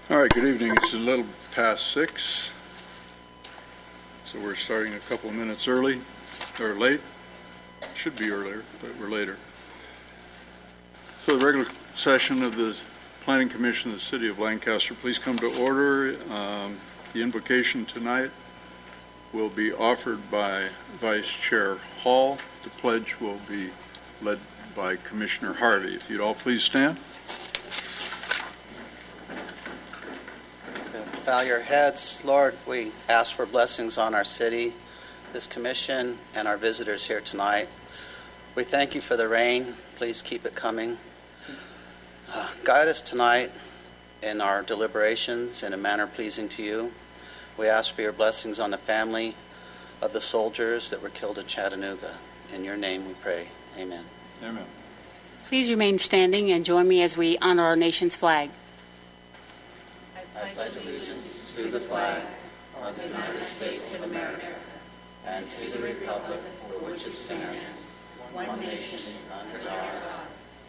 All right, good evening. It's a little past 6, so we're starting a couple of minutes early, or late. Should be earlier, but we're later. So the regular session of the Planning Commission of the City of Lancaster, please come to order. The invocation tonight will be offered by Vice Chair Hall. The pledge will be led by Commissioner Harvey. If you'd all please stand. Bow your heads. Lord, we ask for blessings on our city, this commission, and our visitors here tonight. We thank you for the rain. Please keep it coming. Guide us tonight in our deliberations in a manner pleasing to you. We ask for your blessings on the family of the soldiers that were killed in Chattanooga. In your name we pray. Amen. Amen. Please remain standing and join me as we honor our nation's flag. I pledge allegiance to the flag of the United States of America and to the republic for which it stands, one nation under God,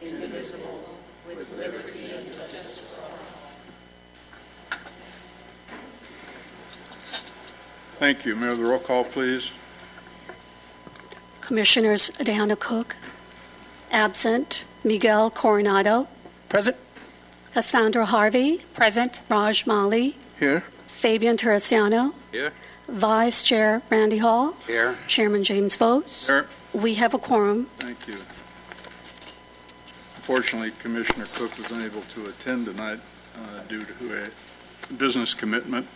indivisible, with liberty and justice for all. Thank you. May I have the roll call, please? Commissioners Adana Cook, absent. Miguel Coronado, Present. Cassandra Harvey, Present. Raj Mali, Here. Fabian Teresiano, Here. Vice Chair Randy Hall, Here. Chairman James Bose. Here. We have a quorum. Thank you. Unfortunately, Commissioner Cook was unable to attend tonight due to a business commitment.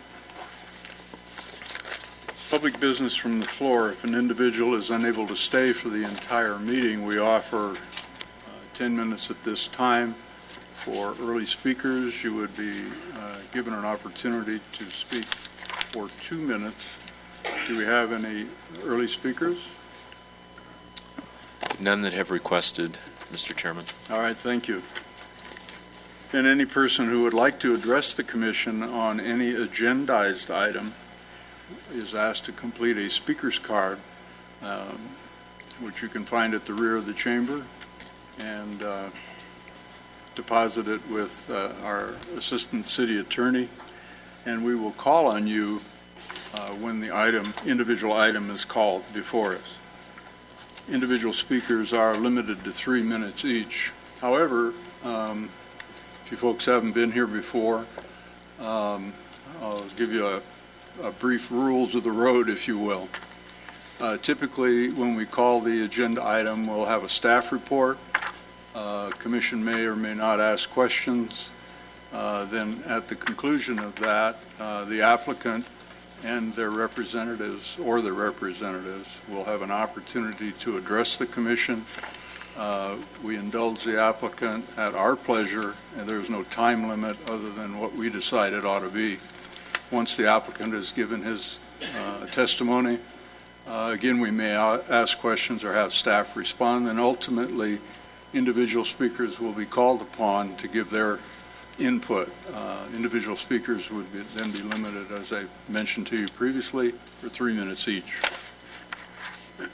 Public business from the floor. If an individual is unable to stay for the entire meeting, we offer 10 minutes at this time. For early speakers, you would be given an opportunity to speak for 2 minutes. Do we have any early speakers? None that have requested, Mr. Chairman. All right, thank you. And any person who would like to address the commission on any agendized item is asked to complete a speaker's card, which you can find at the rear of the chamber, and deposit it with our Assistant City Attorney, and we will call on you when the individual item is called before us. Individual speakers are limited to 3 minutes each. However, if you folks haven't been here before, I'll give you a brief rules of the road, if you will. Typically, when we call the agenda item, we'll have a staff report. Commission may or may not ask questions. Then at the conclusion of that, the applicant and their representatives will have an opportunity to address the commission. We indulge the applicant at our pleasure, and there's no time limit other than what we decide it ought to be. Once the applicant has given his testimony, again, we may ask questions or have staff respond, and ultimately individual speakers will be called upon to give their input. Individual speakers would then be limited, as I mentioned to you previously, for 3 minutes each.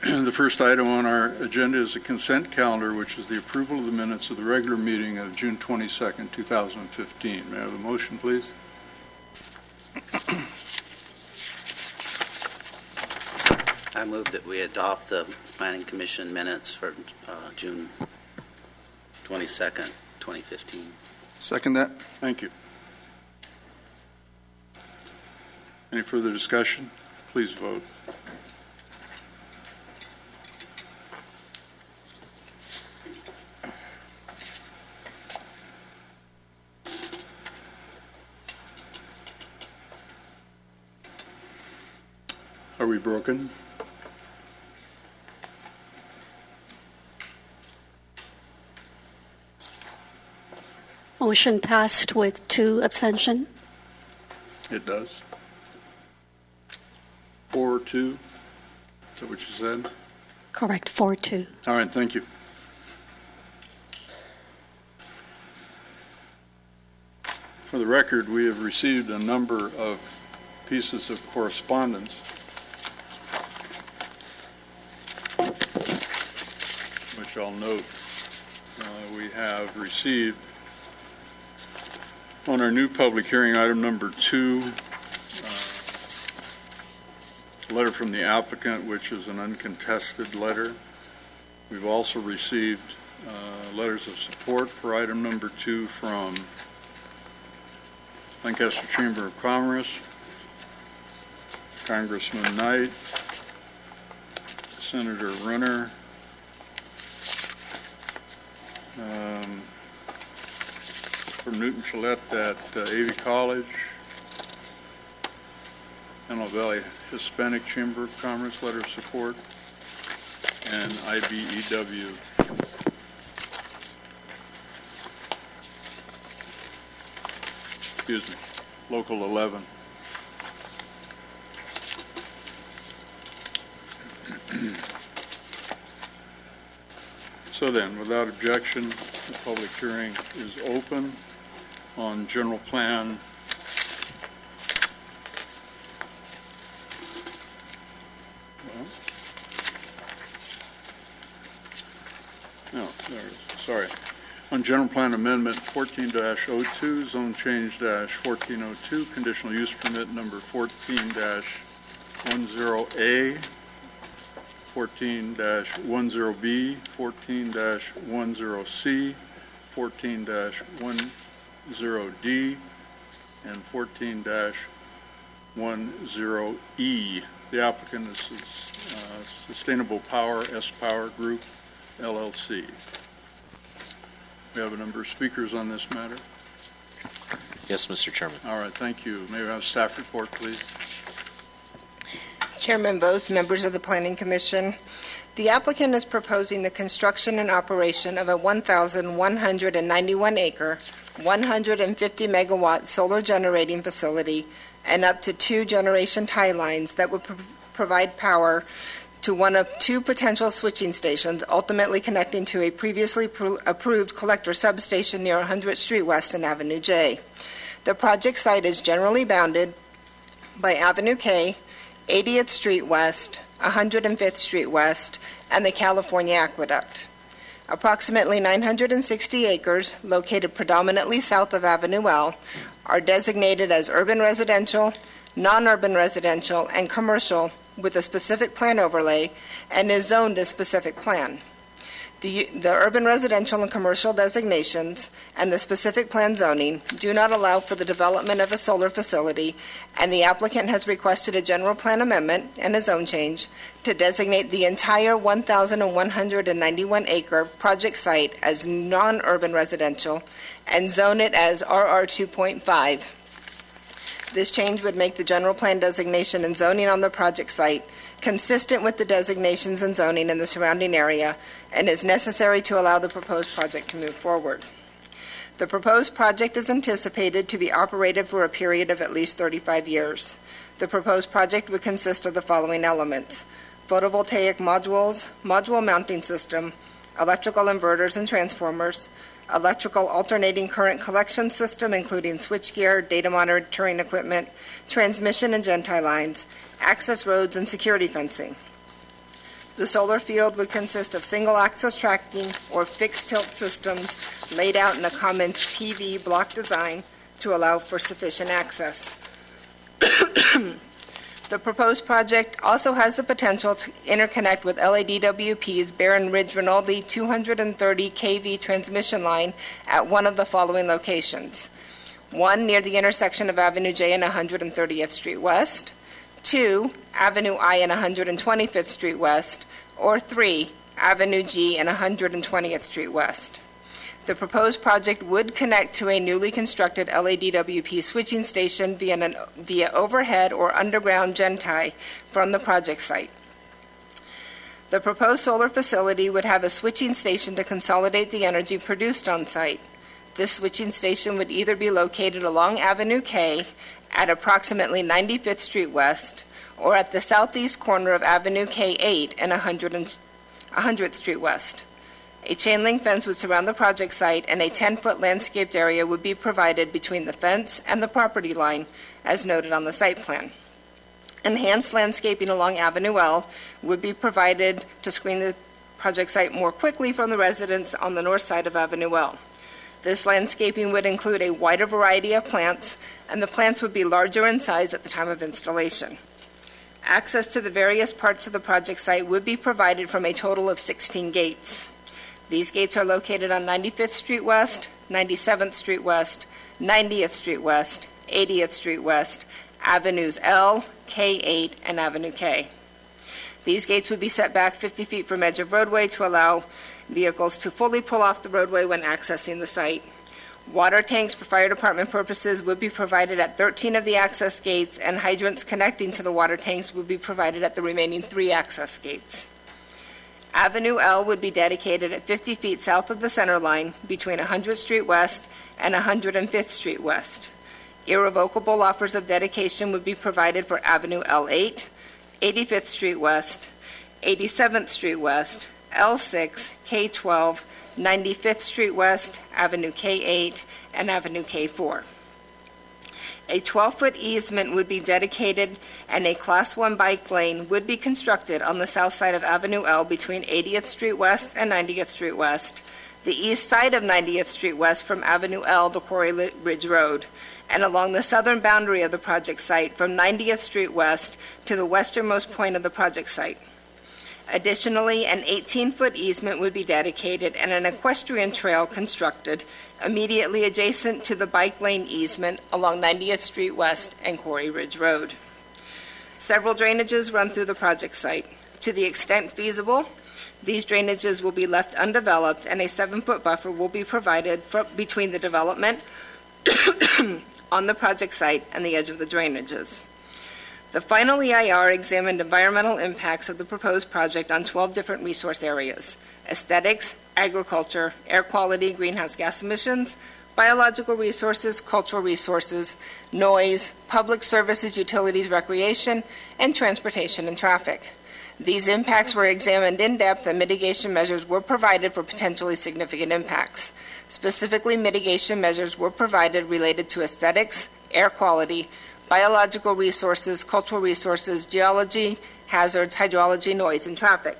The first item on our agenda is the consent calendar, which is the approval of the minutes of the regular meeting of June 22nd, 2015. May I have the motion, please? I move that we adopt the Planning Commission minutes for June 22nd, 2015. Second that. Thank you. Any further discussion? Please vote. Are we broken? Motion passed with 2 abstentions. It does. 4-2. Is that what you said? Correct, 4-2. All right, thank you. For the record, we have received a number of pieces of correspondence which I'll note. We have received On our new public hearing, item number 2, letter from the applicant, which is an uncontested letter. We've also received letters of support for item number 2 from Lancaster Chamber of Commerce, Congressman Knight, Senator Runner, from Newton Gillette at Avey College, Antelope Valley Hispanic Chamber of Commerce, letter of support, and IBEW. Excuse me, Local 11. So then, without objection, the public hearing is open on general plan. Well, no, there it is. Sorry. On general plan amendment 14-02, zone change -1402, conditional use permit number 14-10A, 14-10B, 14-10C, 14-10D, and 14-10E. The applicant is Sustainable Power, S-Power Group, LLC. We have a number of speakers on this matter. Yes, Mr. Chairman. All right, thank you. May we have a staff report, please? Chairman Bose, members of the Planning Commission, the applicant is proposing the construction and operation of a 1,191-acre, 150-megawatt solar generating facility and up to 2 generation tie lines that would provide power to one of 2 potential switching stations, ultimately connecting to a previously approved collector substation near 100th Street West and Avenue J. The project site is generally bounded by Avenue K, 80th Street West, 105th Street West, and the California Aqueduct. Approximately 960 acres, located predominantly south of Avenue L, are designated as urban residential, non-urban residential, and commercial with a specific plan overlay and is zoned a specific plan. The urban residential and commercial designations and the specific plan zoning do not allow for the development of a solar facility, and the applicant has requested a general plan amendment and a zone change to designate the entire 1,191-acre project site as non-urban residential and zone it as RR 2.5. This change would make the general plan designation and zoning on the project site consistent with the designations and zoning in the surrounding area and is necessary to allow the proposed project to move forward. The proposed project is anticipated to be operated for a period of at least 35 years. The proposed project would consist of the following elements: photovoltaic modules, module mounting system, electrical inverters and transformers, electrical alternating current collection system, including switchgear, data monitoring equipment, transmission and gen-tie lines, access roads, and security fencing. The solar field would consist of single-axis tracking or fixed-tilt systems laid out in a common PV block design to allow for sufficient access. The proposed project also has the potential to interconnect with LADWP's Barron Ridge Rinaldi 230 kV transmission line at one of the following locations: 1, near the intersection of Avenue J and 130th Street West; 2, Avenue I and 125th Street West; or 3, Avenue G and 120th Street West. The proposed project would connect to a newly constructed LADWP switching station via overhead or underground gen-tie from the project site. The proposed solar facility would have a switching station to consolidate the energy produced on site. This switching station would either be located along Avenue K at approximately 95th Street West or at the southeast corner of Avenue K8 and 100th Street West. A chain link fence would surround the project site, and a 10-foot landscaped area would be provided between the fence and the property line, as noted on the site plan. Enhanced landscaping along Avenue L would be provided to screen the project site more quickly from the residents on the north side of Avenue L. This landscaping would include a wider variety of plants, and the plants would be larger in size at the time of installation. Access to the various parts of the project site would be provided from a total of 16 gates. These gates are located on 95th Street West, 97th Street West, 90th Street West, 80th Street West, Avenues L, K8, and Avenue K. These gates would be set back 50 feet from edge of roadway to allow vehicles to fully pull off the roadway when accessing the site. Water tanks for fire department purposes would be provided at 13 of the access gates, and hydrants connecting to the water tanks would be provided at the remaining 3 access gates. Avenue L would be dedicated at 50 feet south of the center line between 100th Street West and 105th Street West. Irrevocable offers of dedication would be provided for Avenue L8, 85th Street West, 87th Street West, L6, K12, 95th Street West, Avenue K8, and Avenue K4. A 12-foot easement would be dedicated, and a Class 1 bike lane would be constructed on the south side of Avenue L between 80th Street West and 90th Street West, the east side of 90th Street West from Avenue L to Quarry Ridge Road, and along the southern boundary of the project site from 90th Street West to the westernmost point of the project site. Additionally, an 18-foot easement would be dedicated and an equestrian trail constructed immediately adjacent to the bike lane easement along 90th Street West and Quarry Ridge Road. Several drainages run through the project site. To the extent feasible, these drainages will be left undeveloped, and a 7-foot buffer will be provided between the development on the project site and the edge of the drainages. The final EIR examined environmental impacts of the proposed project on 12 different resource areas: aesthetics, agriculture, air quality, greenhouse gas emissions, biological resources, cultural resources, noise, public services, utilities, recreation, and transportation and traffic. These impacts were examined in depth, and mitigation measures were provided for potentially significant impacts. Specifically, mitigation measures were provided related to aesthetics, air quality, biological resources, cultural resources, geology, hazards, hydrology, noise, and traffic.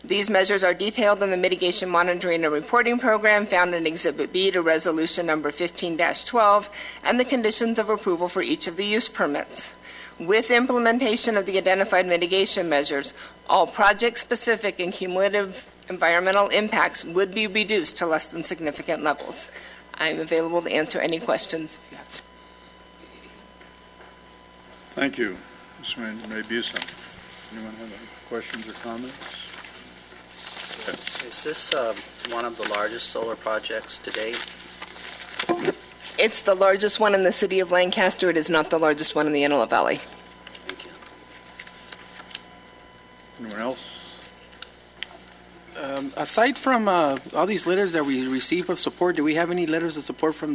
These measures are detailed in the Mitigation Monitoring and Reporting Program found in Exhibit B to Resolution Number 15-12 and the conditions of approval for each of the use permits. With implementation of the identified mitigation measures, all project-specific and cumulative environmental impacts would be reduced to less than significant levels. I am available to answer any questions you have. Thank you, Ms. Mabusa. Anyone have any questions or comments? Is this one of the largest solar projects to date? It's the largest one in the city of Lancaster. It is not the largest one in the Antelope Valley. Thank you. Anyone else? Aside from all these letters that we receive of support, do we have any letters of support from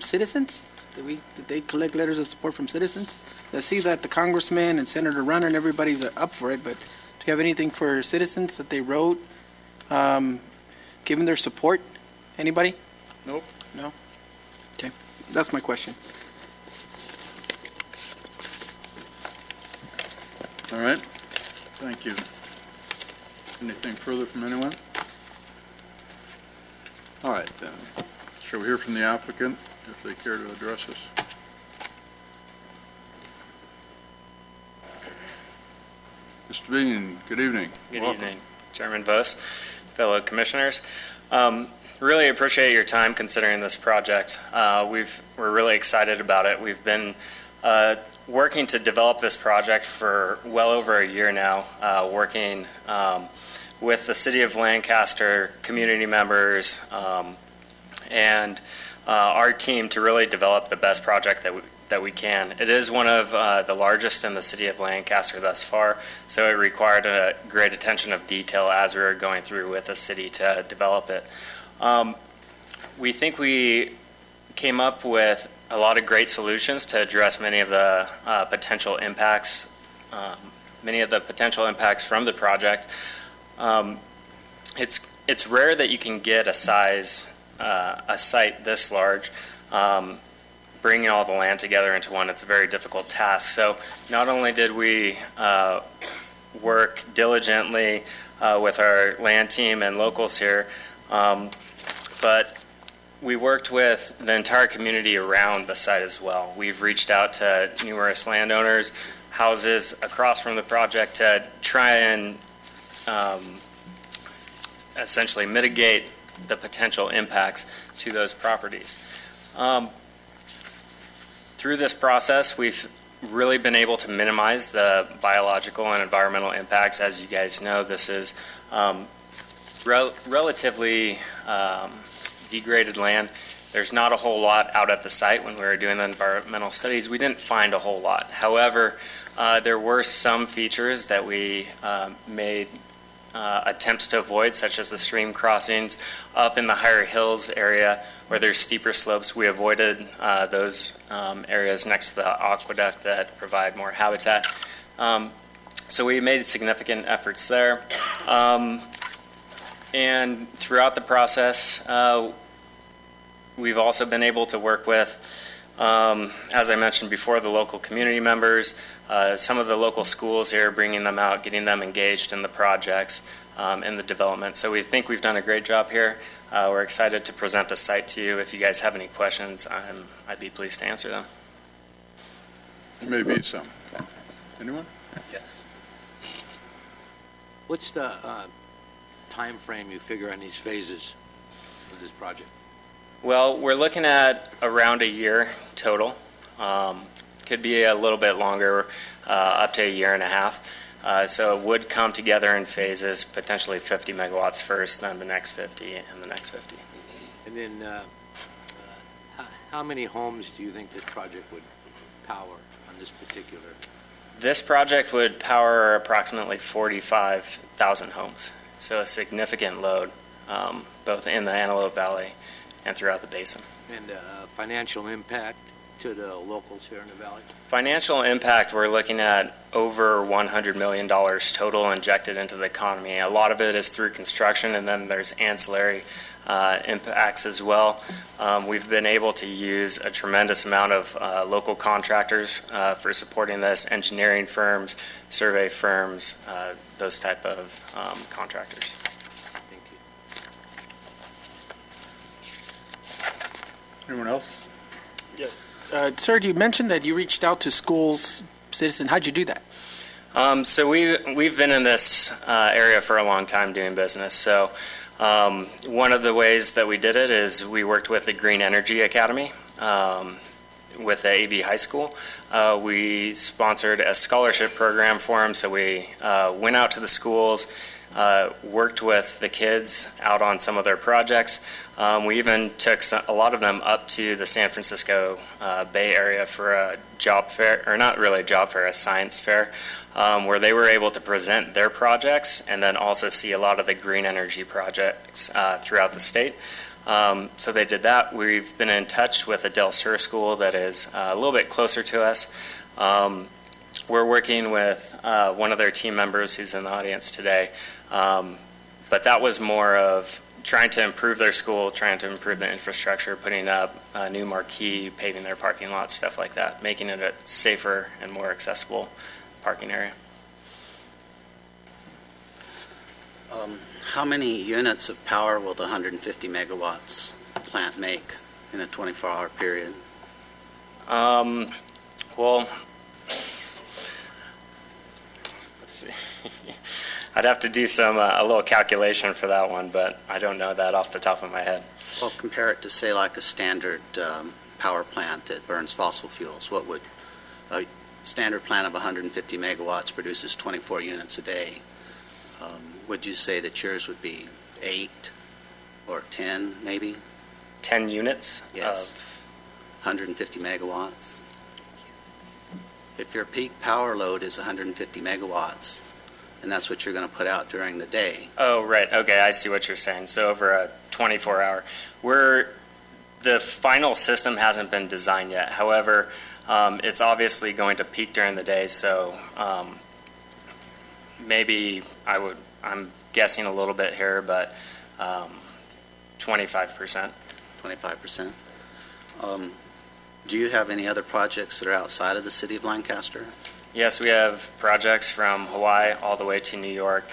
citizens? Did they collect letters of support from citizens? I see that the congressman and Senator Runner and everybody's up for it, but do you have anything for citizens that they wrote, giving their support? Anybody? Nope. No? Okay, that's my question. All right. Thank you. Anything further from anyone? All right, then. Shall we hear from the applicant, if they care to address us? Mr. Bean, good evening. Good Welcome. evening, Chairman Vos, fellow commissioners. Really appreciate your time considering this project. We're really excited about it. We've been working to develop this project for well over a year now, working with the City of Lancaster, community members, and our team to really develop the best project that we can. It is one of the largest in the City of Lancaster thus far, so it required a great attention of detail as we were going through with the city to develop it. We think we came up with a lot of great solutions to address many of the potential impacts from the project. It's rare that you can get a site this large. Bringing all the land together into one, it's a very difficult task. So not only did we work diligently with our land team and locals here, but we worked with the entire community around the site as well. We've reached out to numerous landowners, houses across from the project to try and essentially mitigate the potential impacts to those properties. Through this process, we've really been able to minimize the biological and environmental impacts. As you guys know, this is relatively degraded land. There's not a whole lot out at the site. When we were doing the environmental studies, we didn't find a whole lot. However, there were some features that we made attempts to avoid, such as the stream crossings up in the higher hills area where there's steeper slopes. We avoided those areas next to the aqueduct that provide more habitat. So we made significant efforts there. And throughout the process, we've also been able to work with, as I mentioned before, the local community members, some of the local schools here, bringing them out, getting them engaged in the projects and the development. So we think we've done a great job here. We're excited to present the site to you. If you guys have any questions, I'd be pleased to answer them. There may be some. Anyone? Yes. What's the time frame you figure on these phases of this project? Well, we're looking at around a year total. Could be a little bit longer, up to a year and a half. So it would come together in phases, potentially 50 megawatts first, then the next 50, and the next 50. And then how many homes do you think this project would power on this particular? This project would power approximately 45,000 homes. So a significant load, both in the Antelope Valley and throughout the basin. And financial impact to the locals here in the valley? Financial impact, we're looking at over $100 million total injected into the economy. A lot of it is through construction, and then there's ancillary impacts as well. We've been able to use a tremendous amount of local contractors for supporting this, engineering firms, survey firms, those type of contractors. Thank you. Anyone else? Yes. Sir, you mentioned that you reached out to schools, citizens. How'd you do that? So we've been in this area for a long time doing business. So one of the ways that we did it is we worked with the Green Energy Academy with the AB High School. We sponsored a scholarship program for them. So we went out to the schools, worked with the kids out on some of their projects. We even took a lot of them up to the San Francisco Bay Area for a job fair, or not really a job fair, a science fair, where they were able to present their projects and then also see a lot of the green energy projects throughout the state. So they did that. We've been in touch with the Del Sur School that is a little bit closer to us. We're working with one of their team members who's in the audience today. But that was more of trying to improve their school, trying to improve the infrastructure, putting up a new marquee, paving their parking lots, stuff like that, making it a safer and more accessible parking area. How many units of power will the 150 megawatts plant make in a 24-hour period? Well, let's see. I'd have to do a little calculation for that one, but I don't know that off the top of my head. Well, compare it to, say, like a standard power plant that burns fossil fuels. What would a standard plant of 150 megawatts produces 24 units a day? Would you say that yours would be 8 or 10, maybe? 10 units? Yes. 150 megawatts. If your peak power load is 150 megawatts, and that's what you're going to put out during the day. Oh, right. Okay, I see what you're saying. So over a 24-hour. The final system hasn't been designed yet. However, it's obviously going to peak during the day, so maybe I'm guessing a little bit here, but 25%. 25%. Do you have any other projects that are outside of the city of Lancaster? Yes, we have projects from Hawaii all the way to New York.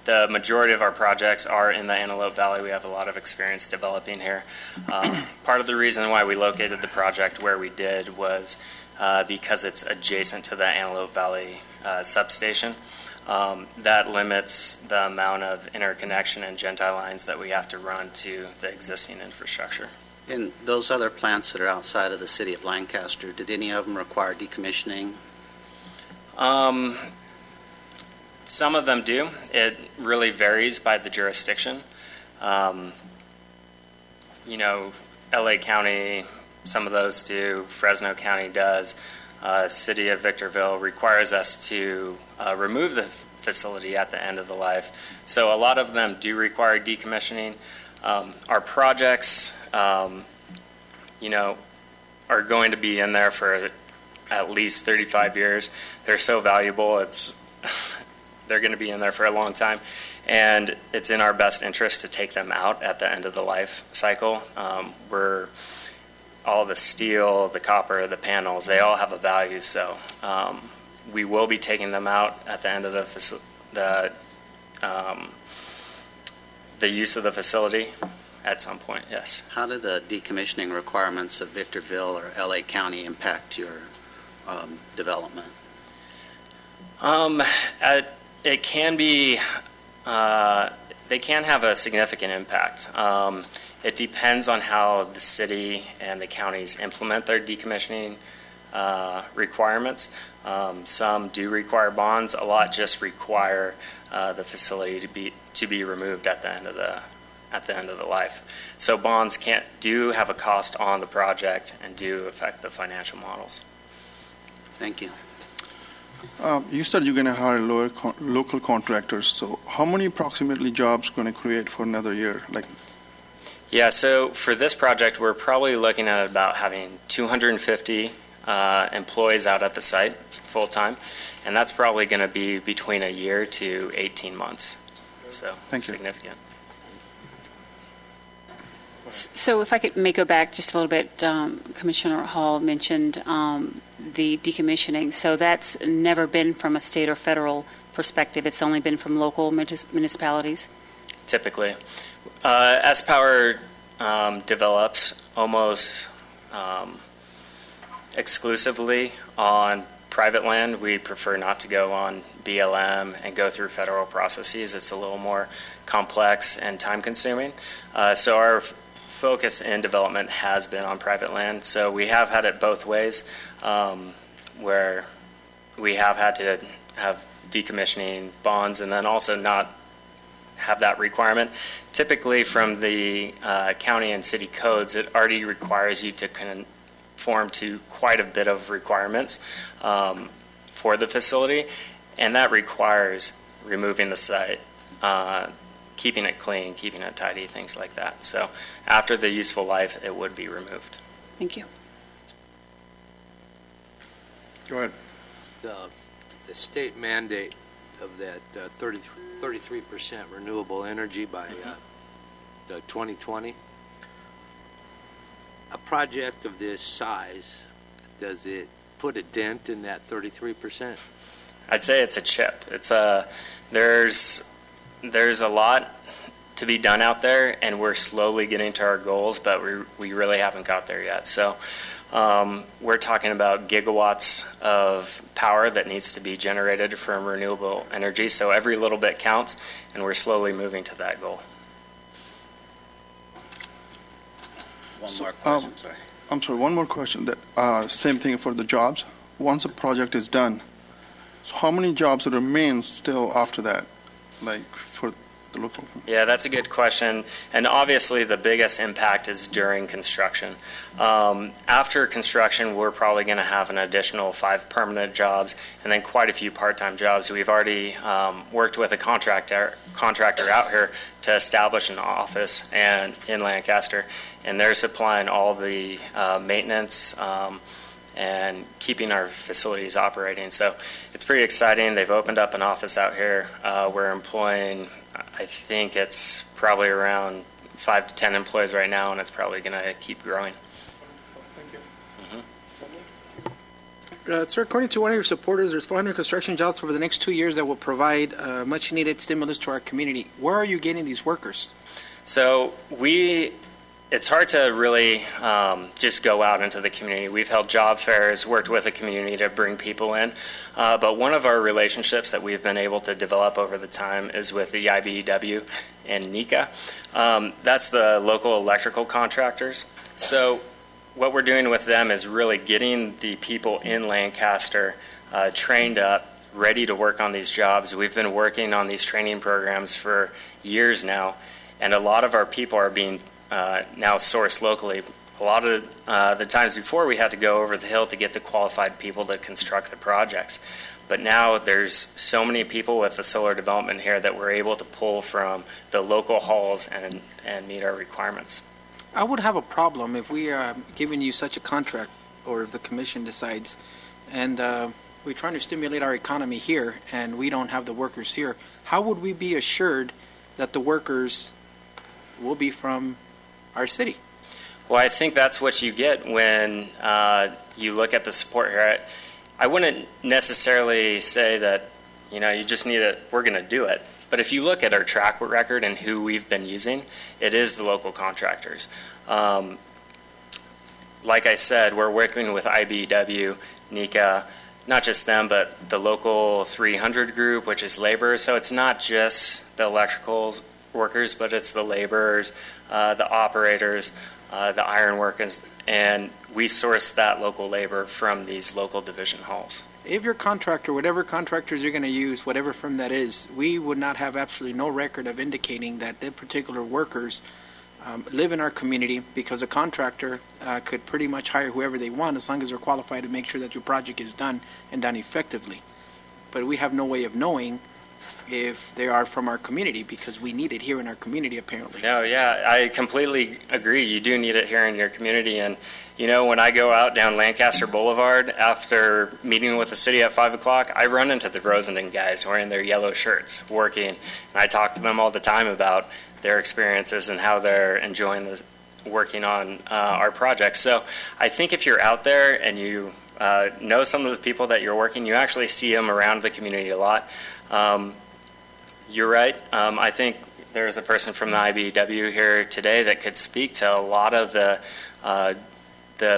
The majority of our projects are in the Antelope Valley. We have a lot of experience developing here. Part of the reason why we located the project where we did was because it's adjacent to the Antelope Valley substation. That limits the amount of interconnection and Gentile lines that we have to run to the existing infrastructure. And those other plants that are outside of the city of Lancaster, did any of them require decommissioning? Some of them do. It really varies by the jurisdiction. LA County, some of those do. Fresno County does. City of Victorville requires us to remove the facility at the end of the life. So a lot of them do require decommissioning. Our projects, are going to be in there for at least 35 years. They're so valuable. They're going to be in there for a long time. And it's in our best interest to take them out at the end of the life cycle. All the steel, the copper, the panels, they all have a value. So we will be taking them out at the end of the use of the facility at some point, yes. How do the decommissioning requirements of Victorville or LA County impact your development? It can be, they can have a significant impact. It depends on how the city and the counties implement their decommissioning requirements. Some do require bonds. A lot just require the facility to be removed at the end of the life. So bonds do have a cost on the project and do affect the financial models. Thank you. You said you're going to hire local contractors. So how many approximately jobs going to create for another year? Yeah, so for this project, we're probably looking at about having 250 employees out at the site full-time, and that's probably going to be between a year to 18 months. So Thank you. Significant. So if I may go back just a little bit, Commissioner Hall mentioned the decommissioning. So that's never been from a state or federal perspective. It's only been from local municipalities? Typically. S-Power develops almost exclusively on private land. We prefer not to go on BLM and go through federal processes. It's a little more complex and time-consuming. So our focus in development has been on private land. So we have had it both ways, where we have had to have decommissioning bonds and then also not have that requirement. Typically from the county and city codes, it already requires you to conform to quite a bit of requirements for the facility, and that requires removing the site, keeping it clean, keeping it tidy, things like that. So after the useful life, it would be removed. Thank you. Go ahead. The state mandate of that 33% renewable energy by the 2020. A project of this size, does it put a dent in that 33%? I'd say it's a chip. There's a lot to be done out there, and we're slowly getting to our goals, but we really haven't got there yet. So we're talking about gigawatts of power that needs to be generated from renewable energy. So every little bit counts, and we're slowly moving to that goal. One more question, sorry. I'm sorry, one more question. Same thing for the jobs. Once a project is done, so how many jobs remain still after that, for the local? Yeah, that's a good question. And obviously the biggest impact is during construction. After construction, we're probably going to have an additional 5 permanent jobs and then quite a few part-time jobs. We've already worked with a contractor out here to establish an office in Lancaster, and they're supplying all the maintenance and keeping our facilities operating. So it's pretty exciting. They've opened up an office out here. We're employing, I think it's probably around 5 to 10 employees right now, and it's probably going to keep growing. Thank you. Sir, according to one of your supporters, there's 400 construction jobs for the next 2 years that will provide much-needed stimulus to our community. Where are you getting these workers? So it's hard to really just go out into the community. We've held job fairs, worked with the community to bring people in. But one of our relationships that we've been able to develop over the time is with the IBEW and NECA. That's the local electrical contractors. So what we're doing with them is really getting the people in Lancaster trained up, ready to work on these jobs. We've been working on these training programs for years now, and a lot of our people are being now sourced locally. A lot of the times before, we had to go over the hill to get the qualified people to construct the projects. But now there's so many people with the solar development here that we're able to pull from the local halls and meet our requirements. I would have a problem if we are giving you such a contract, or if the commission decides, and we're trying to stimulate our economy here, and we don't have the workers here. How would we be assured that the workers will be from our city? Well, I think that's what you get when you look at the support here. I wouldn't necessarily say that, you just need it, we're going to do it. But if you look at our track record and who we've been using, it is the local contractors. Like I said, we're working with IBEW, NECA, not just them, but the local 300 group, which is labor. So it's not just the electrical workers, but it's the laborers, the operators, the iron workers, and we source that local labor from these local division halls. If your contractor, whatever contractors you're going to use, whatever firm that is, we would not have absolutely no record of indicating that the particular workers live in our community, because a contractor could pretty much hire whoever they want as long as they're qualified to make sure that your project is done and done effectively. But we have no way of knowing if they are from our community, because we need it here in our community, apparently. No, yeah, I completely agree. You do need it here in your community. And, when I go out down Lancaster Boulevard after meeting with the city at 5 o'clock, I run into the Rosenden guys wearing their yellow shirts working. And I talk to them all the time about their experiences and how they're enjoying working on our projects. So I think if you're out there and you know some of the people that you're working, you actually see them around the community a lot. You're right. I think there's a person from the IBEW here today that could speak to a lot of the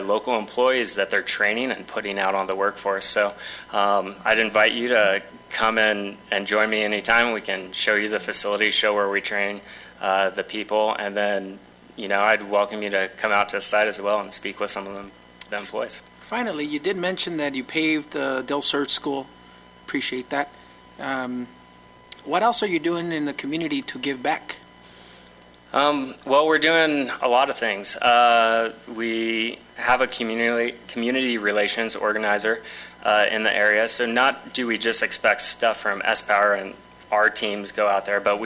local employees that they're training and putting out on the workforce. So I'd invite you to come in and join me anytime. We can show you the facility, show where we train the people, and then I'd welcome you to come out to the site as well and speak with some of the employees. Finally, you did mention that you paved the Del Sur School. Appreciate that. What else are you doing in the community to give back? Well, we're doing a lot of things. We have a community relations organizer in the area. So not do we just expect stuff from S-Power and our teams go out there, but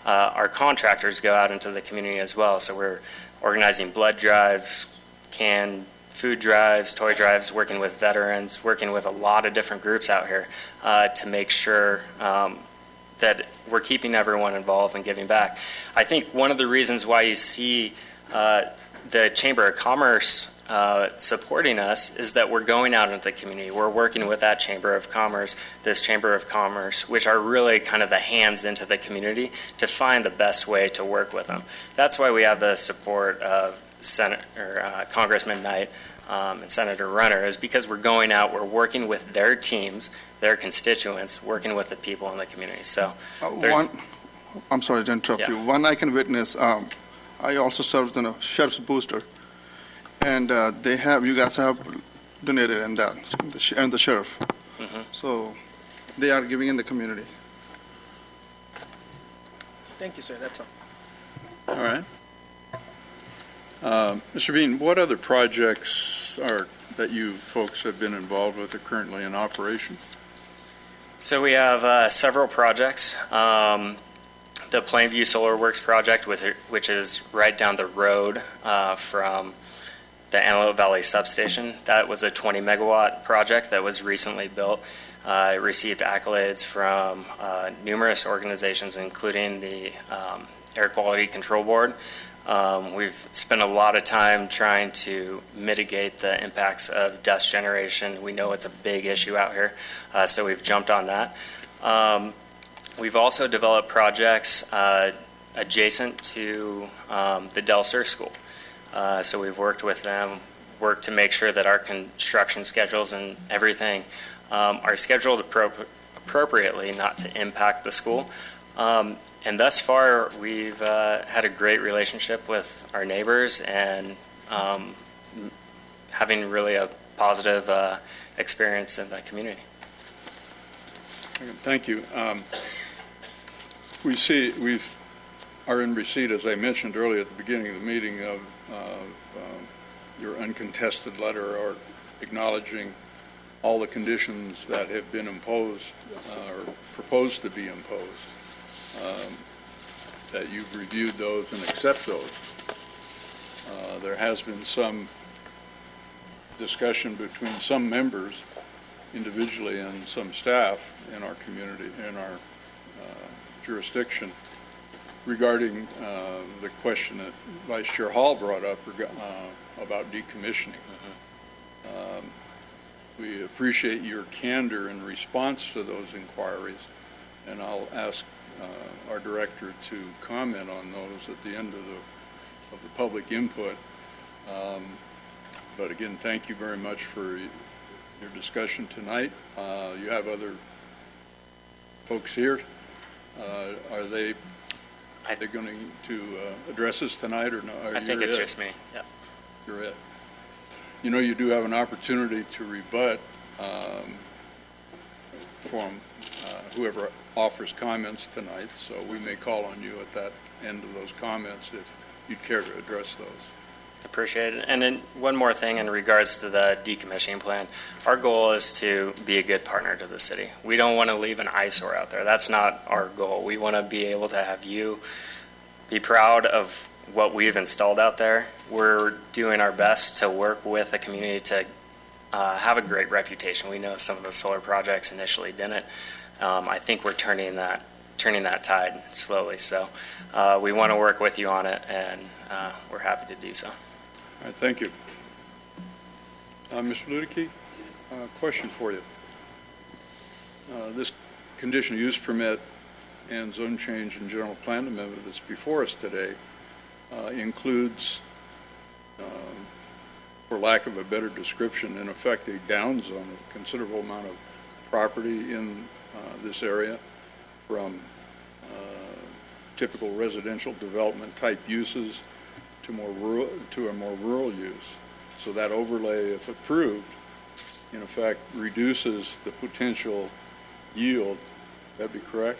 our contractors go out into the community as well. So we're organizing blood drives, canned food drives, toy drives, working with veterans, working with a lot of different groups out here to make sure that we're keeping everyone involved and giving back. I think one of the reasons why you see the Chamber of Commerce supporting us is that we're going out into the community. We're working with that Chamber of Commerce, this Chamber of Commerce, which are really kind of the hands into the community to find the best way to work with them. That's why we have the support of Congressman Knight and Senator Runner, is because we're going out, we're working with their teams, their constituents, working with the people in the community. So, I'm sorry to interrupt you. One I can witness. I also served in a sheriff's booster, and you guys have donated in that, and the sheriff. Mm-hmm. So they are giving in the community. Thank you, sir. That's all. All right. Mr. Bean, what other projects that you folks have been involved with are currently in operation? So we have several projects. The Plainview Solar Works project, which is right down the road from the Antelope Valley substation. That was a 20 megawatt project that was recently built. It received accolades from numerous organizations, including the Air Quality Control Board. We've spent a lot of time trying to mitigate the impacts of dust generation. We know it's a big issue out here, so we've jumped on that. We've also developed projects adjacent to the Del Sur School. So we've worked with them, worked to make sure that our construction schedules and everything are scheduled appropriately, not to impact the school. And thus far, we've had a great relationship with our neighbors and having really a positive experience in the community. Thank you. We are in receipt, as I mentioned earlier at the beginning of the meeting, of your uncontested letter or acknowledging all the conditions that have been imposed or proposed to be imposed, that you've reviewed those and accept those. There has been some discussion between some members individually and some staff in our community, in our jurisdiction, regarding the question that Vice Chair Hall brought up about decommissioning. We appreciate your candor in response to those inquiries, and I'll ask our director to comment on those at the end of the public input. But again, thank you very much for your discussion tonight. You have other folks here. Are they going to address us tonight, or no? I think it's just me. Yeah. You're it. You know, you do have an opportunity to rebut from whoever offers comments tonight, so we may call on you at that end of those comments if you'd care to address those. Appreciate it. And then one more thing in regards to the decommissioning plan. Our goal is to be a good partner to the city. We don't want to leave an eyesore out there. That's not our goal. We want to be able to have you be proud of what we've installed out there. We're doing our best to work with the community to have a great reputation. We know some of the solar projects initially didn't. I think we're turning that tide slowly. So we want to work with you on it, and we're happy to do so. All right, thank you. Mr. Ludicky, question for you. This conditional use permit and zone change and general plan amendment that's before us today includes, for lack of a better description, in effect a down zone, a considerable amount of property in this area from typical residential development type uses to a more rural use. So that overlay, if approved, in effect reduces the potential yield. That'd be correct?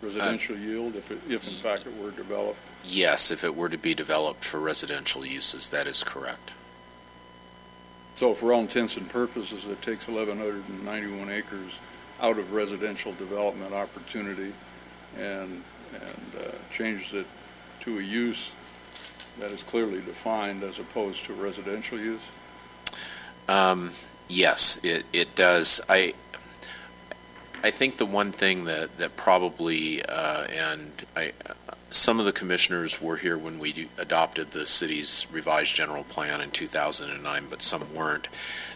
Residential yield, if in fact it were developed? Yes, if it were to be developed for residential uses, that is correct. So for all intents and purposes, it takes 1,191 acres out of residential development opportunity and changes it to a use that is clearly defined as opposed to residential use? Yes, it does. I think the one thing that probably, some of the commissioners were here when we adopted the city's revised general plan in 2009, but some weren't.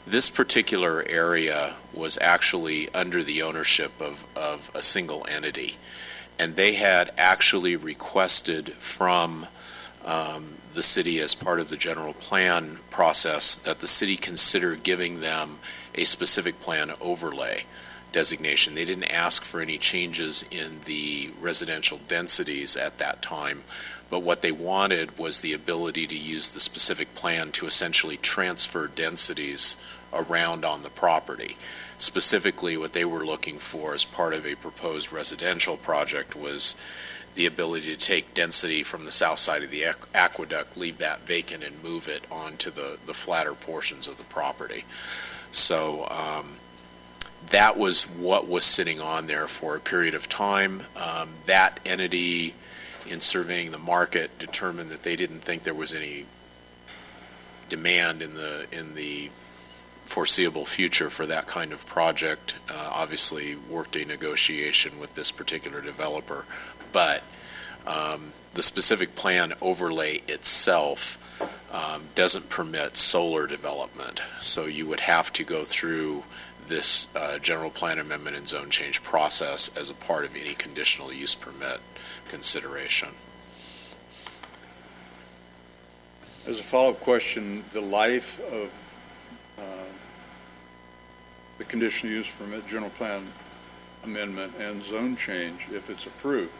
This particular area was actually under the ownership of a single entity, and they had actually requested from the city as part of the general plan process that the city consider giving them a specific plan overlay designation. They didn't ask for any changes in the residential densities at that time, but what they wanted was the ability to use the specific plan to essentially transfer densities around on the property. Specifically, what they were looking for as part of a proposed residential project was the ability to take density from the south side of the aqueduct, leave that vacant, and move it onto the flatter portions of the property. So that was what was sitting on there for a period of time. That entity, in surveying the market, determined that they didn't think there was any demand in the foreseeable future for that kind of project. Obviously worked a negotiation with this particular developer, but The specific plan overlay itself doesn't permit solar development, so you would have to go through this general plan amendment and zone change process as a part of any conditional use permit consideration. As a follow-up question, the life of the conditional use permit, general plan amendment, and zone change, if it's approved,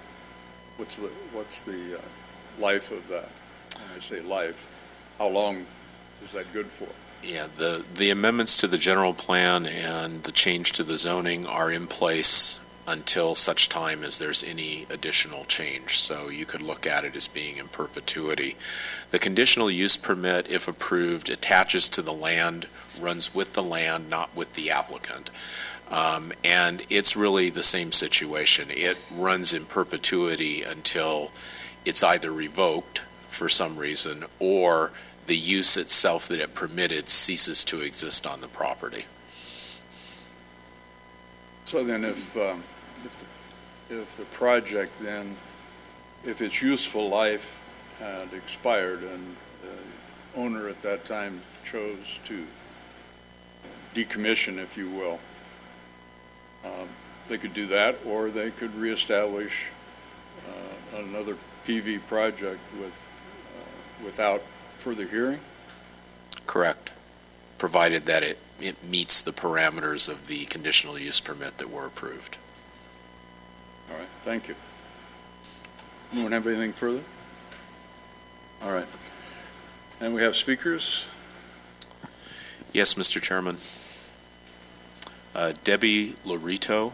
what's the life of that? When I say life, how long is that good for? Yeah, the amendments to the general plan and the change to the zoning are in place until such time as there's any additional change. So you could look at it as being in perpetuity. The conditional use permit, if approved, attaches to the land, runs with the land, not with the applicant. And it's really the same situation. It runs in perpetuity until it's either revoked for some reason or the use itself that it permitted ceases to exist on the property. So then if the project then, if its useful life had expired and the owner at that time chose to decommission, if you will, they could do that, or they could reestablish another PV project without further hearing? Correct, provided that it meets the parameters of the conditional use permit that were approved. All right, thank you. Anyone have anything further? All right. And we have speakers. Yes, Mr. Chairman. Debbie Lorito.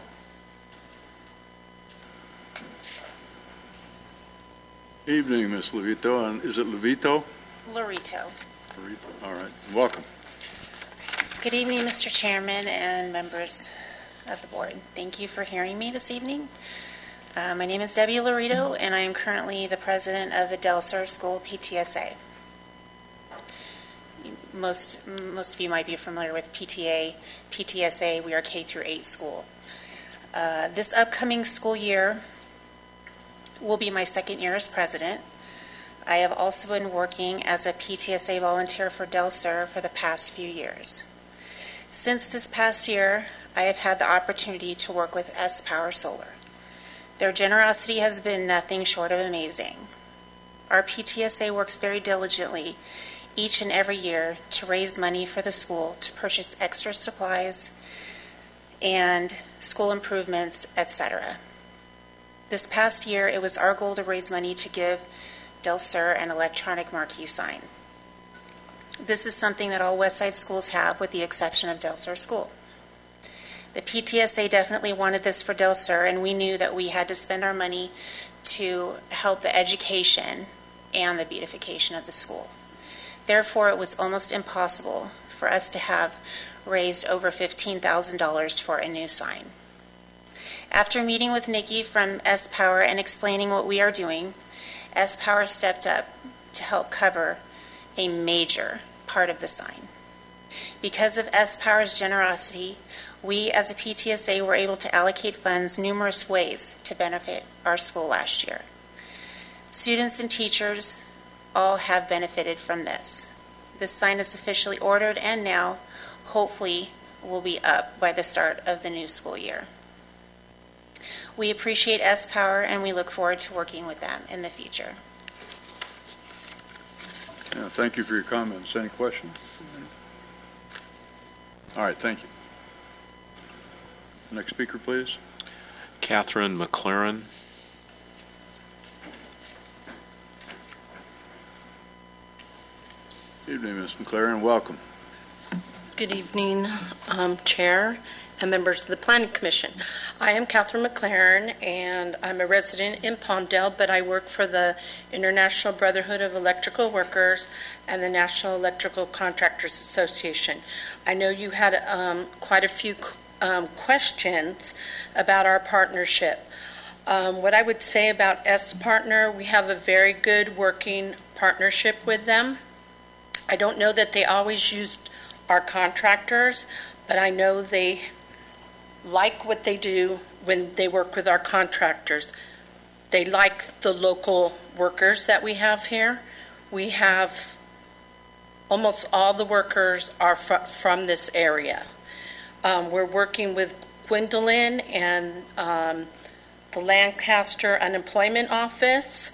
Evening, Ms. Levito. And is it Levito? Lorito. Lorito. All right. Welcome. Good evening, Mr. Chairman and members of the board. Thank you for hearing me this evening. My name is Debbie Lorito, and I am currently the president of the Del Sur School PTSA. Most of you might be familiar with PTSA. We are K through 8 school. This upcoming school year will be my second year as president. I have also been working as a PTSA volunteer for Del Sur for the past few years. Since this past year, I have had the opportunity to work with S Power Solar. Their generosity has been nothing short of amazing. Our PTSA works very diligently each and every year to raise money for the school to purchase extra supplies and school improvements, etc. This past year, it was our goal to raise money to give Del Sur an electronic marquee sign. This is something that all Westside schools have, with the exception of Del Sur School. The PTSA definitely wanted this for Del Sur, and we knew that we had to spend our money to help the education and the beautification of the school. Therefore, it was almost impossible for us to have raised over $15,000 for a new sign. After meeting with Nikki from S Power and explaining what we are doing, S Power stepped up to help cover a major part of the sign. Because of S Power's generosity, we as a PTSA were able to allocate funds numerous ways to benefit our school last year. Students and teachers all have benefited from this. This sign is officially ordered and now, hopefully, will be up by the start of the new school year. We appreciate S Power and we look forward to working with them in the future. Yeah, thank you for your comments. Any questions? All right, thank you. Next speaker, please. Catherine McLaren. Evening, Ms. McLaren. Welcome. Good evening, Chair and members of the Planning Commission. I am Catherine McLaren, and I'm a resident in Palmdale, but I work for the International Brotherhood of Electrical Workers and the National Electrical Contractors Association. I know you had quite a few questions about our partnership. What I would say about S Partner, we have a very good working partnership with them. I don't know that they always used our contractors, but I know they like what they do when they work with our contractors. They like the local workers that we have here. We have almost all the workers are from this area. We're working with Gwendolyn and the Lancaster Unemployment Office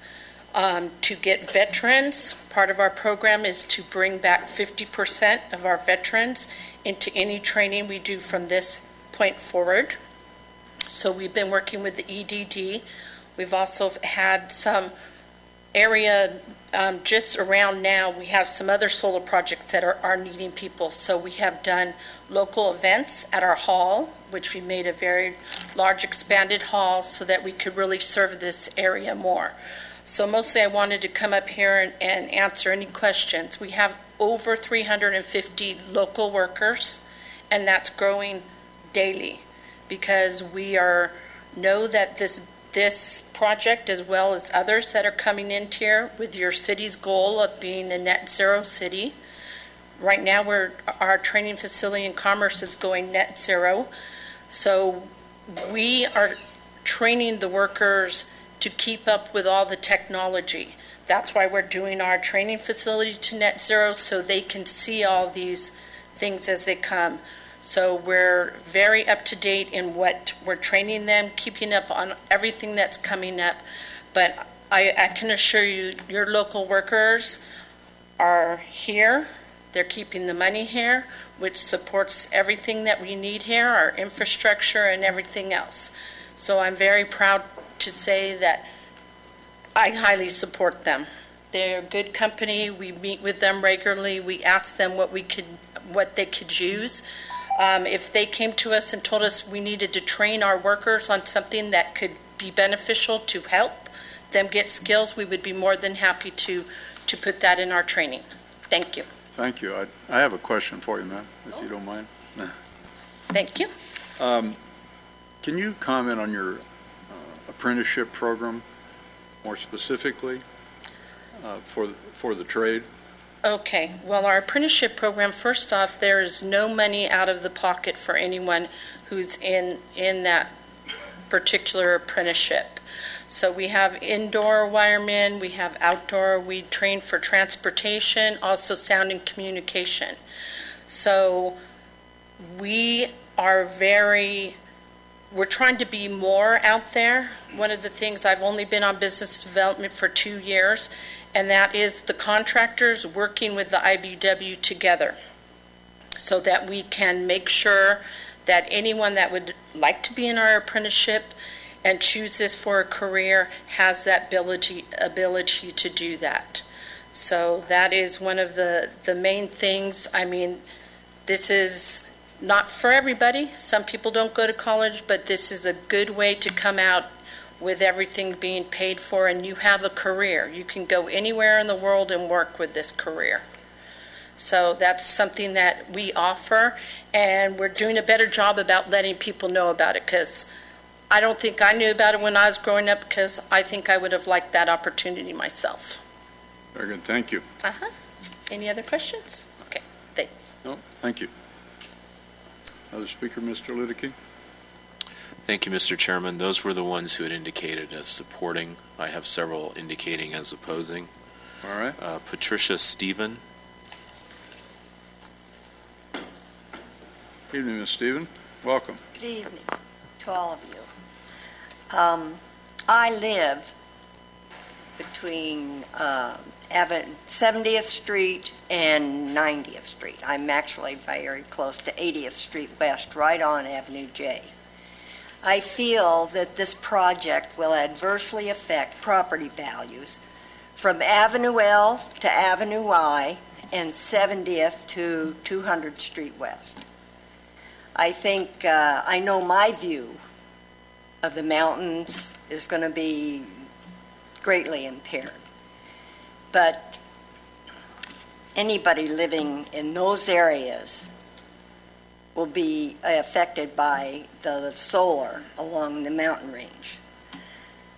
to get veterans. Part of our program is to bring back 50% of our veterans into any training we do from this point forward. So we've been working with the EDD. We've also had some area just around now, we have some other solar projects that are needing people. So we have done local events at our hall, which we made a very large expanded hall so that we could really serve this area more. So mostly I wanted to come up here and answer any questions. We have over 350 local workers, and that's growing daily because we know that this project, as well as others that are coming in here with your city's goal of being a net zero city. Right now, our training facility in Commerce is going net zero. So we are training the workers to keep up with all the technology. That's why we're doing our training facility to net zero, so they can see all these things as they come. So we're very up to date in what we're training them, keeping up on everything that's coming up. But I can assure you, your local workers are here. They're keeping the money here, which supports everything that we need here, our infrastructure and everything else. So I'm very proud to say that I highly support them. They're a good company. We meet with them regularly. We ask them what they could use. If they came to us and told us we needed to train our workers on something that could be beneficial to help them get skills, we would be more than happy to put that in our training. Thank you. Thank you. I have a question for you, ma'am, if you don't mind. Thank you. Can you comment on your apprenticeship program more specifically for the trade? Okay, well, our apprenticeship program, first off, there is no money out of the pocket for anyone who's in that particular apprenticeship. So we have indoor wiremen, we have outdoor, we train for transportation, also sound and communication. So we're trying to be more out there. One of the things, I've only been on business development for 2 years, and that is the contractors working with the IBEW together so that we can make sure that anyone that would like to be in our apprenticeship and choose this for a career has that ability to do that. So that is one of the main things. I mean, this is not for everybody. Some people don't go to college, but this is a good way to come out with everything being paid for, and you have a career. You can go anywhere in the world and work with this career. So that's something that we offer, and we're doing a better job about letting people know about it, because I don't think I knew about it when I was growing up, because I think I would have liked that opportunity myself. Very good. Thank you. Any other questions? Okay, thanks. No, thank you. Other speaker, Mr. Liddicky? Thank you, Mr. Chairman. Those were the ones who had indicated as supporting. I have several indicating as opposing. All right. Patricia Stephen. Evening, Ms. Stephen. Welcome. Good evening to all of you. I live between 70th Street and 90th Street. I'm actually very close to 80th Street West, right on Avenue J. I feel that this project will adversely affect property values from Avenue L to Avenue I and 70th to 200th Street West. I think, I know my view of the mountains is going to be greatly impaired. But anybody living in those areas will be affected by the solar along the mountain range.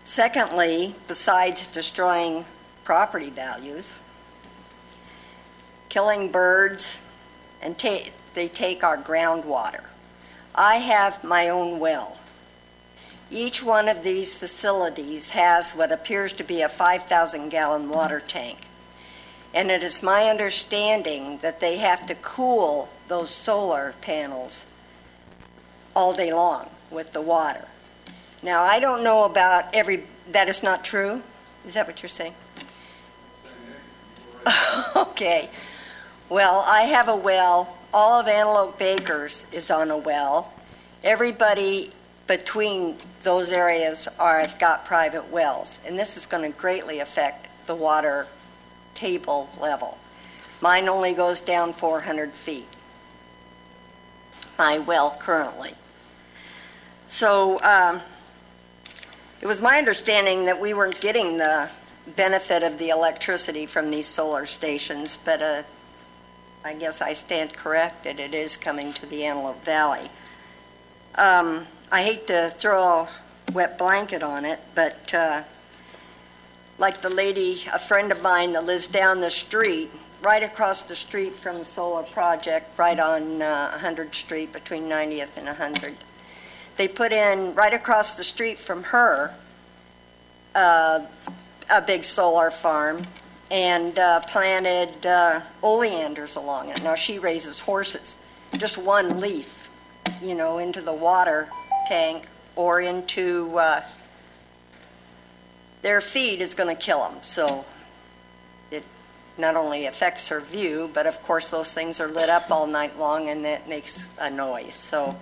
Secondly, besides destroying property values, killing birds, and they take our groundwater. I have my own well, Each one of these facilities has what appears to be a 5,000-gallon water tank. And it is my understanding that they have to cool those solar panels all day long with the water. Now, I don't know about that is not true? Is that what you're saying? Okay. Well, I have a well. All of Antelope Acres is on a well. Everybody between those areas have got private wells, and this is going to greatly affect the water table level. Mine only goes down 400 feet, my well currently. So it was my understanding that we weren't getting the benefit of the electricity from these solar stations, but I guess I stand corrected. It is coming to the Antelope Valley. I hate to throw a wet blanket on it, but like the lady, a friend of mine that lives down the street, right across the street from the solar project, right on 100th Street between 90th and 100th. They put in, right across the street from her, a big solar farm and planted oleanders along it. Now she raises horses. Just one leaf, into the water tank or into their feed is going to kill them. So it not only affects her view, but of course those things are lit up all night long and that makes a noise. So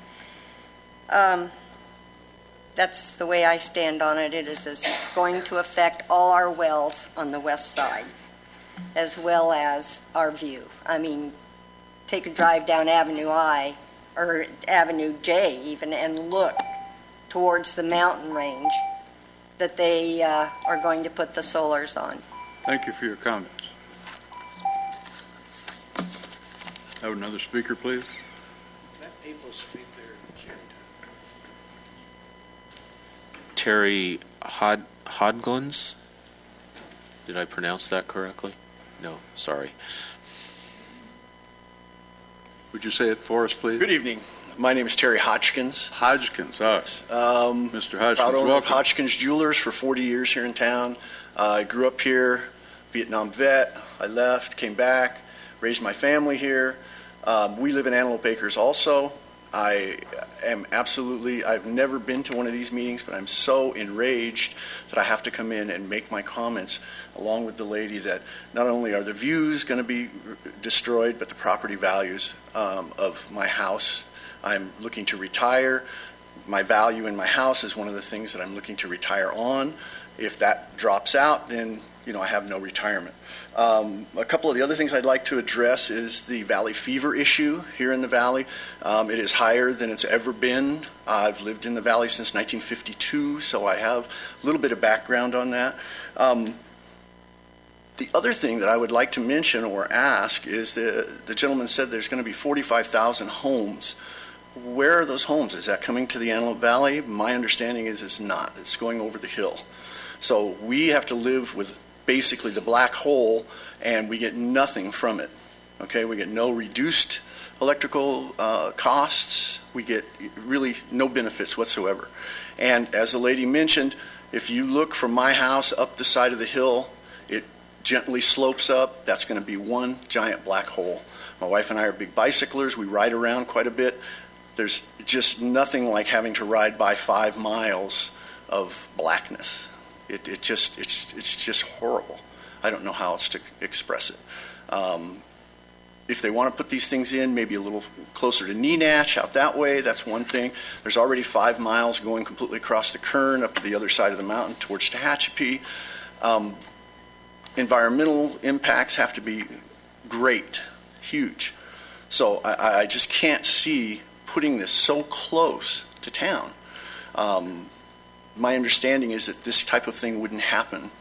that's the way I stand on it. It is going to affect all our wells on the west side, as well as our view. I mean, take a drive down Avenue I, or Avenue J even, and look towards the mountain range that they are going to put the solars on. Thank you for your comments. Have another speaker, please. Let people speak their agenda. Terry Hodglins? Did I pronounce that correctly? No, sorry. Would you say it for us, please? Good evening. My name is Terry Hodgkins. Hodgkins, Mr. Hodgkins, Proud owner of welcome. Hodgkins Jewelers for 40 years here in town. I grew up here, Vietnam vet. I left, came back, raised my family here. We live in Antelope Acres also. I've never been to one of these meetings, but I'm so enraged that I have to come in and make my comments along with the lady that not only are the views going to be destroyed, but the property values of my house. I'm looking to retire. My value in my house is one of the things that I'm looking to retire on. If that drops out, then I have no retirement. A couple of the other things I'd like to address is the valley fever issue here in the valley. It is higher than it's ever been. I've lived in the valley since 1952, so I have a little bit of background on that. The other thing that I would like to mention or ask is the gentleman said there's going to be 45,000 homes. Where are those homes? Is that coming to the Antelope Valley? My understanding is it's not. It's going over the hill. So we have to live with basically the black hole, and we get nothing from it. Okay, we get no reduced electrical costs. We get really no benefits whatsoever. And as the lady mentioned, if you look from my house up the side of the hill, it gently slopes up. That's going to be one giant black hole. My wife and I are big bicyclers. We ride around quite a bit. There's just nothing like having to ride by 5 miles of blackness. It's just horrible. I don't know how else to express it. If they want to put these things in, maybe a little closer to Nenach, out that way, that's one thing. There's already 5 miles going completely across the Kern up to the other side of the mountain towards Tehachapi. Environmental impacts have to be great, huge. So I just can't see putting this so close to town. My understanding is that this type of thing wouldn't happen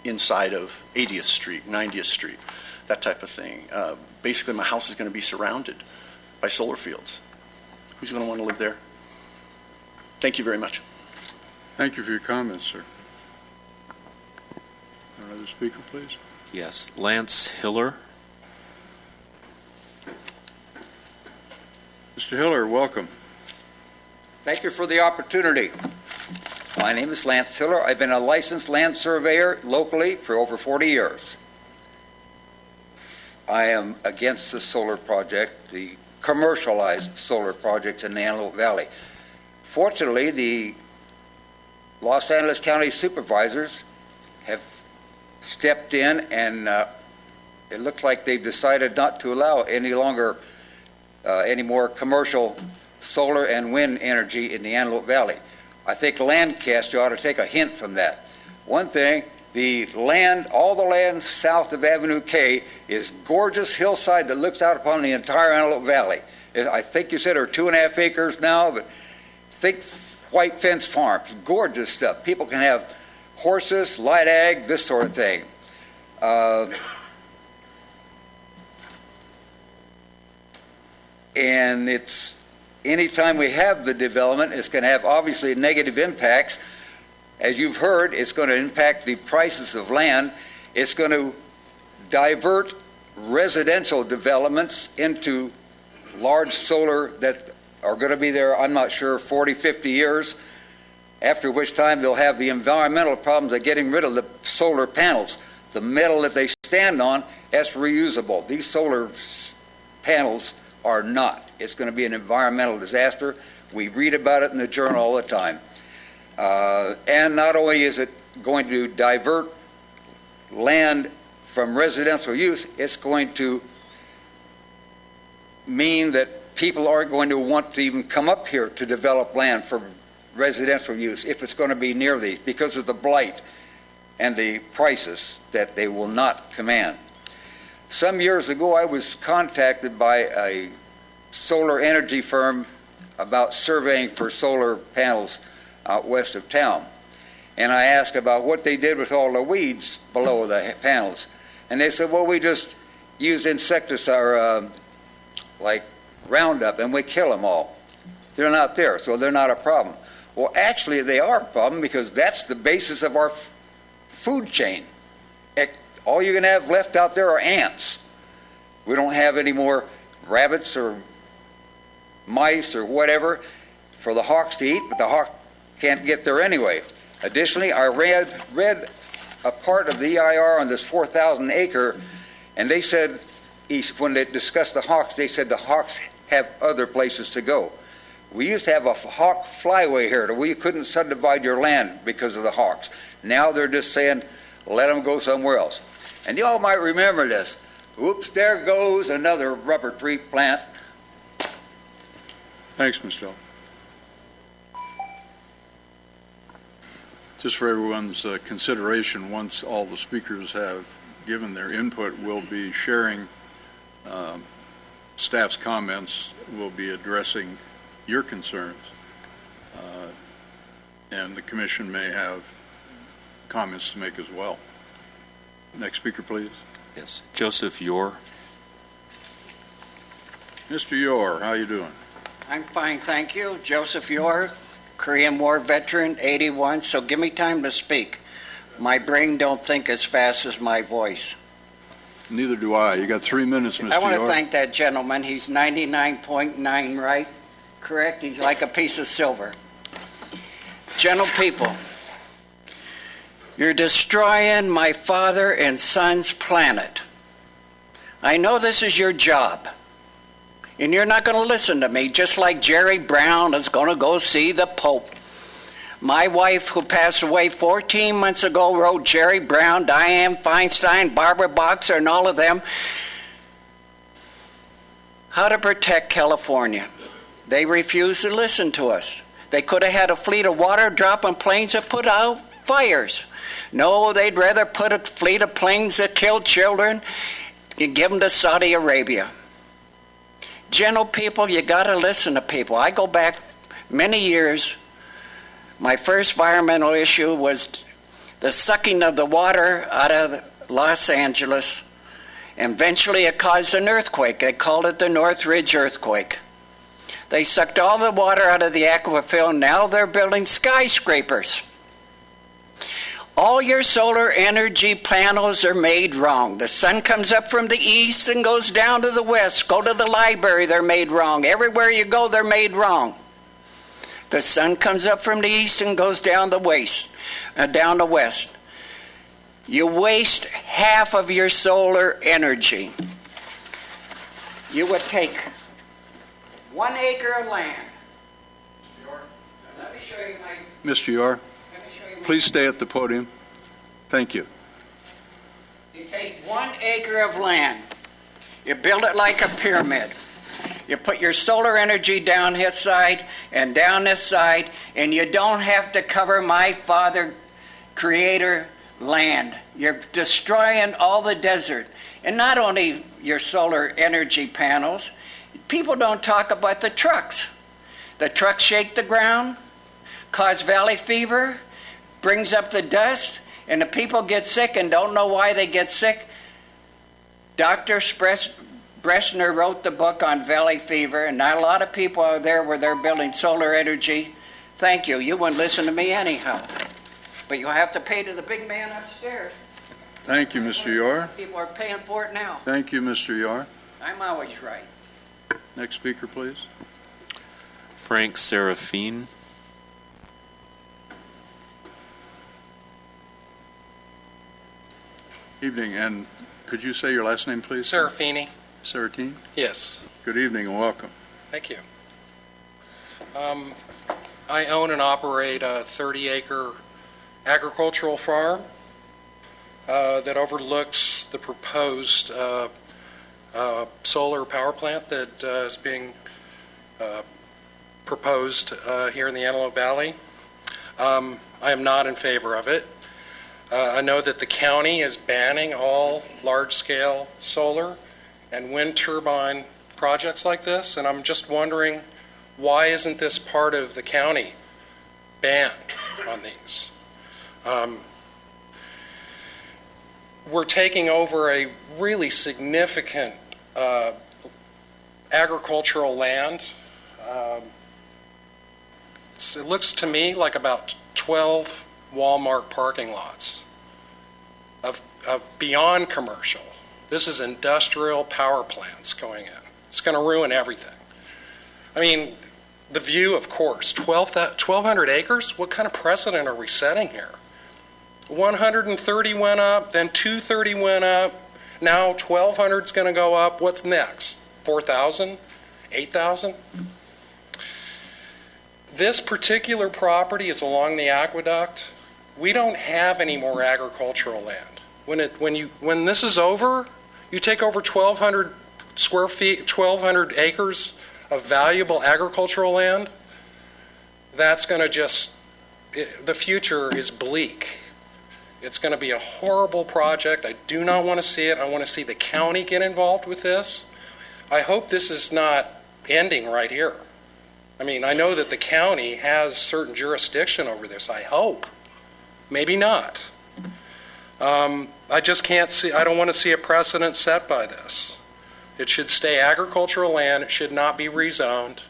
inside of 80th Street, 90th Street, that type of thing. Basically, my house is going to be surrounded by solar fields. Who's going to want to live there? Thank you very much. Thank you for your comments, sir. Another speaker, please. Yes, Lance Hiller. Mr. Hiller, welcome. Thank you for the opportunity. My name is Lance Tiller. I've been a licensed land surveyor locally for over 40 years. I am against the solar project, the commercialized solar project in the Antelope Valley. Fortunately, the Los Angeles County supervisors have stepped in, and it looks like they've decided not to allow any more commercial solar and wind energy in the Antelope Valley. I think Landcast ought to take a hint from that. One thing, all the land south of Avenue K is gorgeous hillside that looks out upon the entire Antelope Valley. I think you said are 2.5 acres now, but think white fence farms, gorgeous stuff. People can have horses, light ag, this sort of thing. And it's anytime we have the development, it's going to have obviously negative impacts. As you've heard, it's going to impact the prices of land. It's going to divert residential developments into large solar that are going to be there, I'm not sure, 40, 50 years, after which time they'll have the environmental problems of getting rid of the solar panels. The metal that they stand on, that's reusable. These solar panels are not. It's going to be an environmental disaster. We read about it in the journal all the time. And not only is it going to divert land from residential use, it's going to mean that people aren't going to want to even come up here to develop land for residential use if it's going to be near these, because of the blight and the prices that they will not command. Some years ago, I was contacted by a solar energy firm about surveying for solar panels out west of town. And I asked about what they did with all the weeds below the panels. And they said, well, we just use insecticide like Roundup, and we kill them all. They're not there, so they're not a problem. Well, actually, they are a problem because that's the basis of our food chain. All you're going to have left out there are ants. We don't have any more rabbits or mice or whatever for the hawks to eat, but the hawk can't get there anyway. Additionally, I read a part of the EIR on this 4,000 acre, and they said, when they discussed the hawks, they said the hawks have other places to go. We used to have a hawk flyway here where you couldn't subdivide your land because of the hawks. Now they're just saying, let them go somewhere else. And you all might remember this. Oops, there goes another rubber tree plant. Thanks, Mr. Hill. Just for everyone's consideration, once all the speakers have given their input, we'll be sharing staff's comments. We'll be addressing your concerns. And the commission may have comments to make as well. Next speaker, please. Yes, Joseph Yore. Mr. Yore, how you doing? I'm fine, thank you. Joseph Yore, Korean War veteran, 81, so give me time to speak. My brain don't think as fast as my voice. Neither do I. You got 3 minutes, Mr. Yore. I want to thank that gentleman. He's 99.9 right, correct? He's like a piece of silver. Gentle people, you're destroying my father and son's planet. I know this is your job. And you're not going to listen to me, just like Jerry Brown is going to go see the Pope. My wife, who passed away 14 months ago, wrote Jerry Brown, Dianne Feinstein, Barbara Boxer, and all of them, how to protect California. They refused to listen to us. They could have had a fleet of water dropping planes that put out fires. No, they'd rather put a fleet of planes that kill children and give them to Saudi Arabia. Gentle people, you got to listen to people. I go back many years. My first environmental issue was the sucking of the water out of Los Angeles. And eventually it caused an earthquake. They called it the Northridge earthquake. They sucked all the water out of the aquifer. Now they're building skyscrapers. All your solar energy panels are made wrong. The sun comes up from the east and goes down to the west. Go to the library, they're made wrong. Everywhere you go, they're made wrong. The sun comes up from the east and goes down the down the west. You waste half of your solar energy. You would take 1 acre of land. Let me show you my. Mr. Yore, please stay at the podium. Thank you. You take 1 acre of land. You build it like a pyramid. You put your solar energy down this side and down this side, and you don't have to cover my Father Creator land. You're destroying all the desert. And not only your solar energy panels, people don't talk about the trucks. The trucks shake the ground, cause valley fever, brings up the dust, and the people get sick and don't know why they get sick. Dr. Bressner wrote the book on valley fever, and not a lot of people are there where they're building solar energy. Thank you. You wouldn't listen to me anyhow. But you'll have to pay to the big man upstairs. Thank you, Mr. Yore. People are paying for it now. Thank you, Mr. Yore. I'm always right. Next speaker, please. Frank Serafine. Evening, and could you say your last name, please? Serafini. Serafine? Yes. Good evening and welcome. Thank you. I own and operate a 30-acre agricultural farm that overlooks the proposed solar power plant that is being proposed here in the Antelope Valley. I am not in favor of it. I know that the county is banning all large-scale solar and wind turbine projects like this, and I'm just wondering, why isn't this part of the county ban on these? We're taking over a really significant agricultural land. It looks to me like about 12 Walmart parking lots of beyond commercial. This is industrial power plants going in. It's going to ruin everything. I mean, the view, of course, 1,200 acres? What kind of precedent are we setting here? 130 went up, then 230 went up, now 1,200 is going to go up. What's next? 4,000? 8,000? This particular property is along the aqueduct. We don't have any more agricultural land. When this is over, you take over 1,200 square feet, 1,200 acres of valuable agricultural land. That's going to the future is bleak. It's going to be a horrible project. I do not want to see it. I want to see the county get involved with this. I hope this is not ending right here. I mean, I know that the county has certain jurisdiction over this. I hope. Maybe not. I just can't see, I don't want to see a precedent set by this. It should stay agricultural land. It should not be rezoned.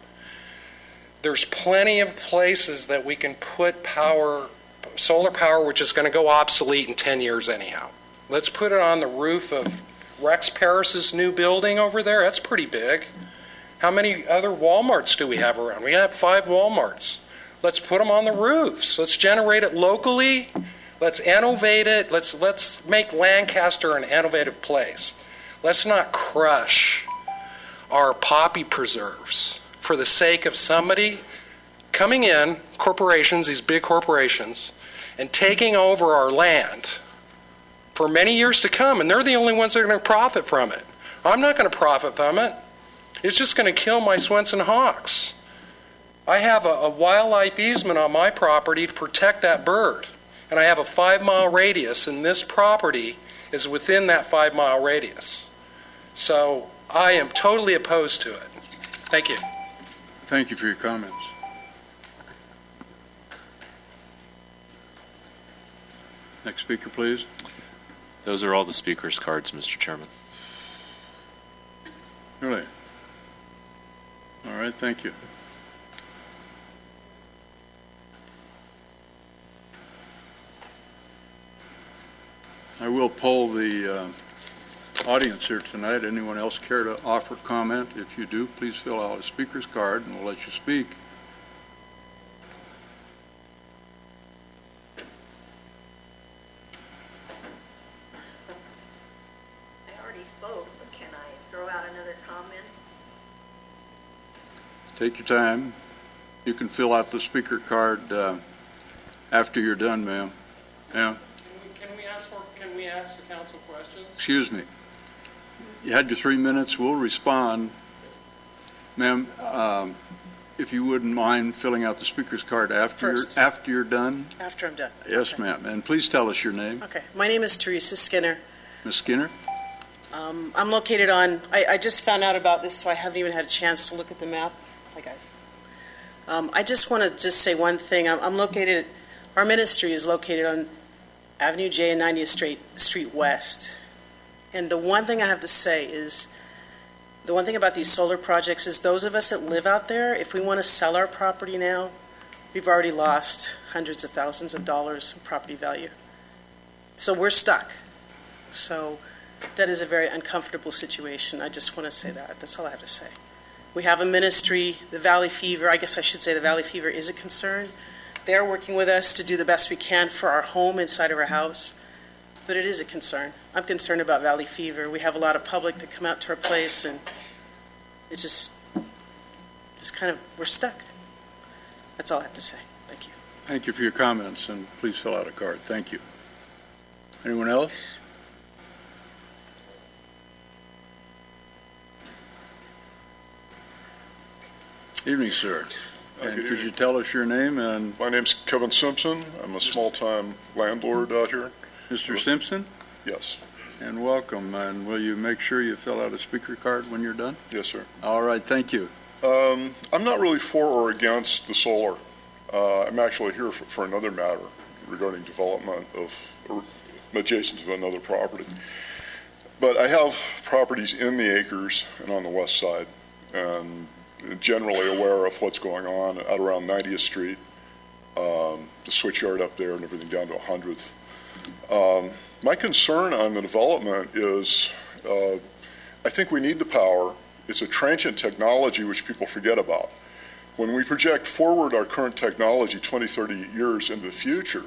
There's plenty of places that we can put power, solar power, which is going to go obsolete in 10 years anyhow. Let's put it on the roof of Rex Paris's new building over there. That's pretty big. How many other Walmarts do we have around? We have 5 Walmarts. Let's put them on the roofs. Let's generate it locally. Let's innovate it. Let's make Lancaster an innovative place. Let's not crush our poppy preserves for the sake of somebody coming in, corporations, these big corporations, and taking over our land for many years to come, and they're the only ones that are going to profit from it. I'm not going to profit from it. It's just going to kill my Swenson hawks. I have a wildlife easement on my property to protect that bird, and I have a 5-mile radius, and this property is within that 5-mile radius. So I am totally opposed to it. Thank you. Thank you for your comments. Next speaker, please. Those are all the speakers' cards, Mr. Chairman. Really? All right, thank you. I will poll the audience here tonight. Anyone else care to offer comment? If you do, please fill out a speaker's card and we'll let you speak. Take your time. You can fill out the speaker card after you're done, ma'am. Yeah. Can we ask the council questions? Excuse me. You had your 3 minutes. We'll respond. Ma'am, if you wouldn't mind filling out the speaker's card after you're done. After I'm done. Yes, ma'am. And please tell us your name. Okay. My name is Teresa Skinner. Ms. Skinner? I'm located on, I just found out about this, so I haven't even had a chance to look at the map. Hi, guys. I just want to just say one thing. I'm located, our ministry is located on Avenue J and 90th Street West. And the one thing I have to say is, the one thing about these solar projects is those of us that live out there, if we want to sell our property now, we've already lost hundreds of thousands of dollars in property value. So we're stuck. So that is a very uncomfortable situation. I just want to say that. That's all I have to say. We have a ministry, the Valley Fever, I guess I should say the Valley Fever is a concern. They're working with us to do the best we can for our home inside of our house, but it is a concern. I'm concerned about Valley Fever. We have a lot of public that come out to our place, and it's just kind of, we're stuck. That's all I have to say. Thank you. Thank you for your comments, and please fill out a card. Thank you. Anyone else? Evening, sir. And could you tell us your name and... My name's Kevin Simpson. I'm a small-time landlord out here. Mr. Simpson? Yes. And welcome. And will you make sure you fill out a speaker card when you're done? Yes, sir. All right. Thank you. I'm not really for or against the solar. I'm actually here for another matter regarding development of adjacent to another property. But I have properties in the acres and on the west side, and generally aware of what's going on out around 90th Street, the switchyard up there and everything down to 100th. My concern on the development is I think we need the power. It's a transient technology which people forget about. When we project forward our current technology 20, 30 years into the future,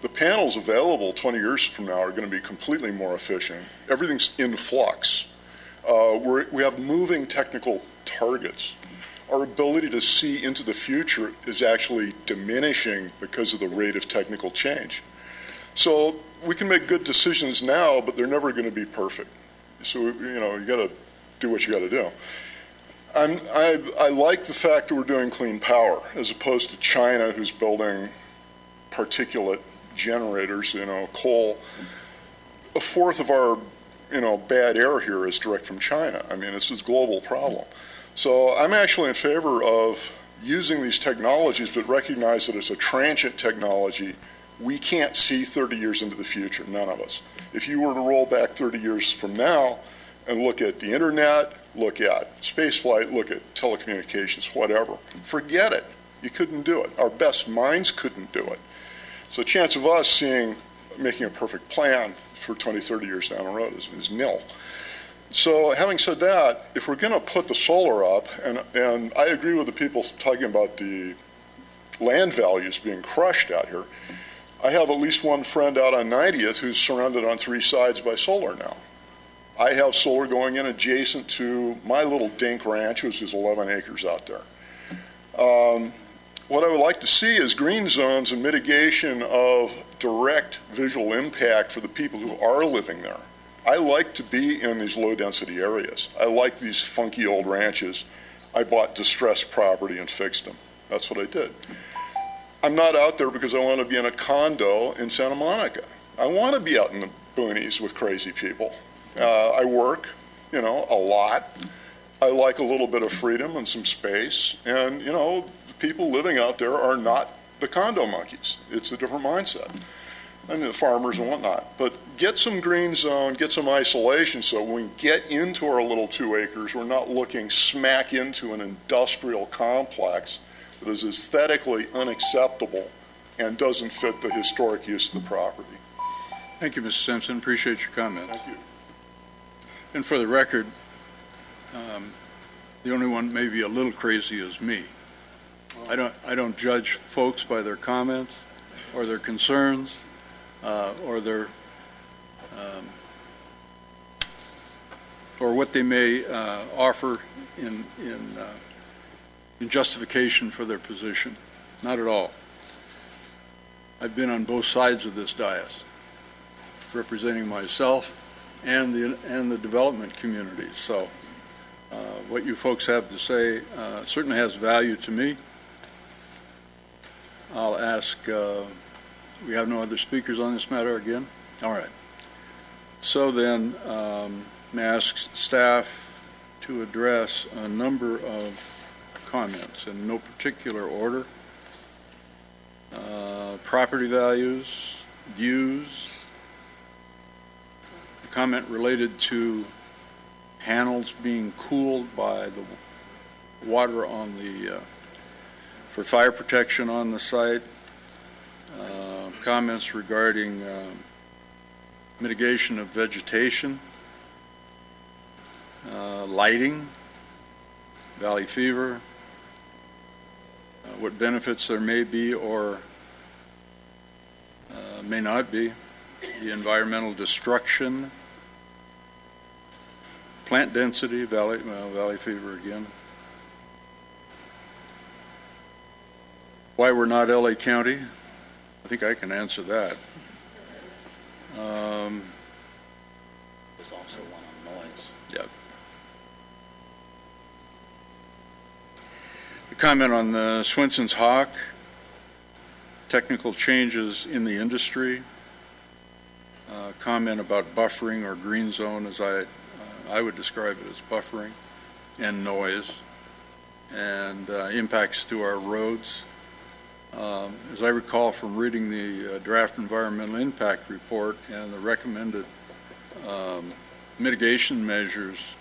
the panels available 20 years from now are going to be completely more efficient. Everything's in flux. We have moving technical targets. Our ability to see into the future is actually diminishing because of the rate of technical change. So we can make good decisions now, but they're never going to be perfect. So, you got to do what you got to do. I like the fact that we're doing clean power as opposed to China, who's building particulate generators, coal. A fourth of our, bad air here is direct from China. I mean, it's a global problem. So I'm actually in favor of using these technologies, but recognize that it's a transient technology. We can't see 30 years into the future, none of us. If you were to roll back 30 years from now and look at the internet, look at spaceflight, look at telecommunications, whatever, forget it. You couldn't do it. Our best minds couldn't do it. So chance of us making a perfect plan for 20, 30 years down the road is nil. So having said that, if we're going to put the solar up, and I agree with the people talking about the land values being crushed out here, I have at least one friend out on 90th who's surrounded on 3 sides by solar now. I have solar going in adjacent to my little dink ranch, which is 11 acres out there. What I would like to see is green zones and mitigation of direct visual impact for the people who are living there. I like to be in these low-density areas. I like these funky old ranches. I bought distressed property and fixed them. That's what I did. I'm not out there because I want to be in a condo in Santa Monica. I want to be out in the boonies with crazy people. I work, a lot. I like a little bit of freedom and some space. And, the people living out there are not the condo monkeys. It's a different mindset. And the farmers and whatnot. But get some green zone, get some isolation so when we get into our little 2 acres, we're not looking smack into an industrial complex that is aesthetically unacceptable and doesn't fit the historic use of the property. Thank you, Mr. Simpson. Appreciate your comment. Thank you. And for the record, the only one maybe a little crazy is me. I don't judge folks by their comments or their concerns or their or what they may offer in in justification for their position. Not at all. I've been on both sides of this dais, representing myself and the development community. So what you folks have to say certainly has value to me. I'll ask, we have no other speakers on this matter again? All right. So then, may I ask staff to address a number of comments in no particular order. Property values, views, a comment related to panels being cooled by the water on the, for fire protection on the site, comments regarding mitigation of vegetation, lighting, valley fever, what benefits there may be or may not be, the environmental destruction, plant density, valley fever again. Why we're not LA County? I think I can answer that. There's also one on noise. Yep. The comment on the Swenson's Hawk, technical changes in the industry, comment about buffering or green zone, as I would describe it as buffering, and noise, and impacts to our roads. As I recall from reading the draft environmental impact report and the recommended mitigation measures,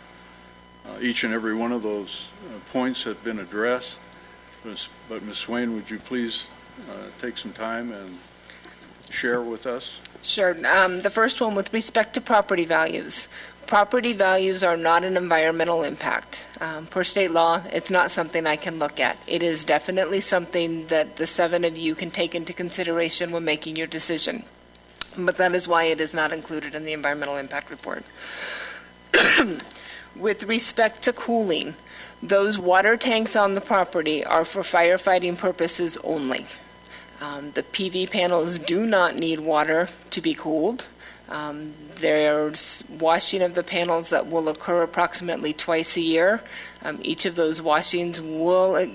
each and every one of those points have been addressed. But Ms. Swain, would you please take some time and share with us? Sure. The first one with respect to property values. Property values are not an environmental impact. Per state law, it's not something I can look at. It is definitely something that the 7 of you can take into consideration when making your decision. But that is why it is not included in the environmental impact report. With respect to cooling, those water tanks on the property are for firefighting purposes only. The PV panels do not need water to be cooled. There's washing of the panels that will occur approximately twice a year. Each of those washings will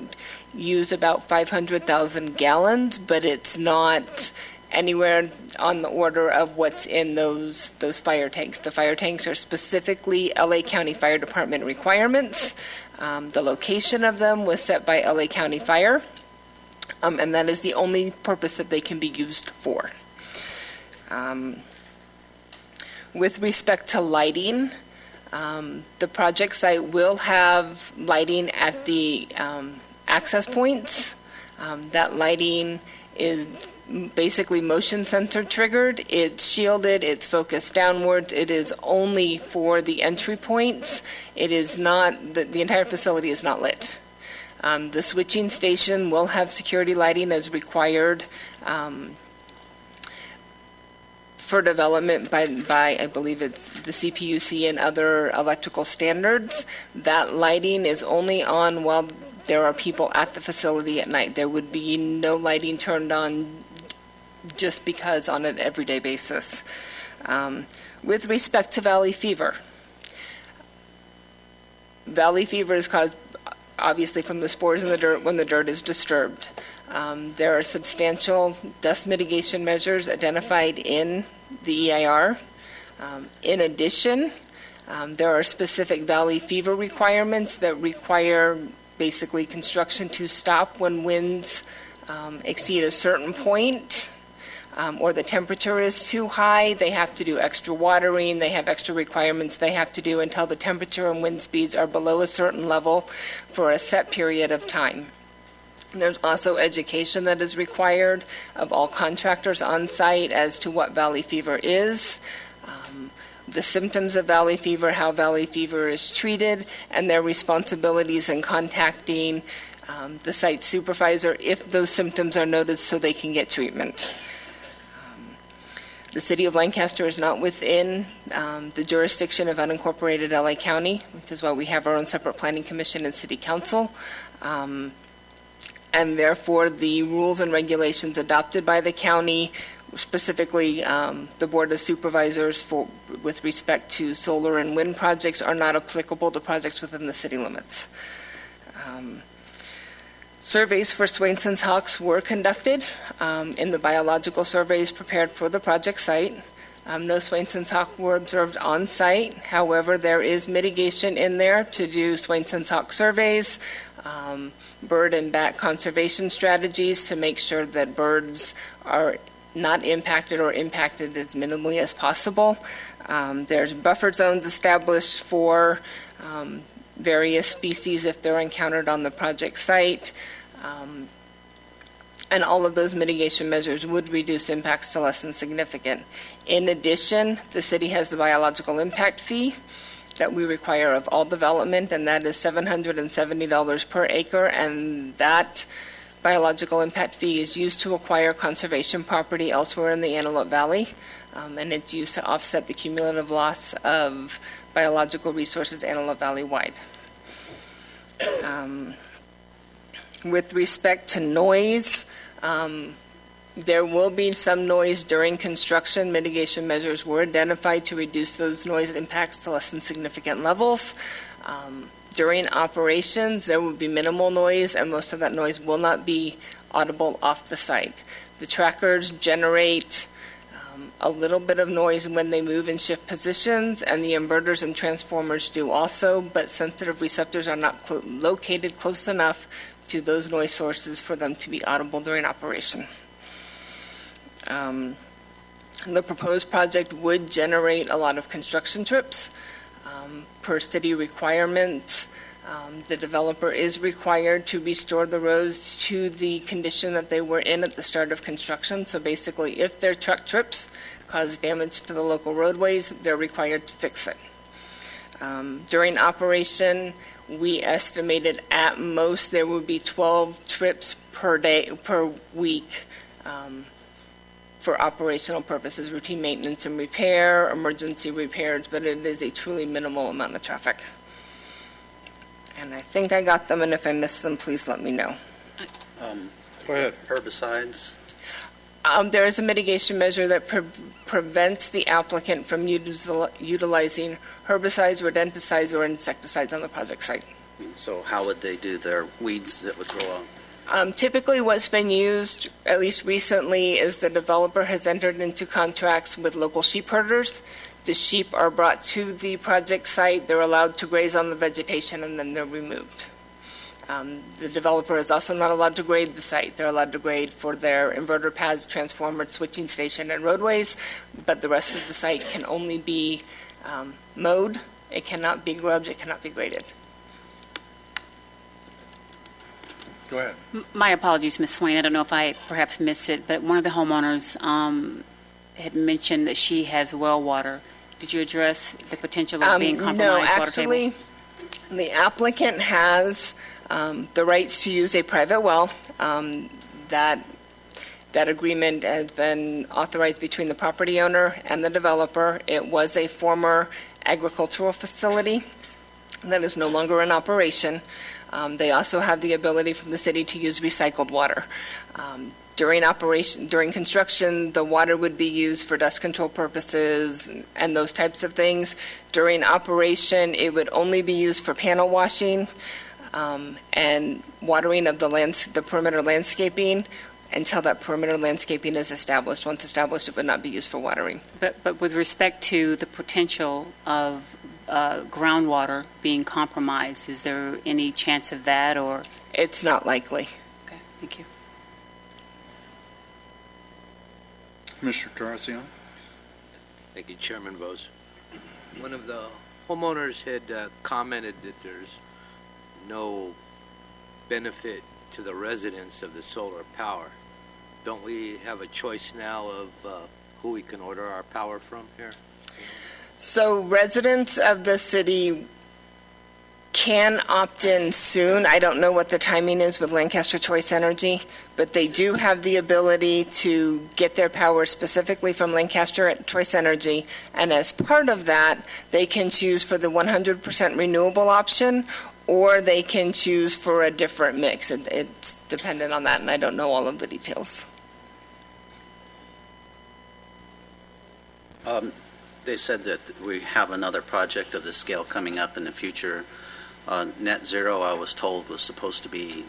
use about 500,000 gallons, but it's not anywhere on the order of what's in those fire tanks. The fire tanks are specifically LA County Fire Department requirements. The location of them was set by LA County Fire, and that is the only purpose that they can be used for. With respect to lighting, the project site will have lighting at the access points. That lighting is basically motion sensor triggered. It's shielded, it's focused downwards. It is only for the entry points. It is not, the entire facility is not lit. The switching station will have security lighting as required for development by I believe it's the CPUC and other electrical standards. That lighting is only on while there are people at the facility at night. There would be no lighting turned on just because on an everyday basis. With respect to valley fever is caused obviously from the spores in the dirt when the dirt is disturbed. There are substantial dust mitigation measures identified in the EIR. In addition, there are specific valley fever requirements that require basically construction to stop when winds exceed a certain point or the temperature is too high. They have to do extra watering. They have extra requirements they have to do until the temperature and wind speeds are below a certain level for a set period of time. There's also education that is required of all contractors on site as to what valley fever is, the symptoms of valley fever, how valley fever is treated, and their responsibilities in contacting the site supervisor if those symptoms are noted so they can get treatment. The City of Lancaster is not within the jurisdiction of unincorporated LA County, which is why we have our own separate planning commission and city council. And therefore, the rules and regulations adopted by the county, specifically the Board of Supervisors with respect to solar and wind projects, are not applicable to projects within the city limits. Surveys for Swainson's Hawks were conducted in the biological surveys prepared for the project site. No Swainson's Hawk were observed on site. However, there is mitigation in there to do Swainson's Hawk surveys, bird and bat conservation strategies to make sure that birds are not impacted or impacted as minimally as possible. There's buffer zones established for various species if they're encountered on the project site. And all of those mitigation measures would reduce impacts to less than significant. In addition, the city has the biological impact fee that we require of all development, and that is $770 per acre, and that biological impact fee is used to acquire conservation property elsewhere in the Antelope Valley, and it's used to offset the cumulative loss of biological resources Antelope Valley-wide. With respect to noise, there will be some noise during construction. Mitigation measures were identified to reduce those noise impacts to less than significant levels. During operations, there will be minimal noise, and most of that noise will not be audible off the site. The trackers generate a little bit of noise when they move and shift positions, and the inverters and transformers do also, but sensitive receptors are not located close enough to those noise sources for them to be audible during operation. The proposed project would generate a lot of construction trips per city requirements. The developer is required to restore the roads to the condition that they were in at the start of construction. So basically, if their truck trips cause damage to the local roadways, they're required to fix it. During operation, we estimated at most there would be 12 trips per week for operational purposes, routine maintenance and repair, emergency repairs, but it is a truly minimal amount of traffic. And I think I got them, and if I missed them, please let me know. Go ahead. Herbicides? There is a mitigation measure that prevents the applicant from utilizing herbicides, rodenticides, or insecticides on the project site. So how would they do their weeds that would grow out? Typically, what's been used, at least recently, is the developer has entered into contracts with local sheep herders. The sheep are brought to the project site, they're allowed to graze on the vegetation, and then they're removed. The developer is also not allowed to grade the site. They're allowed to grade for their inverter pads, transformer, switching station, and roadways, but the rest of the site can only be mowed. It cannot be grubbed, it cannot be graded. Go ahead. My apologies, Ms. Swain. I don't know if I perhaps missed it, but one of the homeowners had mentioned that she has well water. Did you address the potential of being compromised water table? No, actually, the applicant has the rights to use a private well. That agreement has been authorized between the property owner and the developer. It was a former agricultural facility that is no longer in operation. They also have the ability from the city to use recycled water. During construction, the water would be used for dust control purposes and those types of things. During operation, it would only be used for panel washing and watering of the perimeter landscaping until that perimeter landscaping is established. Once established, it would not be used for watering. But with respect to the potential of groundwater being compromised, is there any chance of that, or? It's not likely. Okay, thank you. Mr. Taracion? Thank you, Chairman Vose. One of the homeowners had commented that there's no benefit to the residents of the solar power. Don't we have a choice now of who we can order our power from here? So residents of the city can opt in soon. I don't know what the timing is with Lancaster Choice Energy, but they do have the ability to get their power specifically from Lancaster Choice Energy, and as part of that, they can choose for the 100% renewable option or they can choose for a different mix. It's dependent on that, and I don't know all of the details. They said that we have another project of this scale coming up in the future. Net zero, I was told, was supposed to be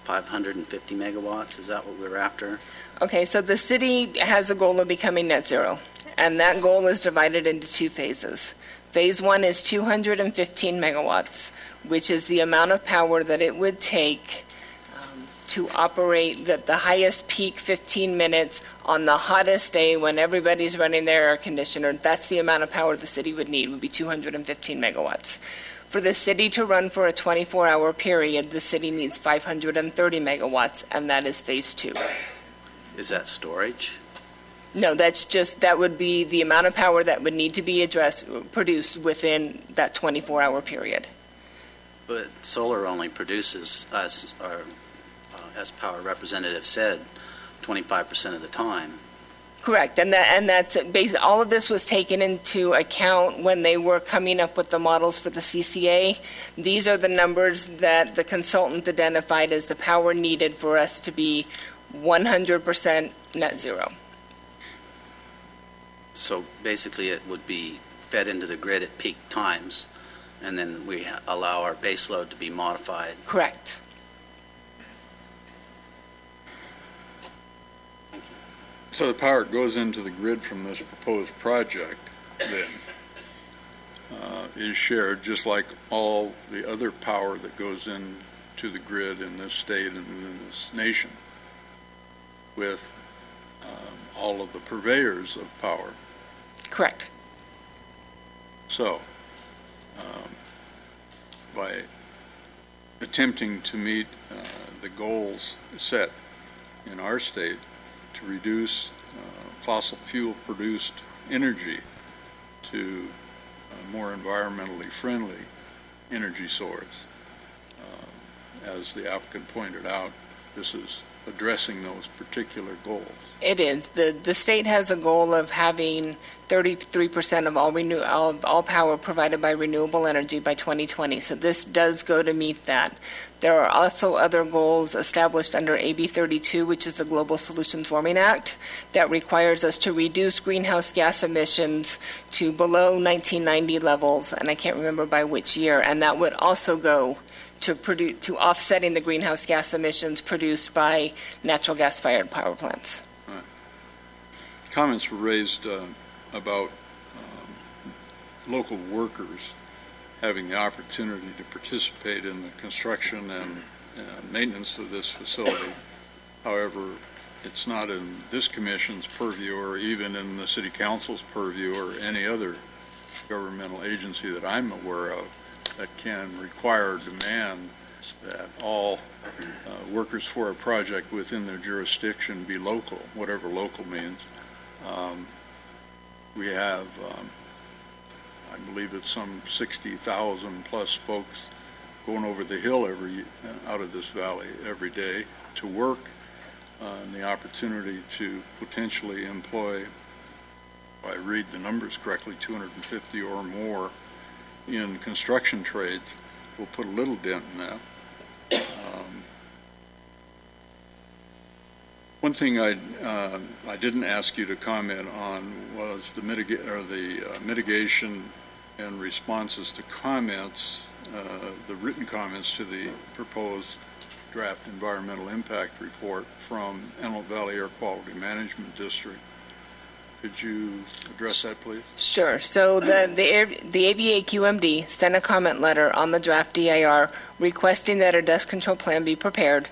550 megawatts. Is that what we're after? Okay, so the city has a goal of becoming net zero, and that goal is divided into two phases. Phase 1 is 215 megawatts, which is the amount of power that it would take to operate the highest peak 15 minutes on the hottest day when everybody's running their air conditioner. That's the amount of power the city would need, would be 215 megawatts. For the city to run for a 24-hour period, the city needs 530 megawatts, and that is phase 2. Is that storage? No, that would be the amount of power that would need to be produced within that 24-hour period. But solar only produces, as Power Representative said, 25% of the time. Correct, and that's basically all of this was taken into account when they were coming up with the models for the CCA. These are the numbers that the consultant identified as the power needed for us to be 100% net zero. So basically, it would be fed into the grid at peak times, and then we allow our base load to be modified. Correct. So the power goes into the grid from this proposed project, then, is shared, just like all the other power that goes into the grid in this state and in this nation, with all of the purveyors of power. Correct. So, by attempting to meet the goals set in our state to reduce fossil fuel produced energy to a more environmentally friendly energy source, as the applicant pointed out, this is addressing those particular goals. It is. The state has a goal of having 33% of all power provided by renewable energy by 2020. So this does go to meet that. There are also other goals established under AB 32, which is the Global Solutions Warming Act, that requires us to reduce greenhouse gas emissions to below 1990 levels, and I can't remember by which year, and that would also go to offsetting the greenhouse gas emissions produced by natural gas-fired power plants. Right. Comments were raised about local workers having the opportunity to participate in the construction and maintenance of this facility. However, it's not in this commission's purview or even in the city council's purview or any other governmental agency that I'm aware of that can require or demand that all workers for a project within their jurisdiction be local, whatever local means. We have, I believe it's some 60,000 plus folks going over the hill out of this valley every day to work, and the opportunity to potentially employ, if I read the numbers correctly, 250 or more in construction trades will put a little dent in that. One thing I didn't ask you to comment on was the mitigation and responses to comments, the written comments to the proposed draft environmental impact report from Antelope Valley Air Quality Management District. Could you address that, please? Sure. So the AVA QMD sent a comment letter on the draft DIR requesting that a dust control plan be prepared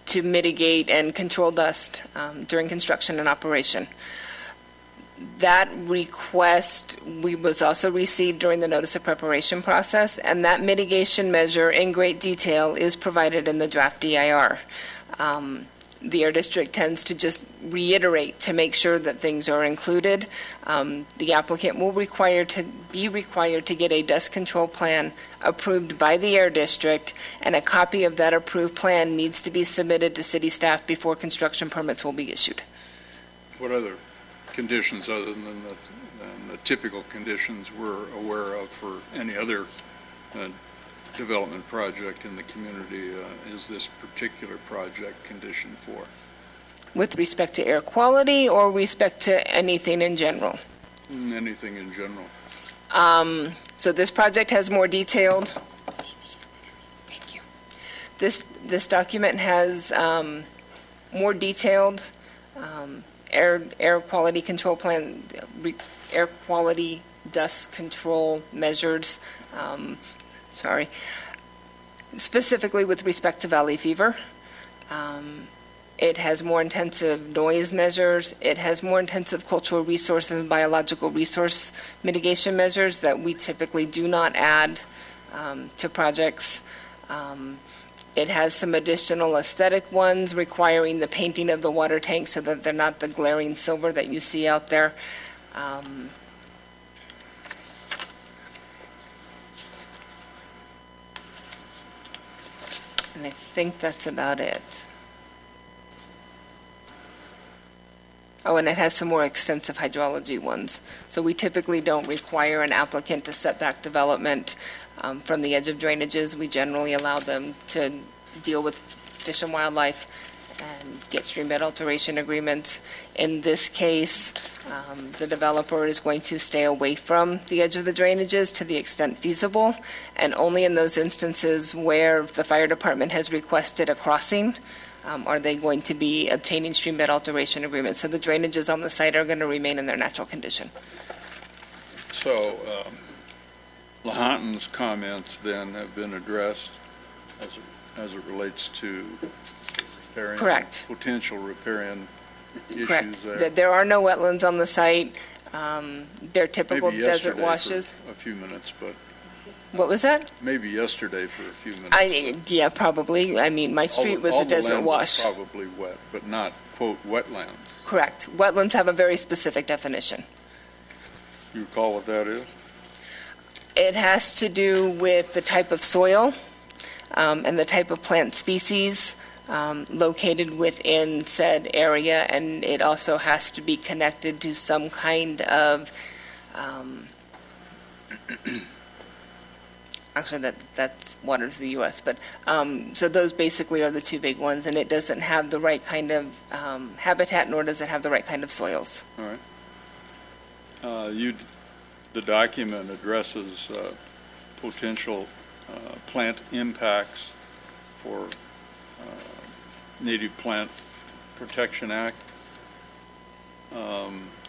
to mitigate and control dust during construction and operation. That request was also received during the notice of preparation process, and that mitigation measure in great detail is provided in the draft DIR. The Air District tends to just reiterate to make sure that things are included. The applicant will be required to get a dust control plan approved by the Air District, and a copy of that approved plan needs to be submitted to city staff before construction permits will be issued. What other conditions other than the typical conditions we're aware of for any other development project in the community is this particular project conditioned for? With respect to air quality or respect to anything in general? Anything in general. So this project has more detailed. Thank you. This document has more detailed air quality control plan, air quality dust control measures. Specifically with respect to valley fever. It has more intensive noise measures. It has more intensive cultural resources and biological resource mitigation measures that we typically do not add to projects. It has some additional aesthetic ones requiring the painting of the water tank so that they're not the glaring silver that you see out there. And I think that's about it. Oh, and it has some more extensive hydrology ones. So we typically don't require an applicant to set back development from the edge of drainages. We generally allow them to deal with Fish and Wildlife and get stream bed alteration agreements. In this case, the developer is going to stay away from the edge of the drainages to the extent feasible, and only in those instances where the fire department has requested a crossing are they going to be obtaining stream bed alteration agreements. So the drainages on the site are going to remain in their natural condition. So Lahontan's comments then have been addressed as it relates to riparian, Correct. Potential riparian issues Correct. there. There are no wetlands on the site. They're typical Maybe desert yesterday washes. for a few minutes, but What was that? maybe yesterday for a few minutes. Yeah, probably. I mean, my street was a desert wash. All the land was probably wet, but not, quote, wetlands. Correct. Wetlands have a very specific definition. You recall what that is? It has to do with the type of soil and the type of plant species located within said area, and it also has to be connected to some kind of, actually that's Waters of the U.S., but so those basically are the two big ones, and it doesn't have the right kind of habitat, nor does it have the right kind of soils. All right. The document addresses potential plant impacts for Native Plant Protection Act.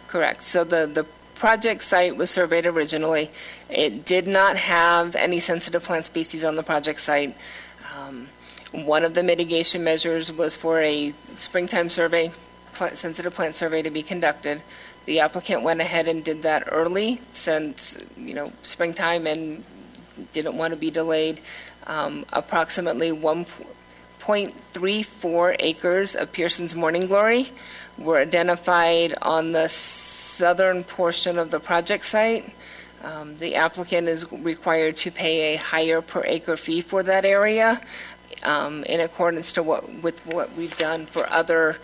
Correct. So the project site was surveyed originally. It did not have any sensitive plant species on the project site. One of the mitigation measures was for a springtime survey, sensitive plant survey to be conducted. The applicant went ahead and did that early since, springtime and didn't want to be delayed. Approximately 1.34 acres of Pearson's Morning Glory were identified on the southern portion of the project site. The applicant is required to pay a higher per acre fee for that area in accordance with what we've done for other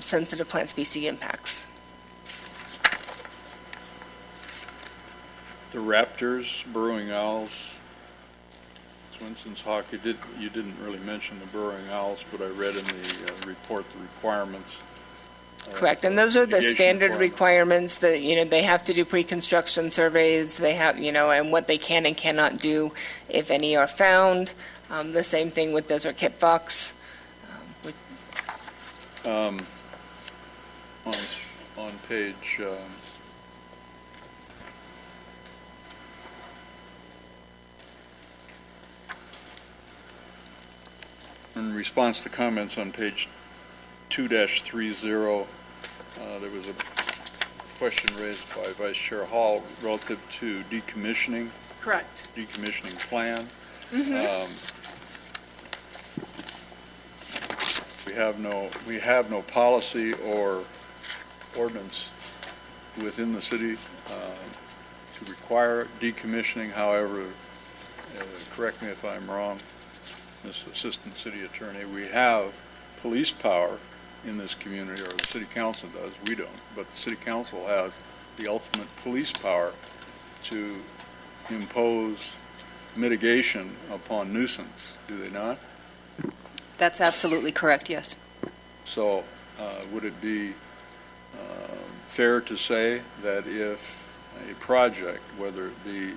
sensitive plant species impacts. The raptors, burrowing owls, Swenson's hawk, you didn't really mention the burrowing owls, but I read in the report the requirements. Correct, and those are the mitigation standard requirements. requirements that, they have to do pre-construction surveys, they have, and what they can and cannot do if any are found. The same thing with desert kit fox. On page in response to comments on page 2-30, there was a question raised by Vice Chair Hall relative to decommissioning. Correct. Decommissioning plan. We have no policy or ordinance within the city to require decommissioning. However, correct me if I'm wrong, Ms. Assistant City Attorney, we have police power in this community, or the City Council does. We don't, but the City Council has the ultimate police power to impose mitigation upon nuisance, do they not? That's absolutely correct, yes. So would it be fair to say that if a project, whether it be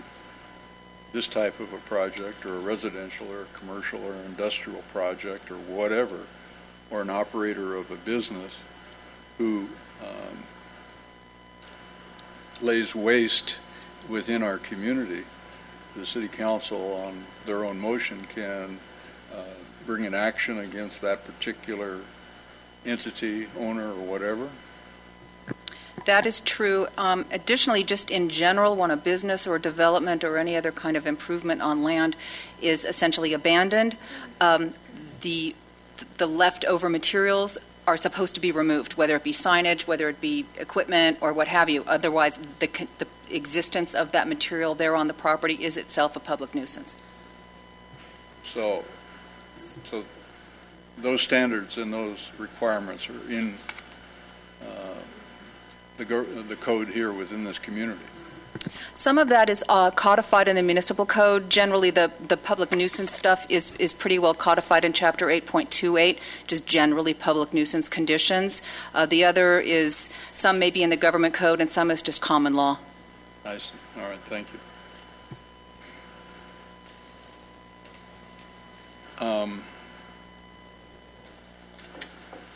this type of a project or a residential or a commercial or industrial project or whatever, or an operator of a business who lays waste within our community, the city council on their own motion can bring an action against that particular entity, owner, or whatever? That is true. Additionally, just in general, when a business or development or any other kind of improvement on land is essentially abandoned, the leftover materials are supposed to be removed, whether it be signage, whether it be equipment, or what have you. Otherwise, the existence of that material there on the property is itself a public nuisance. So those standards and those requirements are in the code here within this community. Some of that is codified in the municipal code. Generally, the public nuisance stuff is pretty well codified in Chapter 8.28, just generally public nuisance conditions. The other is, some may be in the government code and some is just common law. I see. All right, thank you.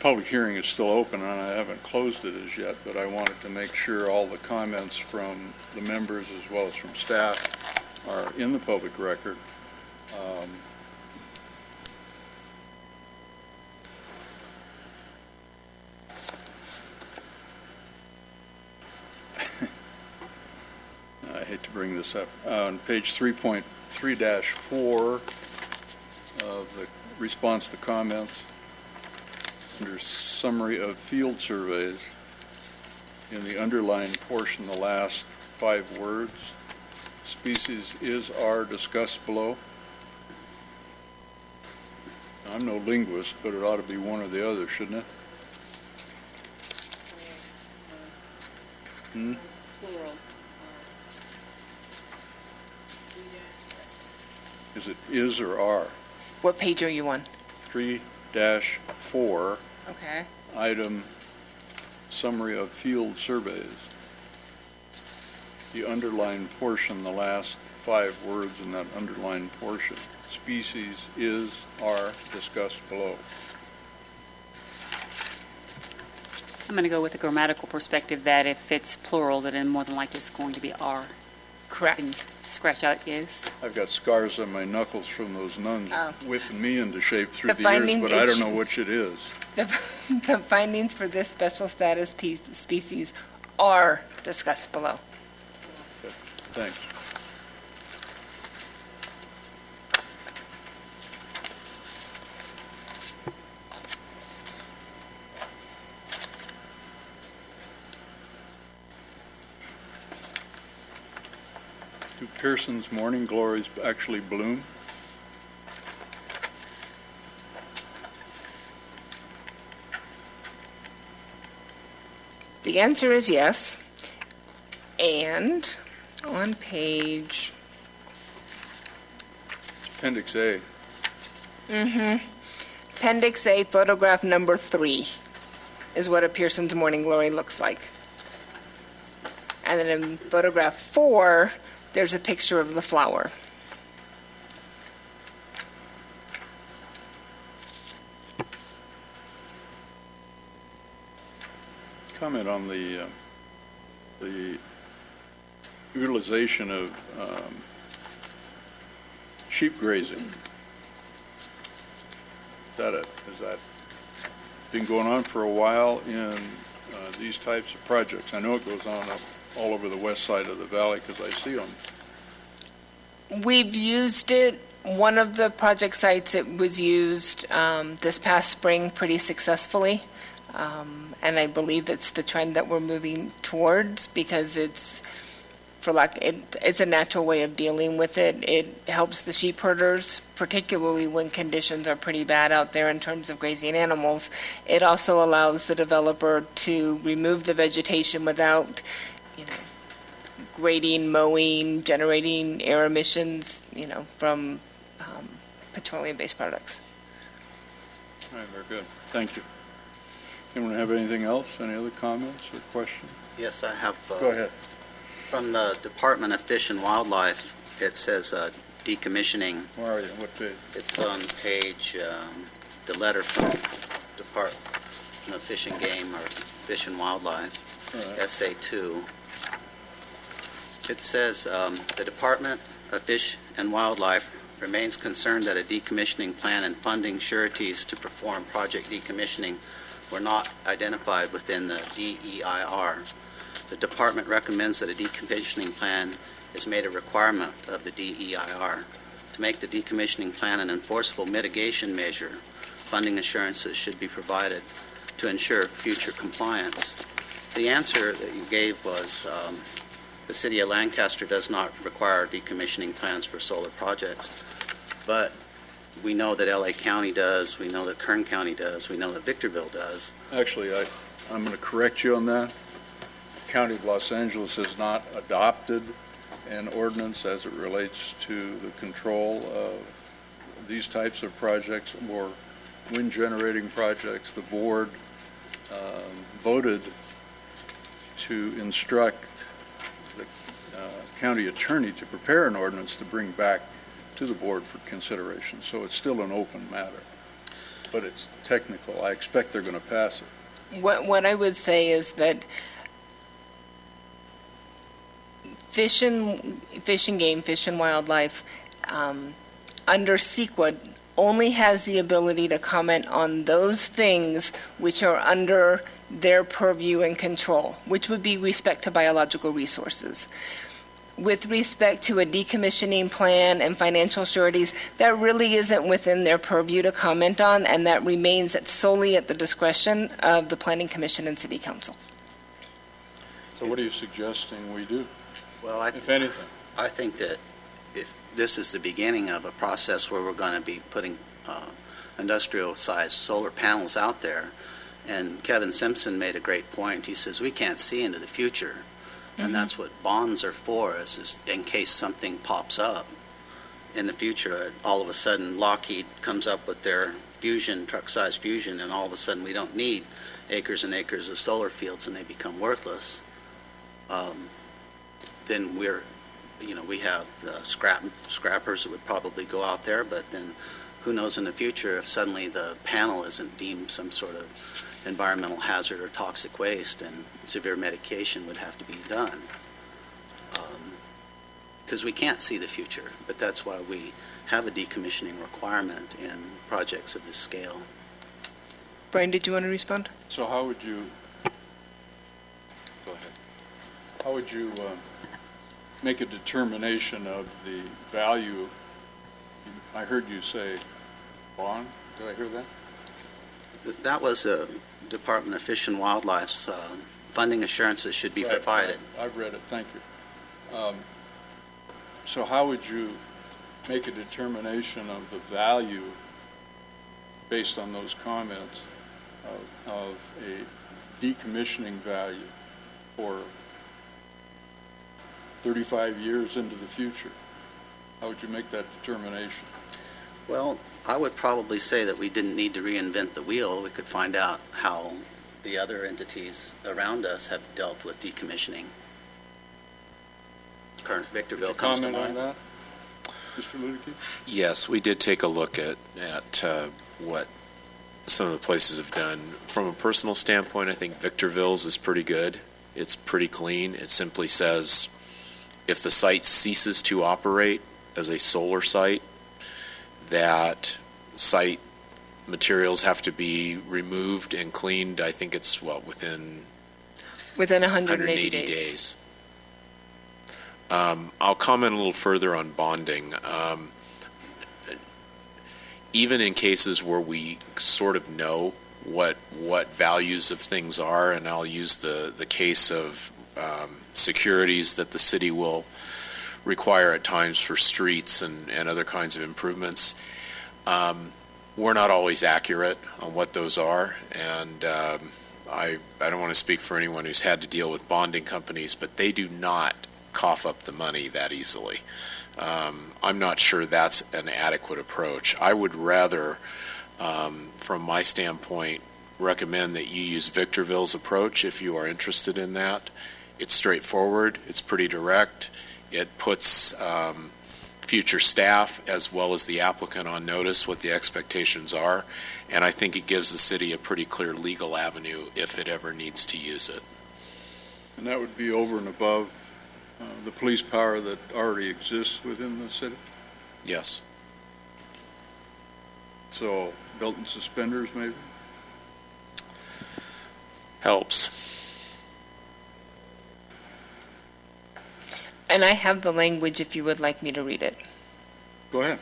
Public hearing is still open, and I haven't closed it as yet, but I wanted to make sure all the comments from the members as well as from staff are in the public record. I hate to bring this up. On page 3.3-4 of the response to comments, under summary of field surveys, in the underlined portion, the last 5 words, species is, are discussed below. I'm no linguist, but it ought to be one or the other, shouldn't it? Is it is or are? What page are you on? 3-4. Okay. Item summary of field surveys. The underlined portion, the last 5 words in that underlined portion. Species is, are discussed below. I'm going to go with the grammatical perspective that if it's plural, then more than likely it's going to be are. Correct. And scratch out is. I've got scars on my knuckles from those nuns whipping me into shape through The the years, findings but I don't each- know which it is. The findings for this special status species are discussed below. Thanks. Do Pearson's morning glories actually bloom? The answer is yes. And on page, Appendix A. Appendix A, photograph number 3 is what a Pearson's morning glory looks like. And then in photograph 4, there's a picture of the flower. Comment on the utilization of sheep grazing. Has that been going on for a while in these types of projects? I know it goes on all over the west side of the valley because I see them. We've used it. One of the project sites, it was used this past spring pretty successfully. And I believe it's the trend that we're moving towards because it's a natural way of dealing with it. It helps the sheep herders, particularly when conditions are pretty bad out there in terms of grazing animals. It also allows the developer to remove the vegetation without, grading, mowing, generating air emissions, from petroleum-based products. All right, very good. Thank you. Anyone have anything else? Any other comments or questions? Yes, I have. Go ahead. From the Department of Fish and Wildlife, it says decommissioning. Where are you? What page? It's on page, the letter from Department of Fish and Game, or Fish and Wildlife, SA2. It says, the Department of Fish and Wildlife remains concerned that a decommissioning plan and funding sureties to perform project decommissioning were not identified within the DEIR. The department recommends that a decommissioning plan is made a requirement of the DEIR. To make the decommissioning plan an enforceable mitigation measure, funding assurances should be provided to ensure future compliance. The answer that you gave was the City of Lancaster does not require decommissioning plans for solar projects, but we know that LA County does, we know that Kern County does, we know that Victorville does. Actually, I'm going to correct you on that. The County of Los Angeles has not adopted an ordinance as it relates to the control of these types of projects or wind generating projects. The board voted to instruct the county attorney to prepare an ordinance to bring back to the board for consideration. So it's still an open matter, but it's technical. I expect they're going to pass it. What I would say is that Fish and Game, Fish and Wildlife, under CEQA, only has the ability to comment on those things which are under their purview and control, which would be respect to biological resources. With respect to a decommissioning plan and financial sureties, that really isn't within their purview to comment on, and that remains solely at the discretion of the Planning Commission and City Council. So what are you suggesting we do, well, if anything? I think that if this is the beginning of a process where we're going to be putting industrial-sized solar panels out there, and Kevin Simpson made a great point. He says we can't see into the future. And that's what bonds are for, is in case something pops up in the future. All of a sudden, Lockheed comes up with their fusion, truck-sized fusion, and all of a sudden we don't need acres and acres of solar fields and they become worthless. Then we have scrappers that would probably go out there, but then who knows in the future if suddenly the panel isn't deemed some sort of environmental hazard or toxic waste, and severe medication would have to be done. Because we can't see the future, but that's why we have a decommissioning requirement in projects of this scale. Brian, did you want to respond? So how would you, Go ahead. how would you make a determination of the value? I heard you say bond. Did I hear that? That was the Department of Fish and Wildlife's funding assurances should be provided. I've read it, thank you. So how would you make a determination of the value based on those comments of a decommissioning value for 35 years into the future? How would you make that determination? Well, I would probably say that we didn't need to reinvent the wheel. We could find out how the other entities around us have dealt with decommissioning. Current Victorville comes to mind. Comment on that, Mr. Luedeke? Yes, we did take a look at what some of the places have done. From a personal standpoint, I think Victorville's is pretty good. It's pretty clean. It simply says if the site ceases to operate as a solar site, that site materials have to be removed and cleaned. I think it's, within 180 days. I'll comment a little further on bonding. Even in cases where we sort of know what values of things are, and I'll use the case of securities that the city will require at times for streets and other kinds of improvements. We're not always accurate on what those are, and I don't want to speak for anyone who's had to deal with bonding companies, but they do not cough up the money that easily. I'm not sure that's an adequate approach. I would rather, from my standpoint, recommend that you use Victorville's approach if you are interested in that. It's straightforward, it's pretty direct, it puts future staff as well as the applicant on notice what the expectations are, and I think it gives the city a pretty clear legal avenue if it ever needs to use it. And that would be over and above the police power that already exists within the city? Yes. So belt and suspenders maybe? Helps. And I have the language if you would like me to read it. Go ahead.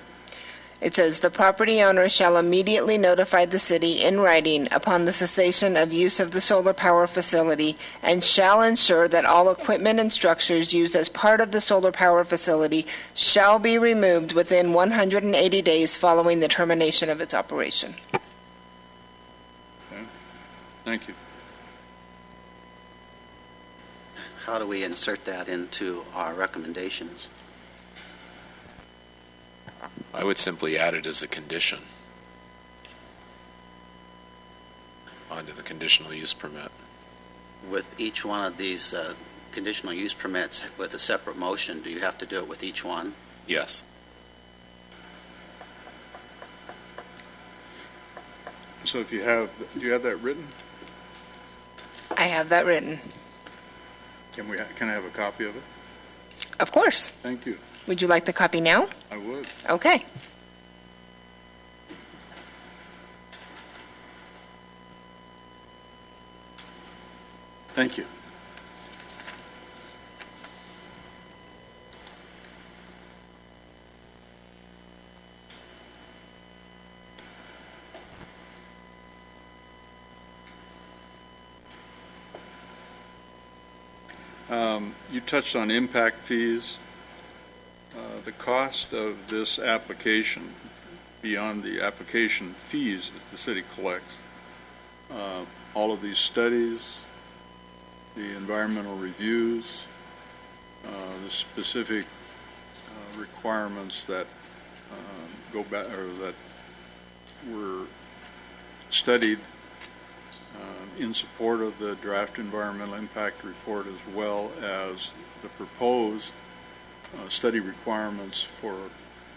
It says, "The property owner shall immediately notify the city in writing upon the cessation of use of the solar power facility and shall ensure that all equipment and structures used as part of the solar power facility shall be removed within 180 days following the termination of its operation." Okay. Thank you. How do we insert that into our recommendations? I would simply add it as a condition onto the conditional use permit. With each one of these conditional use permits with a separate motion, do you have to do it with each one? Yes. So if you have, do you have that written? I have that written. Can I have a copy of it? Of course. Thank you. Would you like the copy now? I would. Okay. Thank you. You touched on impact fees. The cost of this application, beyond the application fees that the city collects, all of these studies, the environmental reviews, the specific requirements that go back or that were studied in support of the draft environmental impact report, as well as the proposed study requirements for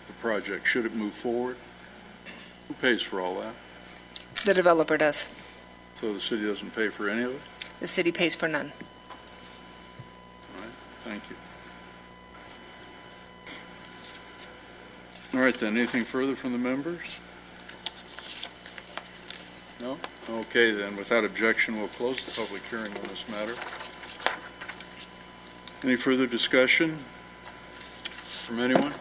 the project should it move forward. Who pays for all that? The developer does. So the city doesn't pay for any of it? The city pays for none. All right, thank you. All right, then, anything further from the members? No? Okay, then, without objection, we'll close the public hearing on this matter. Any further discussion from anyone?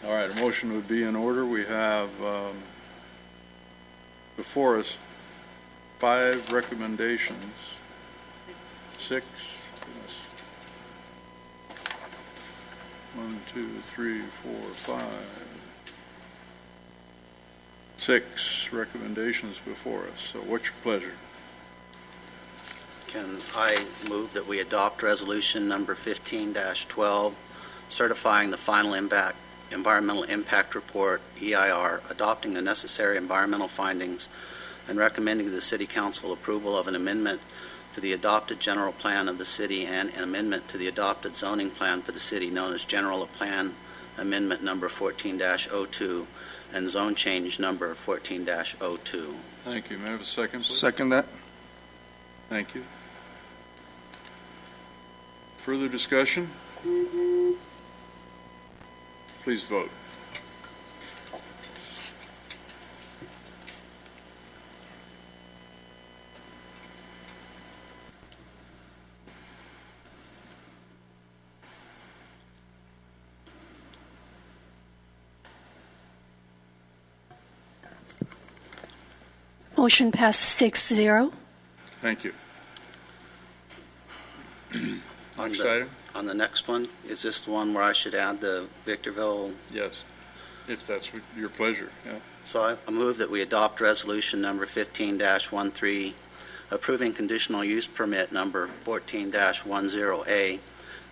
All right, a motion would be in order. We have before us 5 recommendations. 6. Goodness. 1, 2, 3, 4, 5. 6 recommendations before us. So what's your pleasure? Can I move that we adopt resolution number 15-12, certifying the final environmental impact report, EIR, adopting the necessary environmental findings, and recommending to the City Council approval of an amendment to the adopted general plan of the city and an amendment to the adopted zoning plan for the city known as General Plan Amendment number 14-02 and zone change number 14-02. Thank you. May I have a second, please? Second that. Thank you. Further discussion? Please vote. Motion passes 6-0. Thank you. Next the, item? On the next one, is this the one where I should add the Victorville? Yes, if that's your pleasure, yeah. So I move that we adopt resolution number 15-13, approving conditional use permit number 14-10A.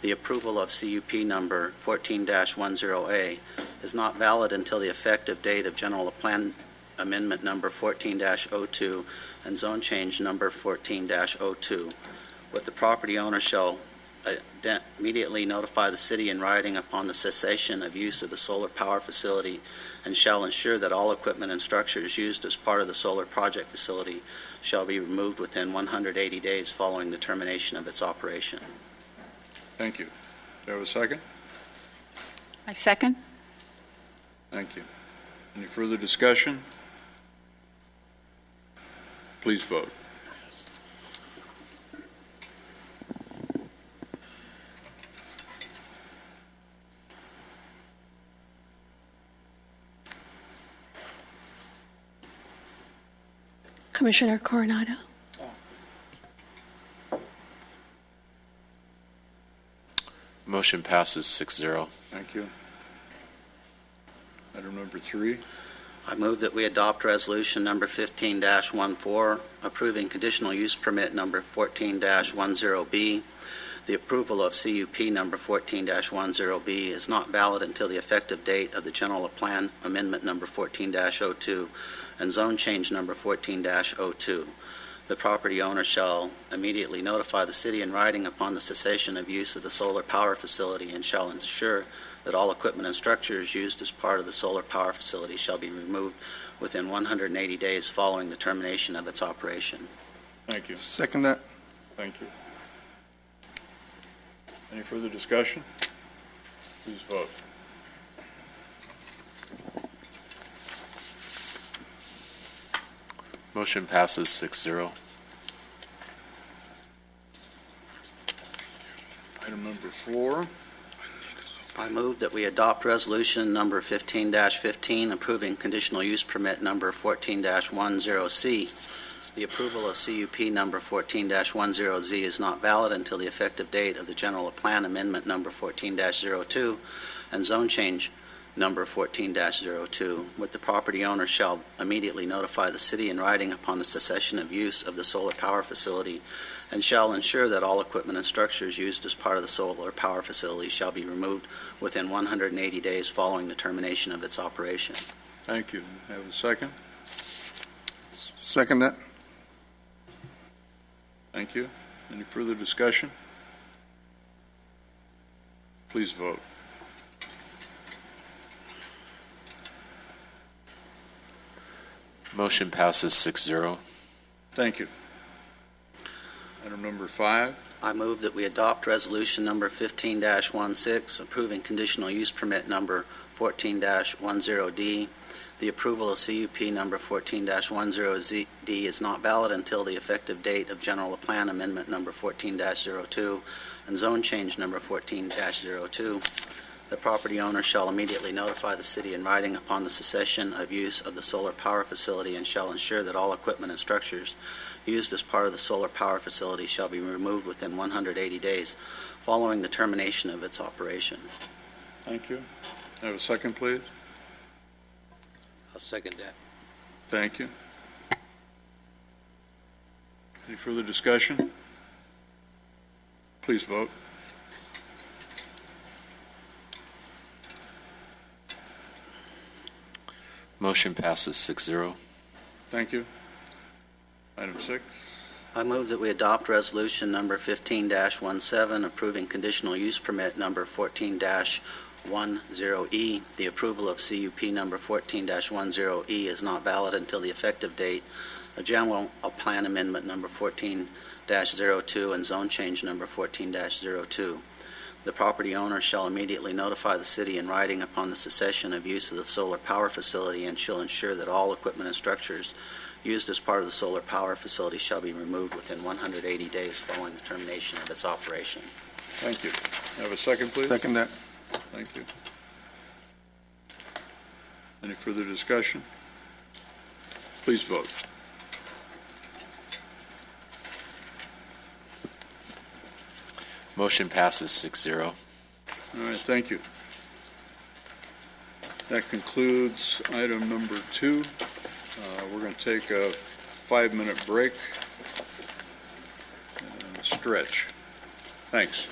The approval of CUP number 14-10A is not valid until the effective date of general plan amendment number 14-02 and zone change number 14-02. With the property owner shall immediately notify the city in writing upon the cessation of use of the solar power facility and shall ensure that all equipment and structures used as part of the solar project facility shall be removed within 180 days following the termination of its operation. Thank you. Do I have a second? I second. Thank you. Any further discussion? Please vote. Commissioner Coronado. Motion passes 6-0. Thank you. Item number 3. I move that we adopt resolution number 15-14, approving conditional use permit number 14-10B. The approval of CUP number 14-10B is not valid until the effective date of the general plan amendment number 14-02 and zone change number 14-02. The property owner shall immediately notify the city in writing upon the cessation of use of the solar power facility and shall ensure that all equipment and structures used as part of the solar power facility shall be removed within 180 days following the termination of its operation. Thank you. Second that. Thank you. Any further discussion? Please vote. Motion passes 6-0. Item number 4. I move that we adopt resolution number 15-15, approving conditional use permit number 14-10C. The approval of CUP number 14-10Z is not valid until the effective date of the general plan amendment number 14-02 and zone change number 14-02, with the property owner shall immediately notify the city in writing upon the cessation of use of the solar power facility and shall ensure that all equipment and structures used as part of the solar power facility shall be removed within 180 days following the termination of its operation. Thank you. Have a second? Second that. Thank you. Any further discussion? Please vote. Motion passes 6-0. Thank you. Item number 5. I move that we adopt resolution number 15-16, approving conditional use permit number 14-10D. The approval of CUP number 14-10D is not valid until the effective date of general plan amendment number 14-02 and zone change number 14-02. The property owner shall immediately notify the city in writing upon the cessation of use of the solar power facility and shall ensure that all equipment and structures used as part of the solar power facility shall be removed within 180 days following the termination of its operation. Thank you. Have a second, please? I'll second that. Thank you. Any further discussion? Please vote. Motion passes 6-0. Thank you. Item 6. I move that we adopt resolution number 15-17, approving conditional use permit number 14-10E. The approval of CUP number 14-10E is not valid until the effective date of general plan amendment number 14-02 and zone change number 14-02. The property owner shall immediately notify the city in writing upon the cessation of use of the solar power facility and shall ensure that all equipment and structures used as part of the solar power facility shall be removed within 180 days following the termination of its operation. Thank you. Have a second, please? Second that. Thank you. Any further discussion? Please vote. Motion passes 6-0. All right, thank you. That concludes item number 2. We're going to take a 5-minute break. stretch. Thanks.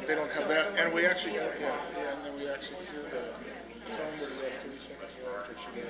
They don't have that, and we actually, and then we actually hear the somebody has 30 seconds left, or should we?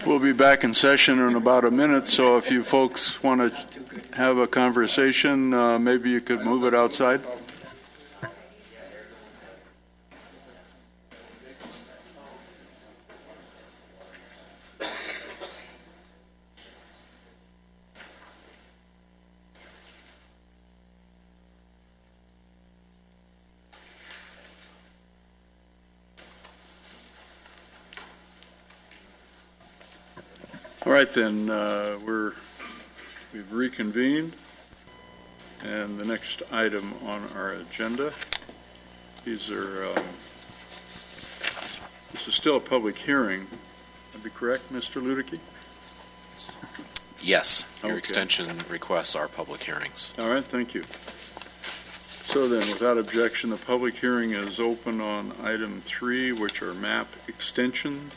We'll be back in session in about a minute, so if you folks want to have a conversation, maybe you could move it outside. All right, then, we've reconvened, and the next item on our agenda, this is still a public hearing. Would be correct, Mr. Ludicky? Yes, your Okay. extension requests are public hearings. All right, thank you. So then, without objection, the public hearing is open on item 3, which are map extensions.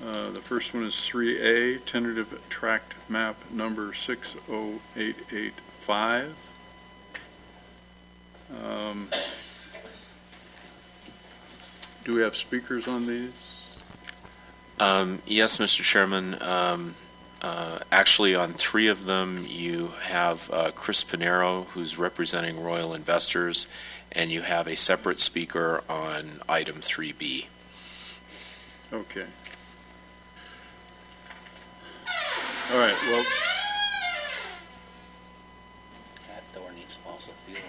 The first one is 3A, tentative tract map number 60885. Do we have speakers on these? Yes, Mr. Chairman. Actually, on 3 of them, you have Chris Pinero, who's representing Royal Investors, and you have a separate speaker on item 3B. Okay. All right, well, That door needs fossil fuel.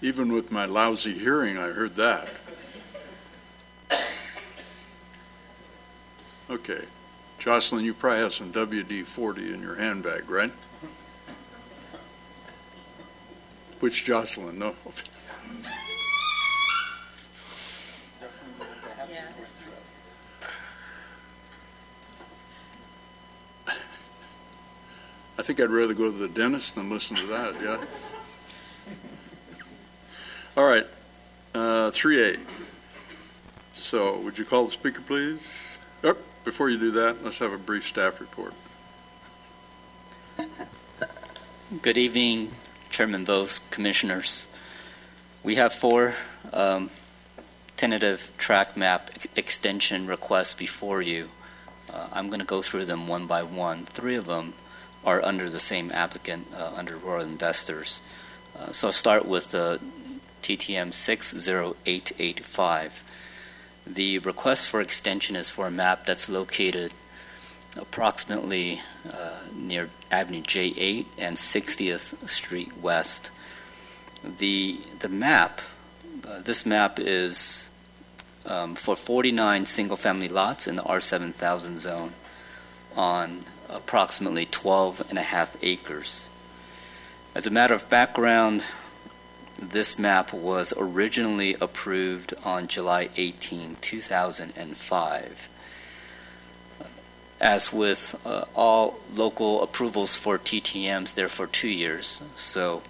even with my lousy hearing, I heard that. Okay. Jocelyn, you probably have some WD-40 in your handbag, right? Which Jocelyn? No. I think I'd rather go to the dentist than listen to that, yeah? All right, 3A. So would you call the speaker, please? Oh, before you do that, let's have a brief staff report. Good evening, Chairman Vos, Commissioners. We have 4 tentative track map extension requests before you. I'm going to go through them one by one. 3 of them are under the same applicant, under Royal Investors. So I'll start with the TTM 60885. The request for extension is for a map that's located approximately near Avenue J8 and 60th Street West. The map, this map is for 49 single-family lots in the R7000 zone on approximately 12.5 acres. As a matter of background, this map was originally approved on July 18, 2005. As with all local approvals for TTMs, they're for 2 years. So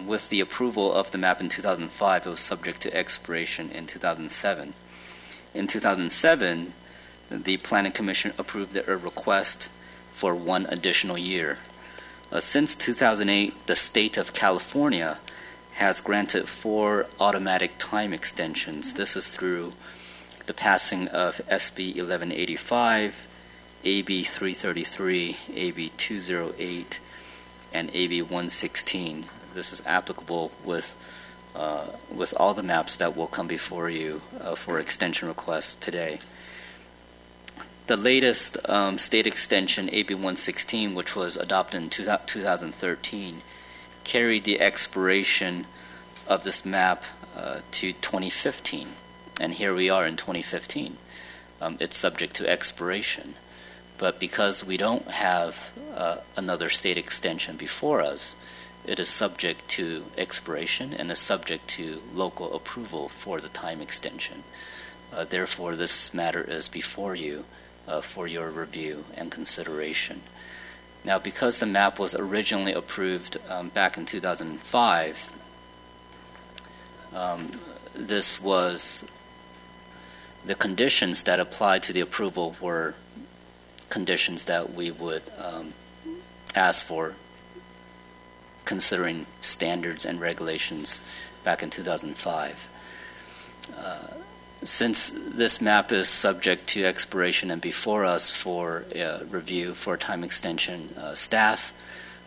with the approval of the map in 2005, it was subject to expiration in 2007. In 2007, the Planning Commission approved a request for 1 additional year. Since 2008, the state of California has granted 4 automatic time extensions. This is through the passing of SB 1185, AB 333, AB 208, and AB 116. This is applicable with all the maps that will come before you for extension requests today. The latest state extension, AB 116, which was adopted in 2013, carried the expiration of this map to 2015. And here we are in 2015. It's subject to expiration. But because we don't have another state extension before us, it is subject to expiration and is subject to local approval for the time extension. Therefore, this matter is before you for your review and consideration. Now, because the map was originally approved back in 2005, this was the conditions that applied to the approval were conditions that we would ask for considering standards and regulations back in 2005. Since this map is subject to expiration and before us for review for a time extension, staff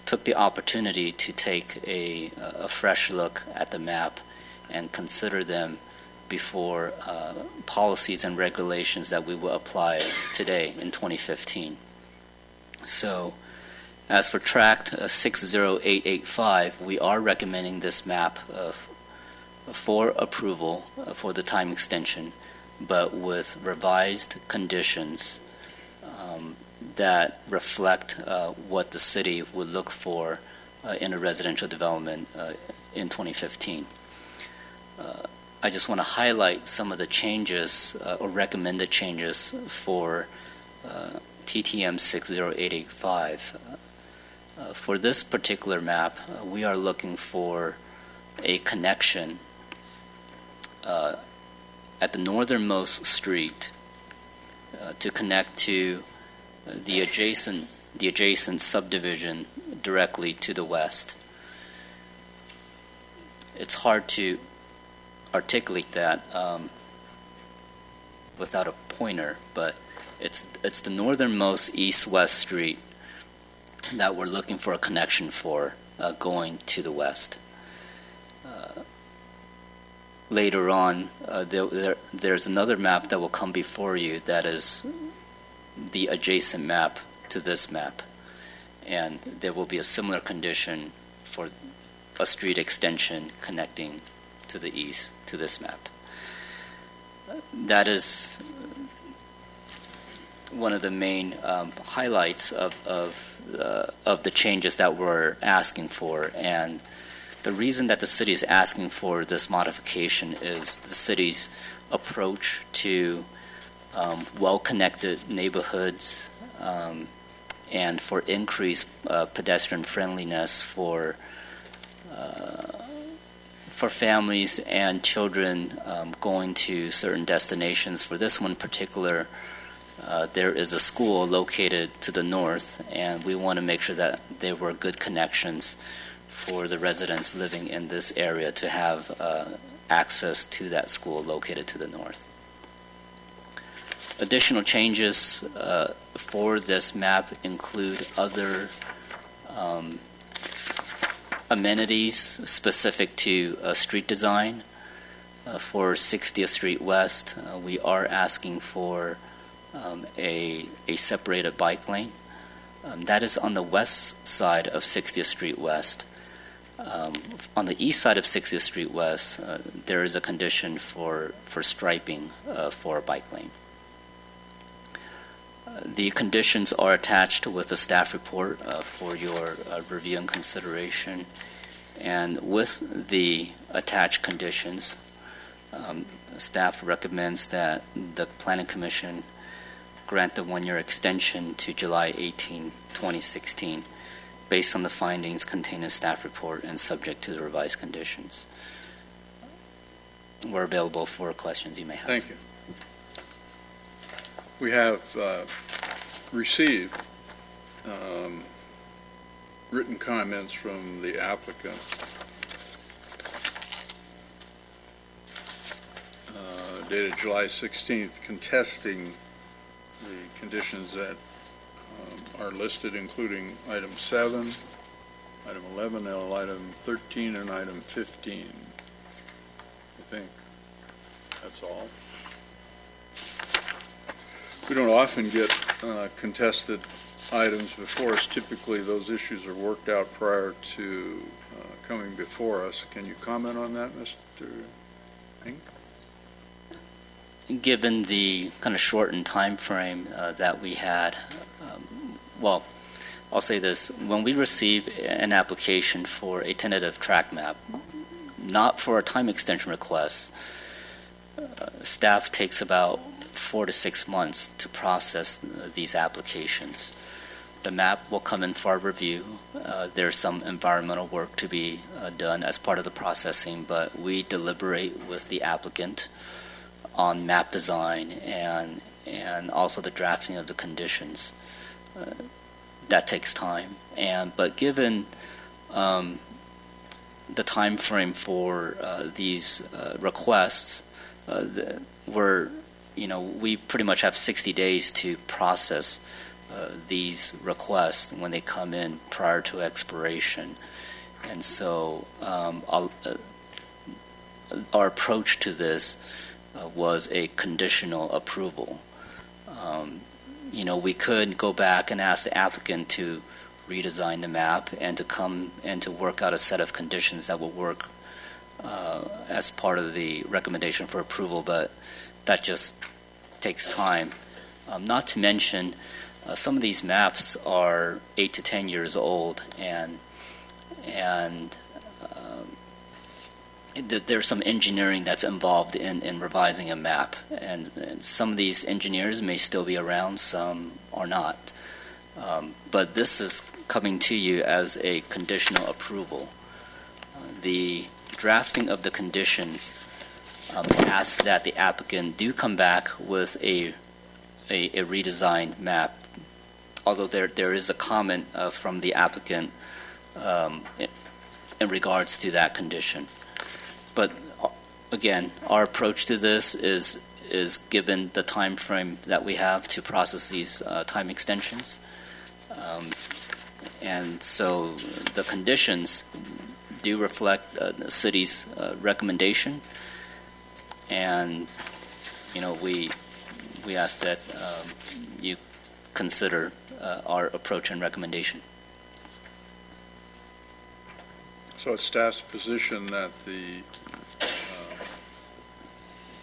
took the opportunity to take a fresh look at the map and consider them before policies and regulations that we will apply today in 2015. So, as for tract 60885, we are recommending this map for approval for the time extension, but with revised conditions that reflect what the city would look for in a residential development in 2015. I just want to highlight some of the changes or recommended changes for TTM 60885. For this particular map, we are looking for a connection at the northernmost street to connect to the adjacent subdivision directly to the west. It's hard to articulate that without a pointer, but it's the northernmost east-west street that we're looking for a connection for going to the west. Later on, there's another map that will come before you that is the adjacent map to this map, and there will be a similar condition for a street extension connecting to the east to this map. That is one of the main highlights of the changes that we're asking for, and the reason that the city is asking for this modification is the city's approach to well-connected neighborhoods and for increased pedestrian friendliness for families and children going to certain destinations. For this one in particular, there is a school located to the north, and we want to make sure that there were good connections for the residents living in this area to have access to that school located to the north. Additional changes for this map include other amenities specific to street design. For 60th Street West, we are asking for a separated bike lane. That is on the west side of 60th Street West. On the east side of 60th Street West, there is a condition for striping for a bike lane. The conditions are attached with the staff report for your review and consideration. And with the attached conditions, staff recommends that the Planning Commission grant the one-year extension to July 18, 2016, based on the findings contained in staff report and subject to the revised conditions. We're available for questions you may have. Thank you. We have received written comments from the applicant. Dated July 16th, contesting the conditions that are listed, including item 7, item 11, item 13, and item 15. I think that's all. We don't often get contested items before us. Typically, those issues are worked out prior to coming before us. Can you comment on that, Mr. Ng? Given the kind of shortened time frame that we had, well, I'll say this. When we receive an application for a tentative track map, not for a time extension request, staff takes about 4 to 6 months to process these applications. The map will come in for review. There's some environmental work to be done as part of the processing, but we deliberate with the applicant on map design and also the drafting of the conditions. That takes time. But given the time frame for these requests, we pretty much have 60 days to process these requests when they come in prior to expiration. And so our approach to this was a conditional approval. We could go back and ask the applicant to redesign the map and to come and to work out a set of conditions that will work as part of the recommendation for approval, but that just takes time. Not to mention, some of these maps are 8 to 10 years old, and there's some engineering that's involved in revising a map, and some of these engineers may still be around, some are not. But this is coming to you as a conditional approval. The drafting of the conditions ask that the applicant do come back with a redesigned map, although there is a comment from the applicant in regards to that condition. But again, our approach to this is given the time frame that we have to process these time extensions. And so the conditions do reflect the city's recommendation, and we ask that you consider our approach and recommendation. So it's staff's position that the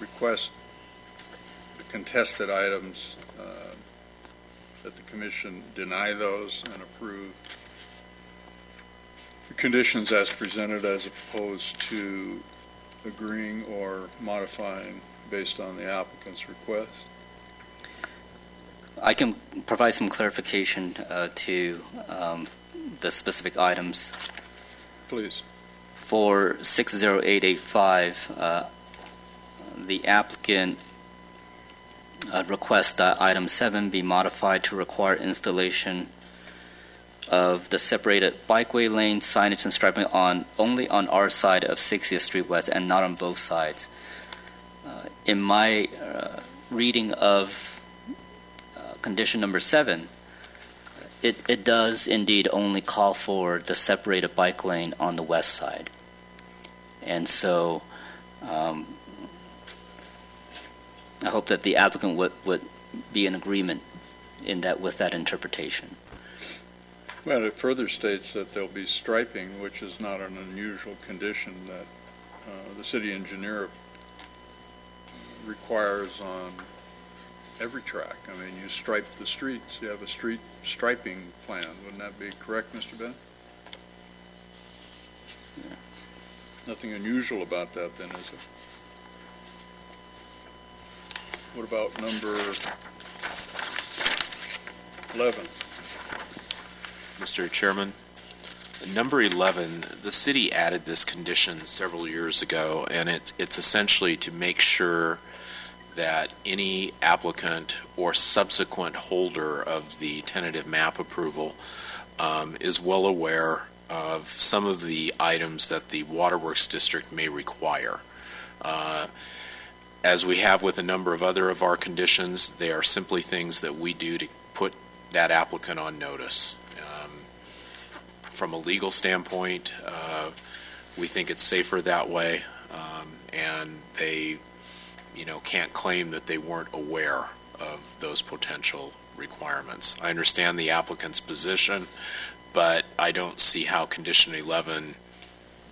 request, the contested items, that the commission deny those and approve the conditions as presented, as opposed to agreeing or modifying based on the applicant's request? I can provide some clarification to the specific items. Please. For 60885, the applicant requests that item 7 be modified to require installation of the separated bikeway lane signage and striping only on our side of 60th Street West and not on both sides. In my reading of condition number 7, it does indeed only call for the separated bike lane on the west side. And so I hope that the applicant would be in agreement with that interpretation. Well, it further states that there'll be striping, which is not an unusual condition that the city engineer requires on every track. I mean, you stripe the streets, you have a street striping plan. Wouldn't that be correct, Mr. Bennett? Yeah. Nothing unusual about that then, is it? What about number 11? Mr. Chairman, number 11, the city added this condition several years ago, and it's essentially to make sure that any applicant or subsequent holder of the tentative map approval is well aware of some of the items that the Waterworks District may require. As we have with a number of other of our conditions, they are simply things that we do to put that applicant on notice. From a legal standpoint, we think it's safer that way, and they can't claim that they weren't aware of those potential requirements. I understand the applicant's position, but I don't see how condition 11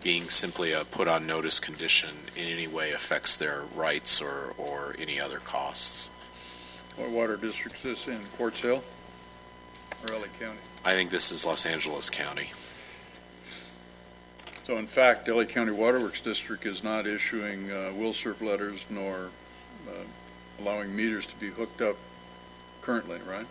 being simply a put on notice condition in any way affects their rights or any other costs. What water district is this in? Quartz Hill or LA County? I think this is Los Angeles County. So in fact, LA County Waterworks District is not issuing will serve letters nor allowing meters to be hooked up currently, right?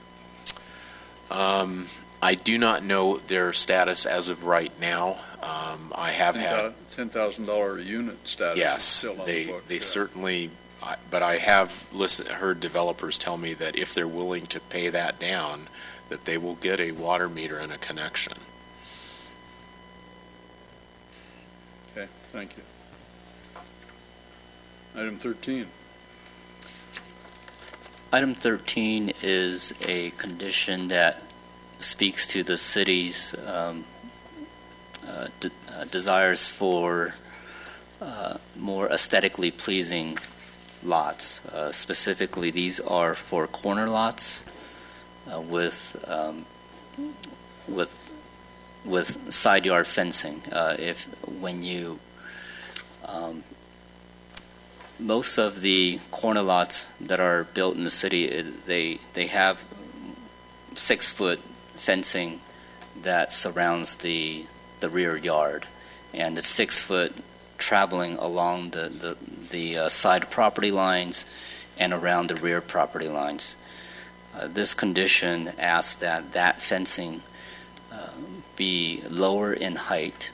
I do not know their status as of right now. I have had $10,000 a unit status. Yes, still on the books, they certainly. But I have heard developers tell me that if they're willing to pay that down, that they will get a water meter and a connection. Okay, thank you. Item 13. Item 13 is a condition that speaks to the city's desires for more aesthetically pleasing lots. Specifically, these are for corner lots with side yard fencing. Most of the corner lots that are built in the city, they have 6-foot fencing that surrounds the rear yard, and it's 6 foot traveling along the side property lines and around the rear property lines. This condition asks that fencing be lowered in height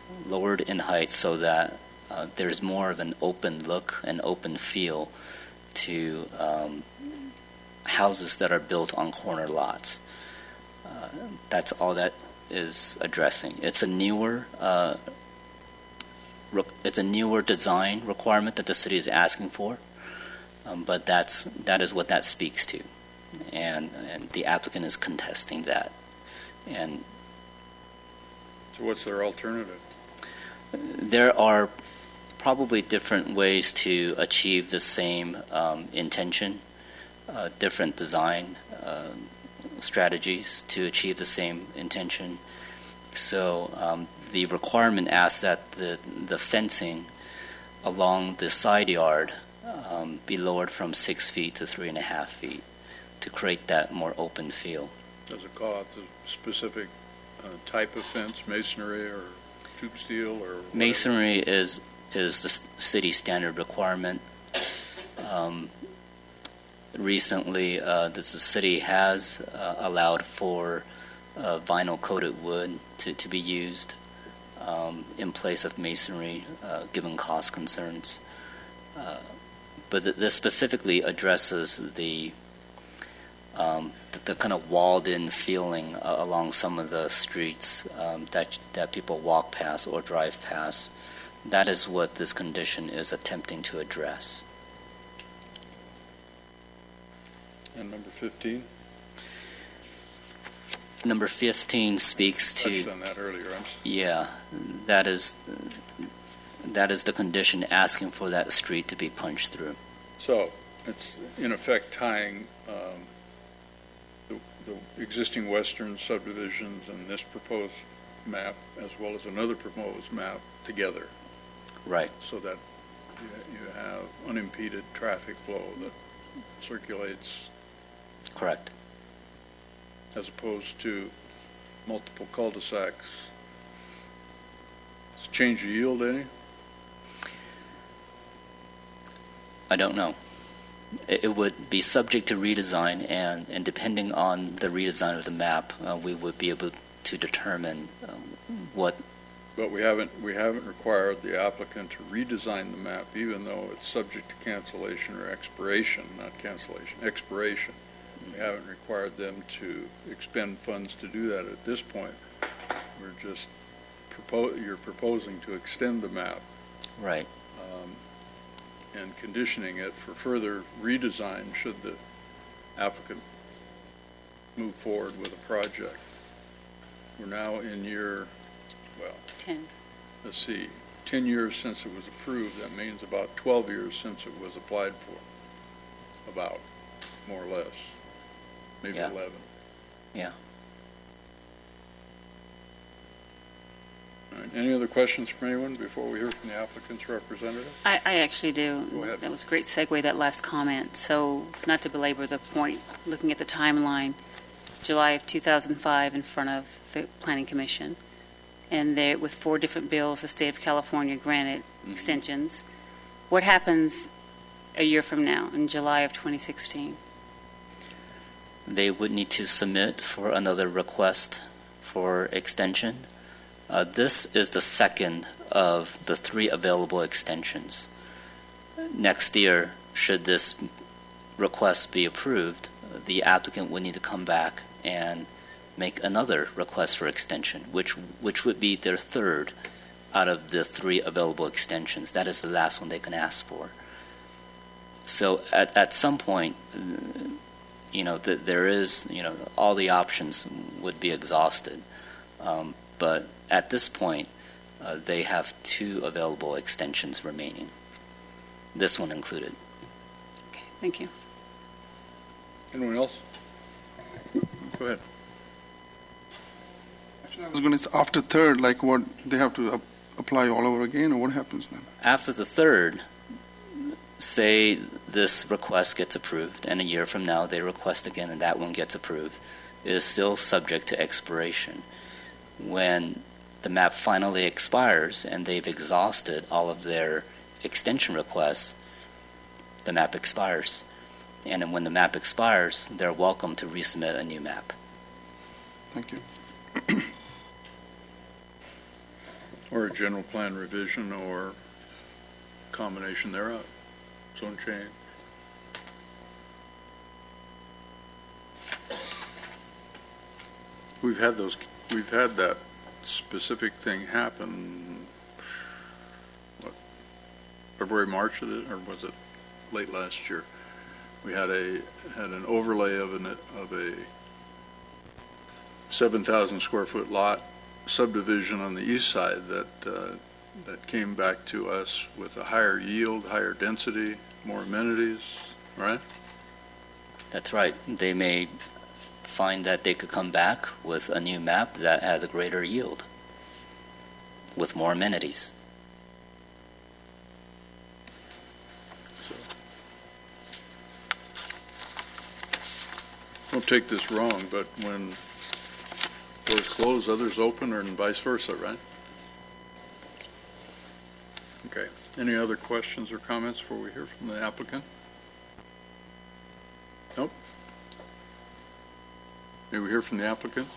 so that there's more of an open look and open feel to houses that are built on corner lots. That's all that is addressing. It's a newer design requirement that the city is asking for, but that is what that speaks to, and the applicant is contesting that. And so, what's their alternative? There are probably different ways to achieve the same intention, different design strategies to achieve the same intention. So the requirement asks that the fencing along the side yard be lowered from 6 feet to 3.5 feet to create that more open feel. Does it call out the specific type of fence, masonry or tube steel or whatever? Masonry is the city standard requirement. Recently, the city has allowed for vinyl coated wood to be used in place of masonry, given cost concerns. But this specifically addresses the kind of walled-in feeling along some of the streets that people walk past or drive past. That is what this condition is attempting to address. And number 15? Number 15 speaks to... Touched on that earlier. Yeah, that is the condition asking for that street to be punched through. So it's in effect tying the existing western subdivisions and this proposed map as well as another proposed map together. Right. So that you have unimpeded traffic flow that circulates. Correct. As opposed to multiple cul-de-sacs. Does it change the yield any? I don't know. It would be subject to redesign, and depending on the redesign of the map, we would be able to determine what. But we haven't required the applicant to redesign the map, even though it's subject to cancellation or expiration, not cancellation, expiration. We haven't required them to expend funds to do that at this point. We're just you're proposing to extend the map. Right. And conditioning it for further redesign should the applicant move forward with a project. We're now in year, 10. Let's see, 10 years since it was approved. That means about 12 years since it was applied for. About, more or less. Maybe 11. Yeah. All right. Any other questions from anyone before we hear from the applicant's representative? I actually do. Go ahead. That was a great segue, that last comment. So, not to belabor the point, looking at the timeline, July of 2005 in front of the Planning Commission, and there, with 4 different bills, the state of California granted extensions. What happens a year from now, in July of 2016? They would need to submit for another request for extension. This is the second of the 3 available extensions. Next year, should this request be approved, the applicant would need to come back and make another request for extension, which would be their third out of the 3 available extensions. That is the last one they can ask for. So at some point, there is, all the options would be exhausted. But at this point, they have 2 available extensions remaining, this one included. Okay, thank you. Anyone else? Go ahead. Actually, I was going to say, after third, like what, they have to apply all over again, or what happens then? After the third, say this request gets approved, and a year from now they request again and that one gets approved, it is still subject to expiration. When the map finally expires and they've exhausted all of their extension requests, the map expires. And then when the map expires, they're welcome to resubmit a new map. Thank you. Or a general plan revision or combination thereof, zone change. We've had that specific thing happen, what, February, March of it, or was it late last year? We had an overlay of a 7,000 square foot lot subdivision on the east side that came back to us with a higher yield, higher density, more amenities, right? That's right. They may find that they could come back with a new map that has a greater yield with more amenities. Don't take this wrong, but when doors close, others open, or vice versa, right? Okay. Any other questions or comments before we hear from the applicant? Nope. May we hear from the applicant?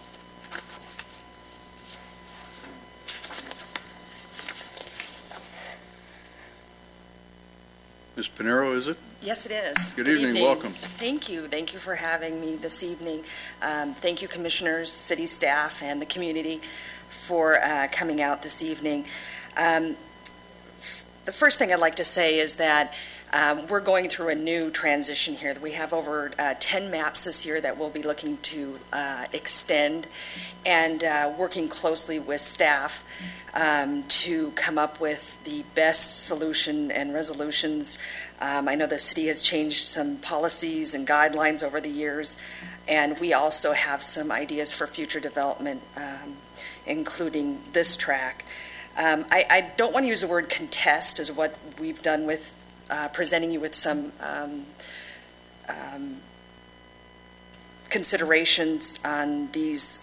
Ms. Pinero, is it? Yes, it is. Good evening. Welcome. Thank you. Thank you for having me this evening. Thank you, commissioners, city staff, and the community for coming out this evening. The first thing I'd like to say is that we're going through a new transition here. We have over 10 maps this year that we'll be looking to extend, and working closely with staff to come up with the best solution and resolutions. I know the city has changed some policies and guidelines over the years, and we also have some ideas for future development, including this track. I don't want to use the word contest as what we've done with presenting you with some considerations on these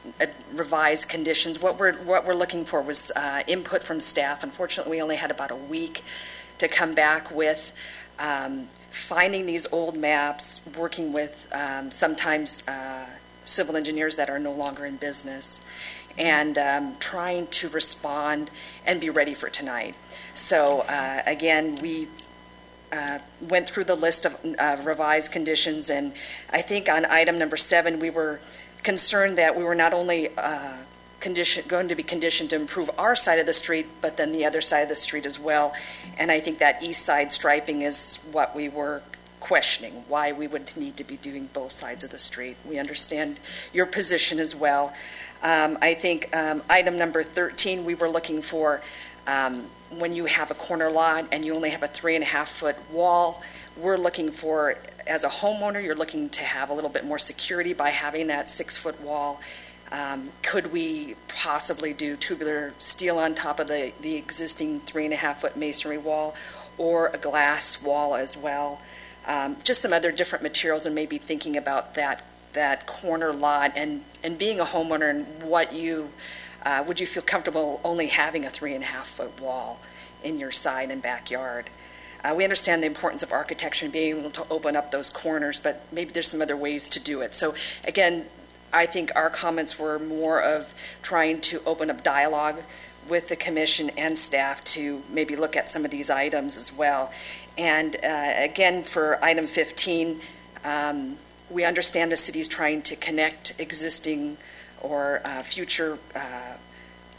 revised conditions. What we're looking for was input from staff. Unfortunately, we only had about a week to come back with finding these old maps, working with sometimes civil engineers that are no longer in business, and trying to respond and be ready for tonight. So again, we went through the list of revised conditions, and I think on item number 7, we were concerned that we were not only going to be conditioned to improve our side of the street, but then the other side of the street as well. And I think that east side striping is what we were questioning, why we would need to be doing both sides of the street. We understand your position as well. I think item number 13, we were looking for when you have a corner lot and you only have a 3.5-foot wall, we're looking for, as a homeowner, you're looking to have a little bit more security by having that 6-foot wall. Could we possibly do tubular steel on top of the existing 3.5-foot masonry wall, or a glass wall as well? Just some other different materials, and maybe thinking about that corner lot and being a homeowner, and what you would you feel comfortable only having a 3.5-foot wall in your side and backyard? We understand the importance of architecture and being able to open up those corners, but maybe there's some other ways to do it. So again, I think our comments were more of trying to open up dialogue with the commission and staff to maybe look at some of these items as well. And again, for item 15, we understand the city's trying to connect existing or future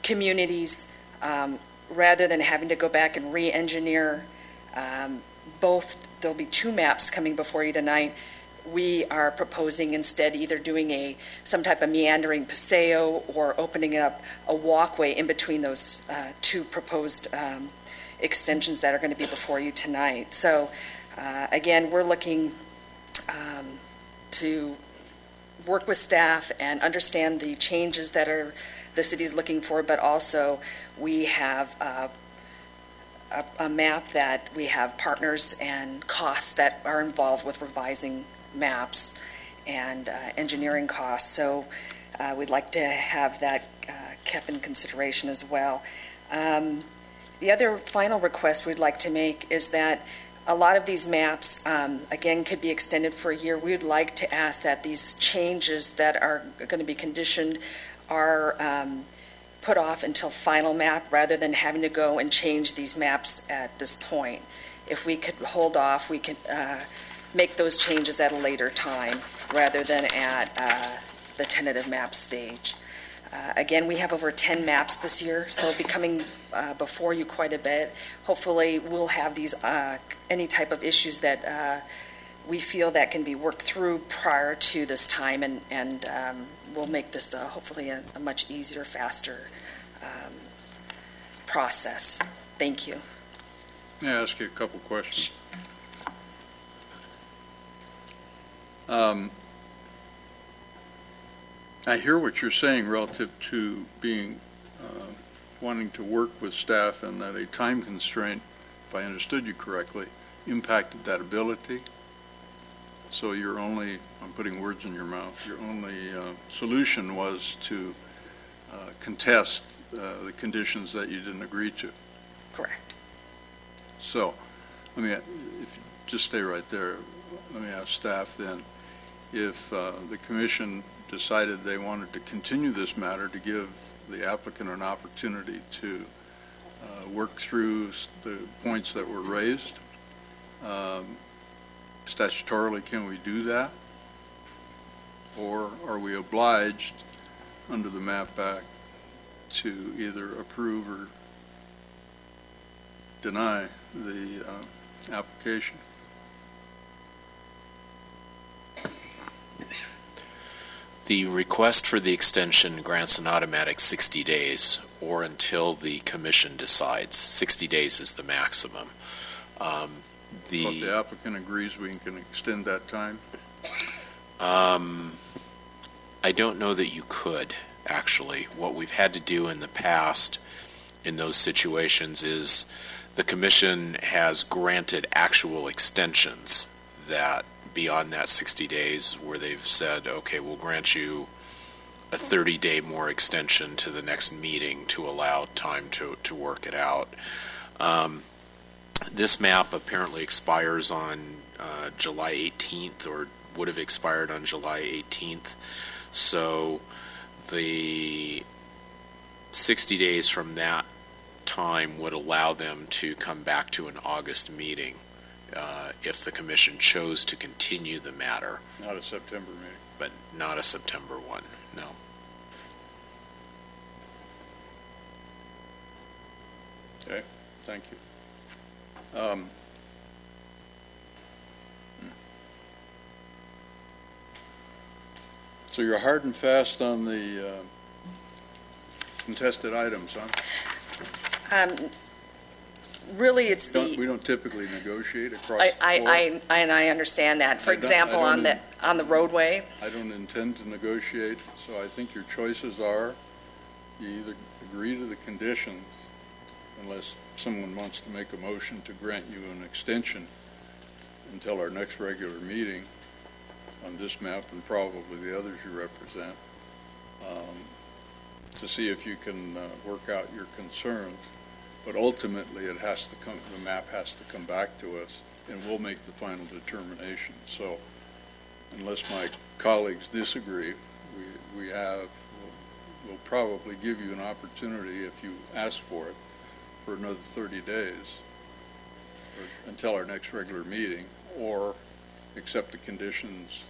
communities rather than having to go back and re-engineer both. There'll be 2 maps coming before you tonight. We are proposing instead either doing some type of meandering paseo or opening up a walkway in between those 2 proposed extensions that are going to be before you tonight. So again, we're looking to work with staff and understand the changes that the city's looking for, but also we have a map that we have partners and costs that are involved with revising maps and engineering costs. So we'd like to have that kept in consideration as well. The other final request we'd like to make is that a lot of these maps, again, could be extended for a year. We would like to ask that these changes that are going to be conditioned are put off until final map, rather than having to go and change these maps at this point. if we could hold off, we could make those changes at a later time rather than at the tentative map stage. Again, we have over 10 maps this year, so it'll be coming before you quite a bit. Hopefully, we'll have these, any type of issues that we feel that can be worked through prior to this time, and we'll make this hopefully a much easier, faster process. Thank you. May I ask you a couple questions? I hear what you're saying relative to being, wanting to work with staff and that a time constraint, if I understood you correctly, impacted that ability. So your only, I'm putting words in your mouth, your only solution was to contest the conditions that you didn't agree to. Correct. So, let me, if you just stay right there, let me ask staff then, if the commission decided they wanted to continue this matter to give the applicant an opportunity to work through the points that were raised, statutorily, can we do that? Or are we obliged under the MAP Act to either approve or deny the application? The request for the extension grants an automatic 60 days or until the commission decides. 60 days is the maximum. If the applicant agrees, we can extend that time? I don't know that you could, actually. What we've had to do in the past in those situations is the commission has granted actual extensions that beyond that 60 days where they've said, okay, we'll grant you a 30-day more extension to the next meeting to allow time to work it out. This map apparently expires on July 18th, or would have expired on July 18th. So the 60 days from that time would allow them to come back to an August meeting if the commission chose to continue the matter. Not a September meeting. But not a September one, no. Okay, thank you. So you're hard and fast on the contested items, huh? Really, it's We don't typically negotiate across the board. I understand that. For example, on the roadway. I don't intend to negotiate, so I think your choices are you either agree to the conditions, unless someone wants to make a motion to grant you an extension until our next regular meeting on this map and probably the others you represent, to see if you can work out your concerns. But ultimately, it has to come, the map has to come back to us, and we'll make the final determination. So unless my colleagues disagree, we'll probably give you an opportunity, if you ask for it, for another 30 days or until our next regular meeting, or accept the conditions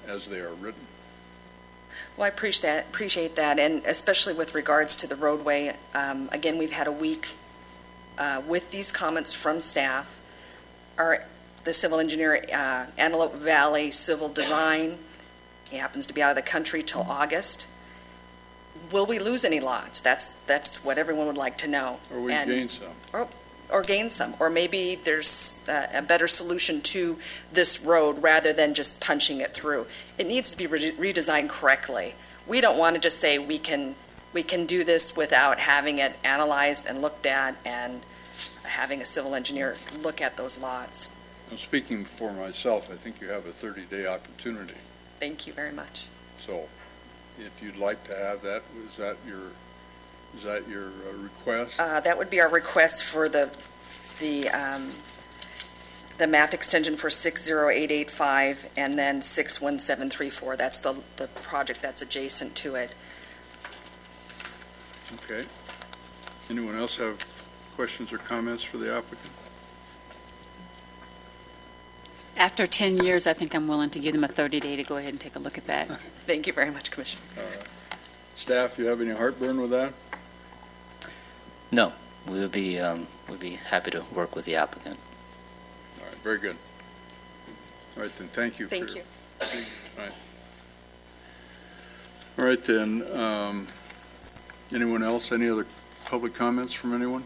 as they are written. Well, I appreciate that, and especially with regards to the roadway. Again, we've had a week with these comments from staff. The civil engineer, Antelope Valley Civil Design, he happens to be out of the country till August. Will we lose any lots? That's what everyone would like to know. Or we gain some. Or gain some, or maybe there's a better solution to this road rather than just punching it through. It needs to be redesigned correctly. We don't want to just say we can do this without having it analyzed and looked at and having a civil engineer look at those lots. I'm speaking for myself. I think you have a 30-day opportunity. Thank you very much. So if you'd like to have that, is that your request? That would be our request for the map extension for 60885 and then 61734. That's the project that's adjacent to it. Okay. Anyone else have questions or comments for the applicant? After 10 years, I think I'm willing to give them a 30-day to go ahead and take a look at that. Thank you very much, Commissioner. Staff, you have any heartburn with that? No, we'll be happy to work with the applicant. All right, very good. All right, then, thank you. Thank you. All right, then, anyone else, any other public comments from anyone?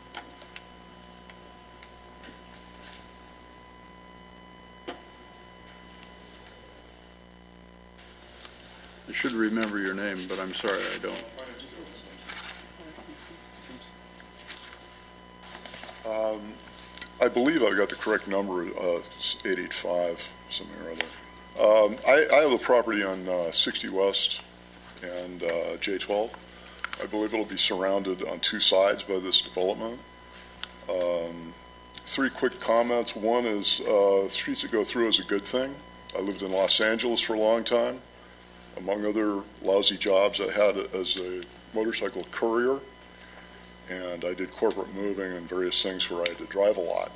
I should remember your name, but I'm sorry, I don't. I believe I got the correct number, 885, something or other. I have a property on 60 West and J12. I believe it'll be surrounded on two sides by this development. Three quick comments. One is streets that go through is a good thing. I lived in Los Angeles for a long time. Among other lousy jobs, I had as a motorcycle courier, and I did corporate moving and various things where I had to drive a lot.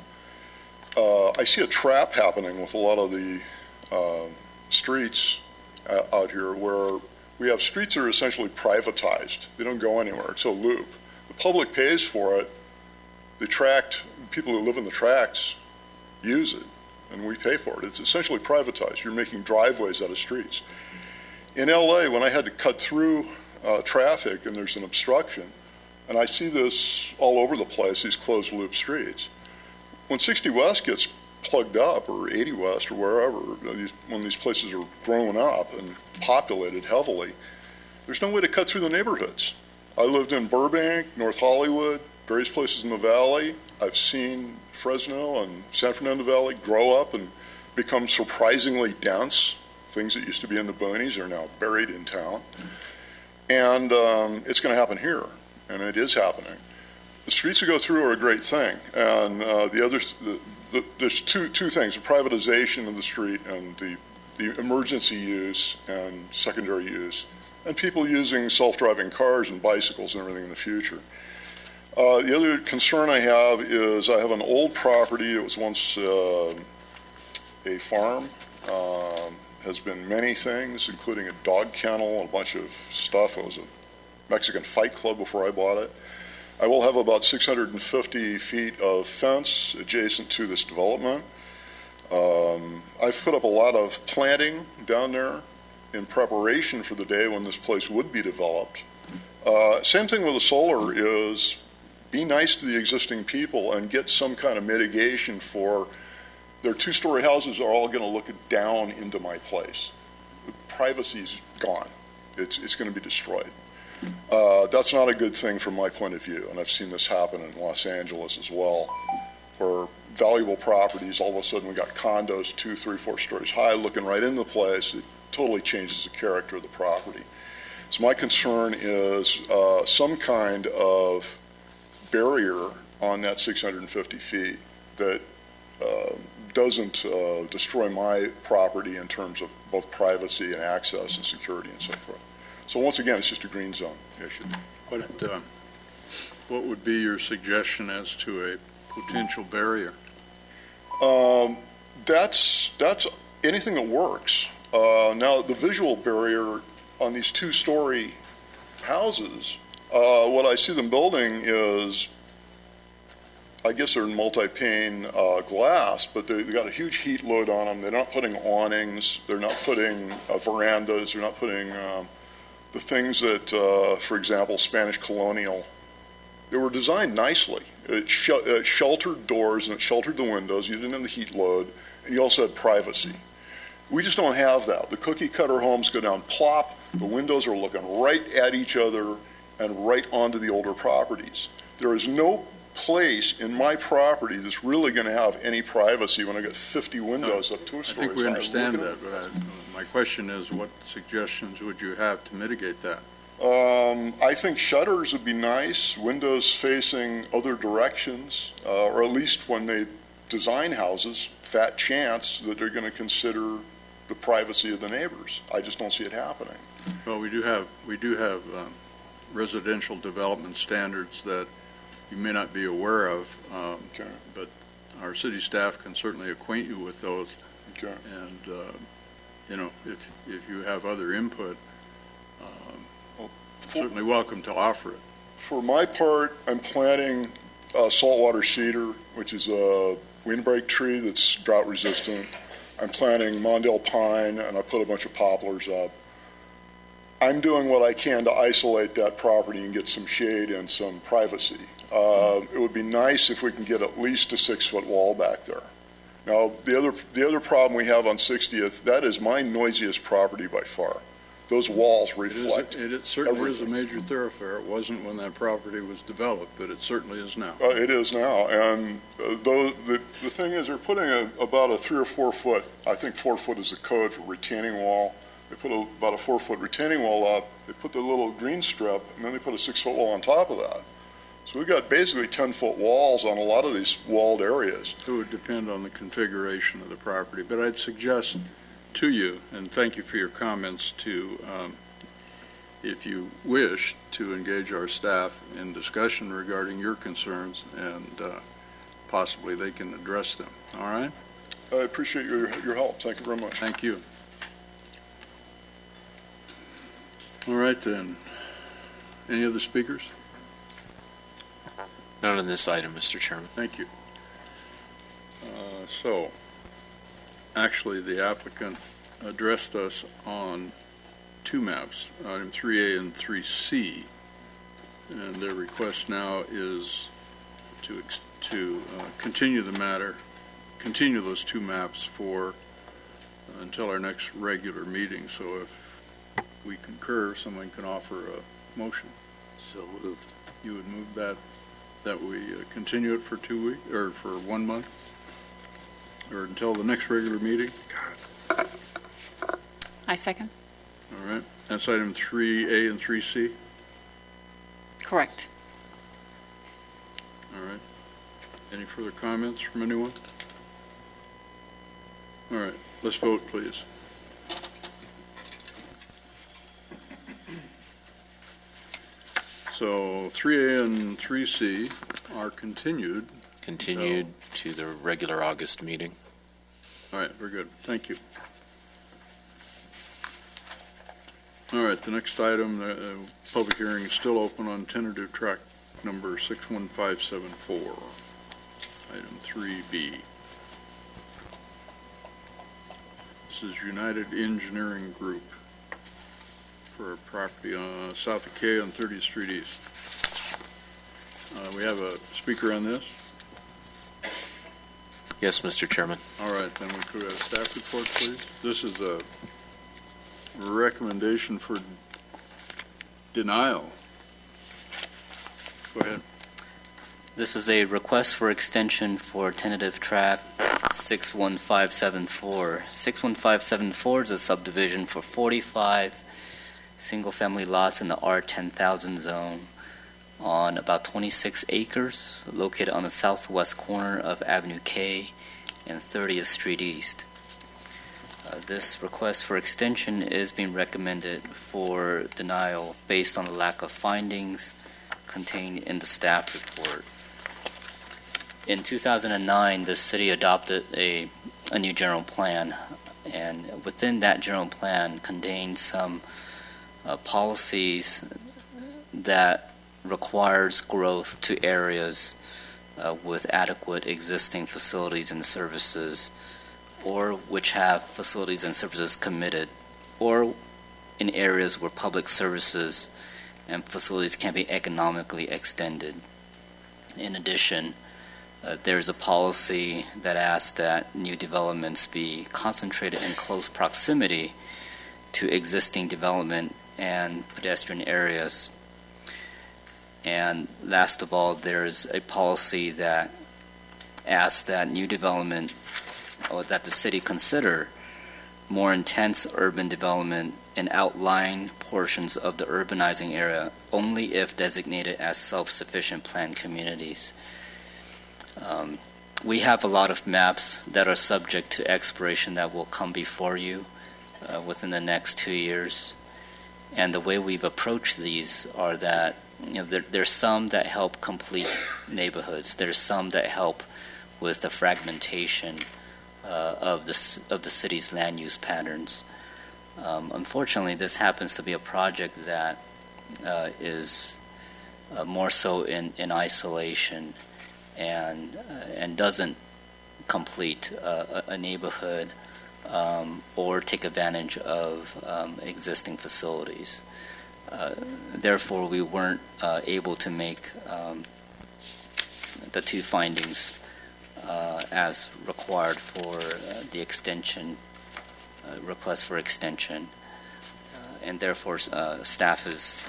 I see a trap happening with a lot of the streets out here where we have streets that are essentially privatized. They don't go anywhere. It's a loop. The public pays for it. People who live in the tracts use it, and we pay for it. It's essentially privatized. You're making driveways out of streets. In LA, when I had to cut through traffic and there's an obstruction, and I see this all over the place, these closed loop streets. When 60 West gets plugged up, or 80 West, or wherever, when these places are grown up and populated heavily, there's no way to cut through the neighborhoods. I lived in Burbank, North Hollywood, various places in the valley. I've seen Fresno and San Fernando Valley grow up and become surprisingly dense. Things that used to be in the boonies are now buried in town. And it's going to happen here, and it is happening. The streets that go through are a great thing, and there's two things: the privatization of the street and the emergency use and secondary use, and people using self-driving cars and bicycles and everything in the future. The other concern I have is I have an old property. It was once a farm. Has been many things, including a dog kennel and a bunch of stuff. It was a Mexican fight club before I bought it. I will have about 650 feet of fence adjacent to this development. I've put up a lot of planting down there in preparation for the day when this place would be developed. Same thing with the solar is be nice to the existing people and get some kind of mitigation for their two-story houses are all going to look down into my place. The privacy's gone. It's going to be destroyed. That's not a good thing from my point of view, and I've seen this happen in Los Angeles as well, where valuable properties, all of a sudden we got condos 2, 3, 4 stories high looking right into the place. It totally changes the character of the property. So my concern is some kind of barrier on that 650 feet that doesn't destroy my property in terms of both privacy and access and security and so forth. So once again, it's just a green zone issue. What would be your suggestion as to a potential barrier? That's anything that works. Now, the visual barrier on these two-story houses, what I see them building is, I guess they're in multi-pane glass, but they've got a huge heat load on them. They're not putting awnings. They're not putting verandas. They're not putting the things that, for example, Spanish colonial. They were designed nicely. It sheltered doors and it sheltered the windows. You didn't have the heat load, and you also had privacy. We just don't have that. The cookie-cutter homes go down plop. The windows are looking right at each other and right onto the older properties. There is no place in my property that's really going to have any privacy when I got 50 windows up 2 stories. I think we understand that, but my question is, what suggestions would you have to mitigate that? I think shutters would be nice, windows facing other directions, or at least when they design houses, fat chance that they're going to consider the privacy of the neighbors. I just don't see it happening. Well, we do have residential development standards that you may not be aware of, but our city staff can certainly acquaint you with those. Okay. And, if you have other input, certainly welcome to offer it. For my part, I'm planting saltwater cedar, which is a windbreak tree that's drought resistant. I'm planting Mondale pine, and I put a bunch of poplars up. I'm doing what I can to isolate that property and get some shade and some privacy. It would be nice if we can get at least a 6-foot wall back there. Now, the other problem we have on 60th, that is my noisiest property by far. Those walls reflect It certainly is a everything. major thoroughfare. It wasn't when that property was developed, but it certainly is now. It is now, and the thing is, they're putting about a 3 or 4 foot, I think 4 foot is the code for retaining wall. They put about a 4 foot retaining wall up, they put the little green strip, and then they put a 6 foot wall on top of that. So we've got basically 10-foot walls on a lot of these walled areas. It would depend on the configuration of the property, but I'd suggest to you, and thank you for your comments, to, if you wish, to engage our staff in discussion regarding your concerns, and possibly they can address them. All right? I appreciate your help. Thank you very much. Thank you. All right, then. Any other speakers? None on this item, Mr. Chairman. Thank you. So, actually, the applicant addressed us on 2 maps, item 3A and 3C, and their request now is to continue the matter, continue those 2 maps for until our next regular meeting. So if we concur, someone can offer a motion. So moved. You would move that we continue it for 2 weeks, or for 1 month, or until the next regular meeting? I second. All right, that's item 3A and 3C? Correct. All right. Any further comments from anyone? All right, let's vote, please. So 3A and 3C are continued. Continued to the regular August meeting. All right, very good. Thank you. All right, the next item, the public hearing is still open on tentative track number 61574, item 3B. This is United Engineering Group for a property south of K on 30th Street East. We have a speaker on this. Yes, Mr. Chairman. All right, then we could have staff report, please. This is a recommendation for denial. Go ahead. This is a request for extension for tentative track 61574. 61574 is a subdivision for 45 single-family lots in the R10,000 zone on about 26 acres, located on the southwest corner of Avenue K and 30th Street East. This request for extension is being recommended for denial based on the lack of findings contained in the staff report. In 2009, the city adopted a new general plan, and within that general plan contained some policies that requires growth to areas with adequate existing facilities and services, or which have facilities and services committed, or in areas where public services and facilities can be economically extended. In addition, there's a policy that asks that new developments be concentrated in close proximity to existing development and pedestrian areas. And last of all, there's a policy that asks that new development, or that the city consider more intense urban development in outlying portions of the urbanizing area only if designated as self-sufficient planned communities. We have a lot of maps that are subject to expiration that will come before you within the next 2 years. And the way we've approached these are that there's some that help complete neighborhoods. There's some that help with the fragmentation of the city's land use patterns. Unfortunately, this happens to be a project that is more so in isolation and doesn't complete a neighborhood or take advantage of existing facilities. Therefore, we weren't able to make the two findings as required for the extension, request for extension. And therefore, staff is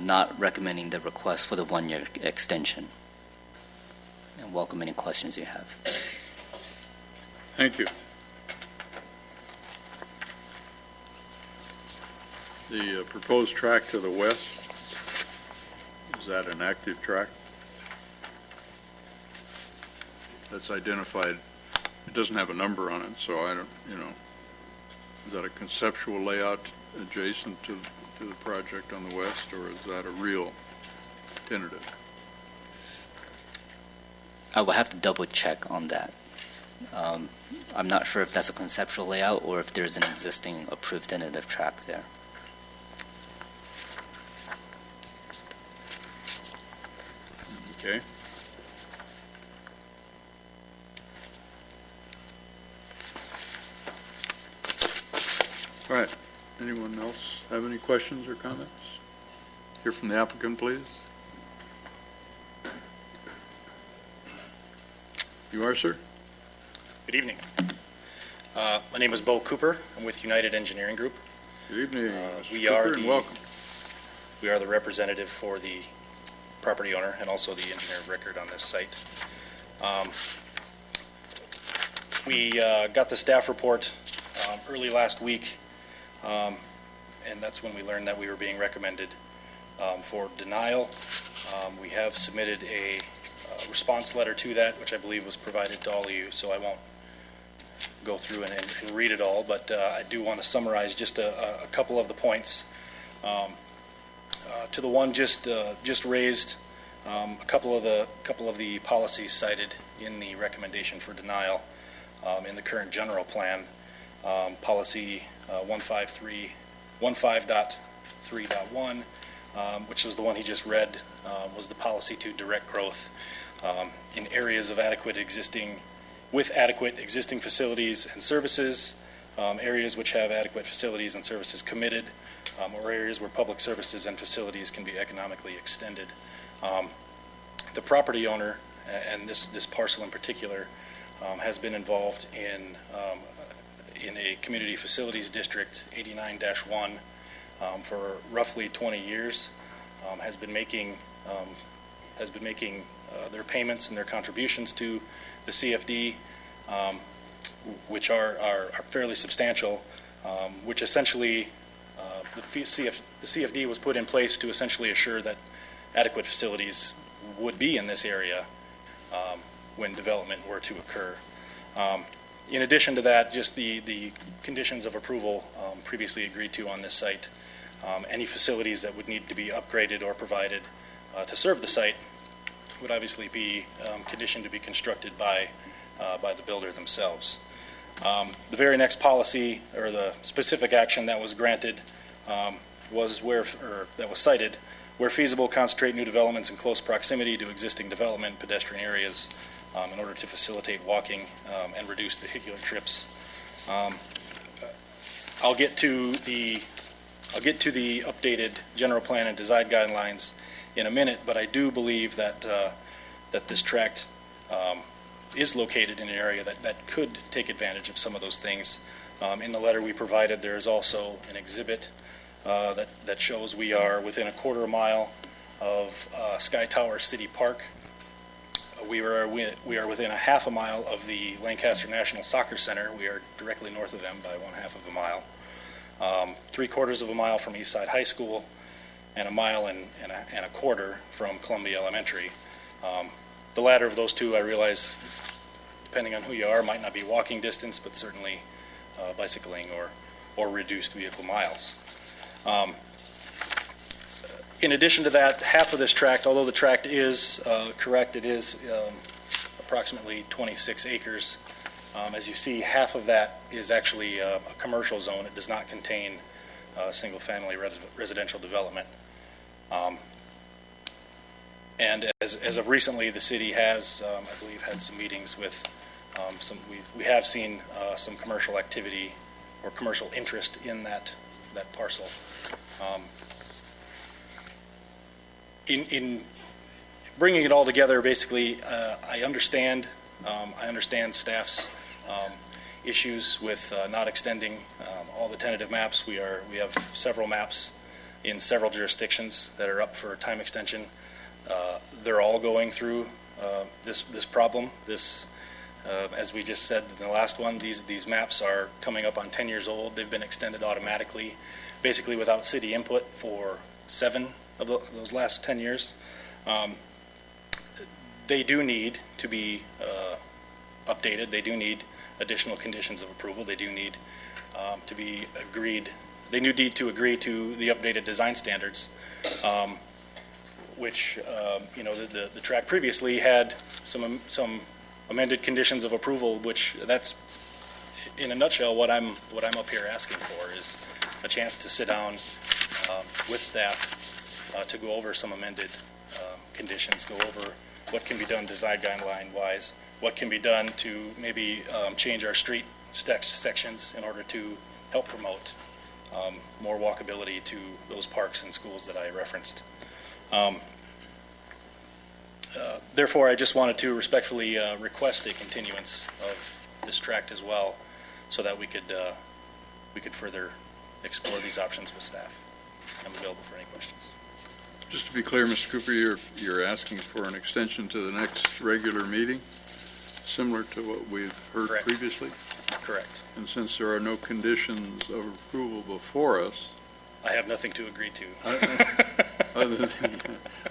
not recommending the request for the one-year extension. And welcome any questions you have. Thank you. The proposed track to the west, is that an active track? That's identified. It doesn't have a number on it, so I don't, is that a conceptual layout adjacent to the project on the west, or is that a real tentative? I will have to double check on that. I'm not sure if that's a conceptual layout or if there's an existing approved tentative track there. Okay. All right. Anyone else have any questions or comments? Hear from the applicant, please. You are, sir? Good evening. My name is Bo Cooper. I'm with United Engineering Group. Good evening, We Cooper, are and welcome. We are the representative for the property owner and also the engineer of record on this site. We got the staff report early last week, and that's when we learned that we were being recommended for denial. We have submitted a response letter to that, which I believe was provided to all of you, so I won't go through and read it all, but I do want to summarize just a couple of the points. To the one just raised, a couple of the policies cited in the recommendation for denial in the current general plan. Policy 15.3.1, which was the one he just read, was the policy to direct growth in areas of adequate existing facilities and services, areas which have adequate facilities and services committed, or areas where public services and facilities can be economically extended. The property owner, and this parcel in particular, has been involved in a community facilities district 89-1 for roughly 20 years. Has been making their payments and their contributions to the CFD, which are fairly substantial, which essentially the CFD was put in place to essentially assure that adequate facilities would be in this area when development were to occur. In addition to that, just the conditions of approval previously agreed to on this site, any facilities that would need to be upgraded or provided to serve the site would obviously be conditioned to be constructed by the builder themselves. The very next policy, or the specific action that was granted, was that was cited, where feasible, concentrate new developments in close proximity to existing development, pedestrian areas, in order to facilitate walking and reduce vehicular trips. I'll get to the updated general plan and design guidelines in a minute, but I do believe that this tract is located in an area that could take advantage of some of those things. In the letter we provided, there is also an exhibit that shows we are within a quarter mile of Sky Tower City Park. We are within a half a mile of the Lancaster National Soccer Center. We are directly north of them by 1/2 of a mile. 3/4 of a mile from Eastside High School, and a mile and a quarter from Columbia Elementary. The latter of those two, I realize, depending on who you are, might not be walking distance, but certainly bicycling or reduced vehicle miles. In addition to that, half of this tract, although the tract is correct, it is approximately 26 acres. As you see, half of that is actually a commercial zone. It does not contain single-family residential development. And as of recently, the city has, I believe, had some meetings with we have seen some commercial activity or commercial interest in that parcel. In bringing it all together, basically, I understand staff's issues with not extending all the tentative maps. We have several maps in several jurisdictions that are up for time extension. They're all going through this problem. As we just said in the last one, these maps are coming up on 10 years old. They've been extended automatically, basically without city input for 7 of those last 10 years. They do need to be updated. They do need additional conditions of approval. They do need to be agreed. They need to agree to the updated design standards, which the track previously had some amended conditions of approval. Which that's, in a nutshell, what I'm up here asking for is a chance to sit down with staff to go over some amended conditions, go over what can be done design guideline wise, what can be done to maybe change our street sections in order to help promote more walkability to those parks and schools that I referenced. Therefore, I just wanted to respectfully request a continuance of this tract as well, so that we could further explore these options with staff. I'm available for any questions. Just to be clear, Mr. Cooper, you're asking for an extension to the next regular meeting, similar to what we've heard Correct. Previously? Correct. And since there are no conditions of approval before us, I have nothing to agree to.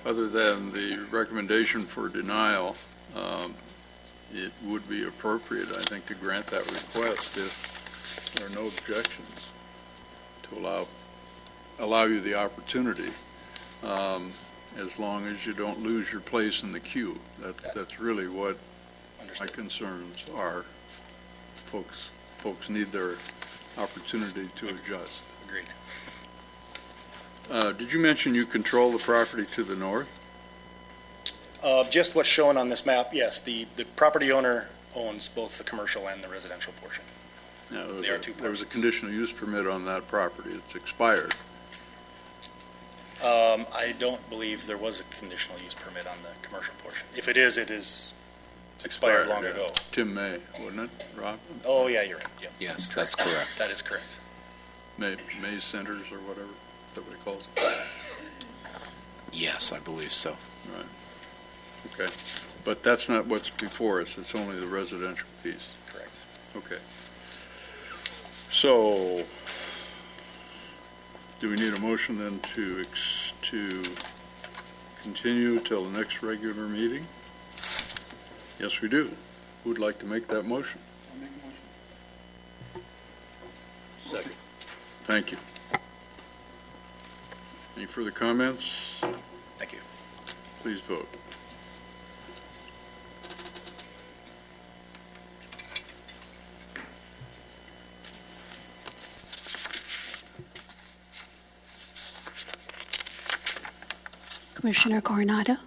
other than the recommendation for denial, it would be appropriate, I think, to grant that request if there are no objections, to allow you the opportunity, as long as you don't lose your place in the queue. That's really what my concerns are. Folks need their opportunity to adjust. Agreed. Did you mention you control the property to the north? Just what's shown on this map, yes. The property owner owns both the commercial and the residential portion. Yeah, There was a conditional use permit on that property. It's expired. I don't believe there was a conditional use permit on the commercial portion. If it is, it's expired long ago. Tim May, wasn't it, Rob? Oh, yeah, you're right. Yep. Yes, that's correct. That is correct. May Centers or whatever, is that what he calls it? Yes, I believe so. Right. Okay. But that's not what's before us. It's only the residential piece. Correct. Okay. So, do we need a motion then to continue till the next regular meeting? Yes, we do. Who would like to make that motion? Second. Thank you. Any further comments? Thank you. Please vote. Commissioner Coronado?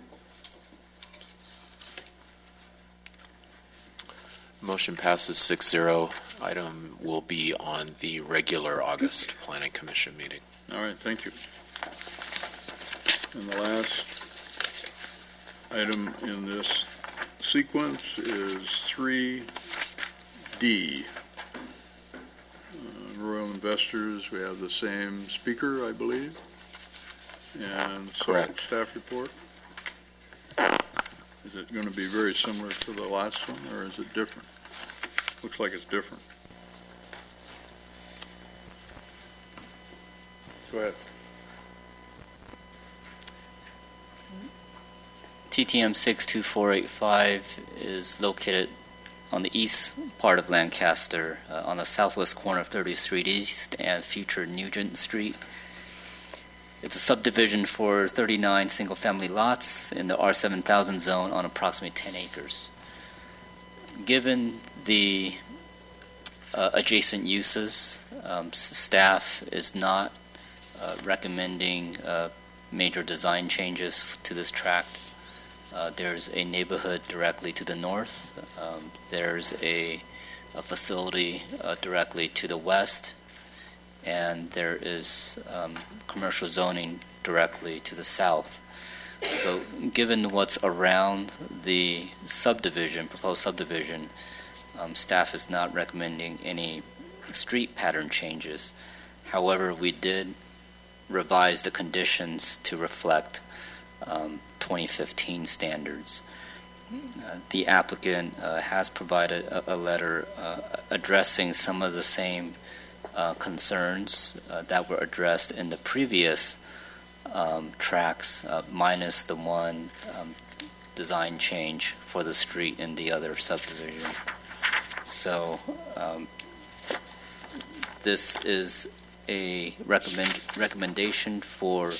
Motion passes 6-0. Item will be on the regular August Planning Commission meeting. All right, thank you. And the last item in this sequence is 3D. Royal Investors, we have the same speaker, I believe. And so, Correct. Staff report? Is it going to be very similar to the last one, or is it different? Looks like it's different. Go ahead. TTM 62485 is located on the east part of Lancaster, on the southwest corner of 30th Street East and future Nugent Street. It's a subdivision for 39 single-family lots in the R7000 zone on approximately 10 acres. Given the adjacent uses, staff is not recommending major design changes to this tract. There's a neighborhood directly to the north. There's a facility directly to the west, and there is commercial zoning directly to the south. So given what's around the subdivision, proposed subdivision, staff is not recommending any street pattern changes. However, we did revise the conditions to reflect 2015 standards. The applicant has provided a letter addressing some of the same concerns that were addressed in the previous tracks, minus the one design change for the street in the other subdivision. So this is a recommendation for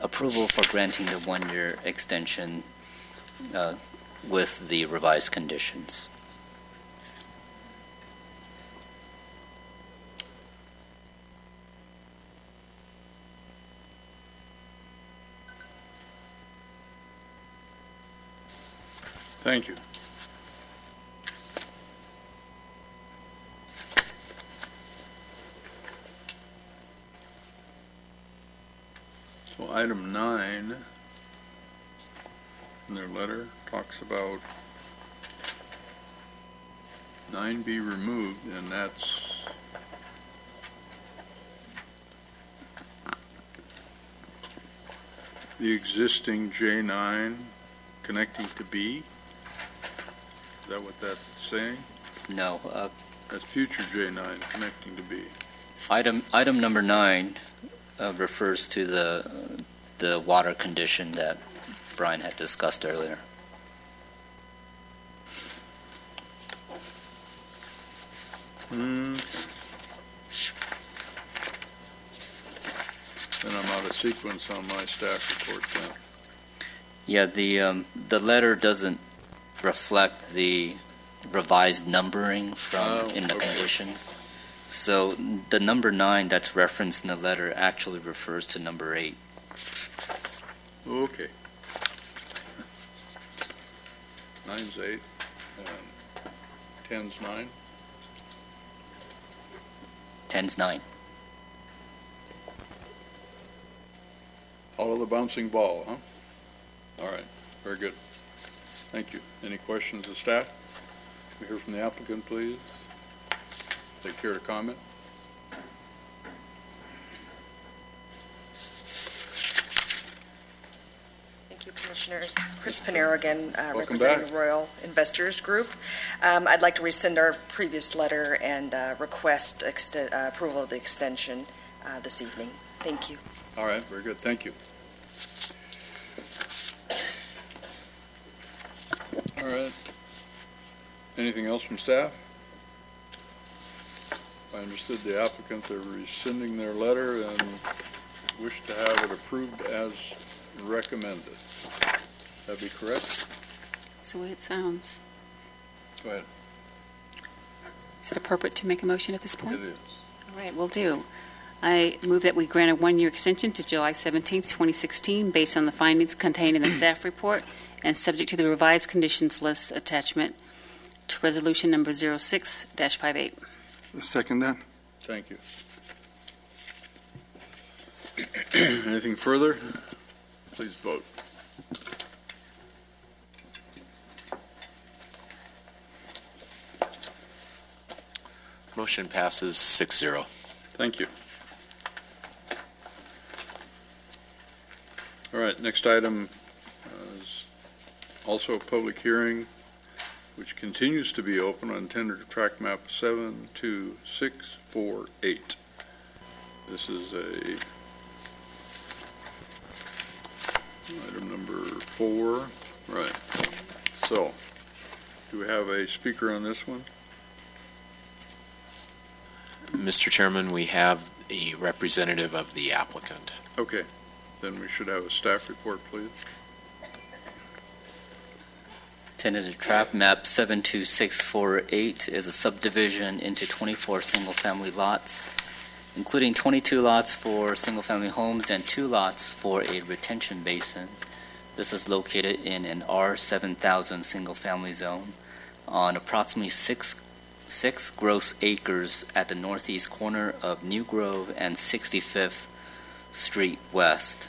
approval for granting the one-year extension with the revised conditions. Thank you. So item 9 in their letter talks about 9 be removed, and that's the existing J9 connecting to B. Is that what that's saying? No. That's future J9 connecting to B. Item number 9 refers to the water condition that Brian had discussed earlier. Then I'm out of sequence on my staff report then. Yeah, the letter doesn't reflect the revised numbering from in the conditions. So the number 9 that's referenced in the letter actually refers to number 8. Okay. 9's 8 and 10's 9. 10's 9. Follow the bouncing ball, huh? All right, very good. Thank you. Any questions of staff? We hear from the applicant, please. If they care to comment. Thank you, Commissioners. Chris Panero again, Welcome representing back. the Royal Investors Group. I'd like to rescind our previous letter and request approval of the extension this evening. Thank you. All right, very good. Thank you. All right. Anything else from staff? I understood the applicants are rescinding their letter and wish to have it approved as recommended. That be correct? That's the way it sounds. Go ahead. Is it appropriate to make a motion at this point? It is. All right, will do. I move that we grant a one-year extension to July 17th, 2016, based on the findings contained in the staff report and subject to the revised conditions list attachment to resolution number 06-58. Second that. Thank you. Anything further? Please vote. Motion passes 6-0. Thank you. All right, next item is also a public hearing, which continues to be open on tentative track map 72648. This is item number 4. Right. So, do we have a speaker on this one? Mr. Chairman, we have a representative of the applicant. Okay, then we should have a staff report, please. Tentative draft map 72648 is a subdivision into 24 single-family lots, including 22 lots for single-family homes and 2 lots for a retention basin. This is located in an R7000 single-family zone on approximately 6 gross acres at the northeast corner of New Grove and 65th Street West.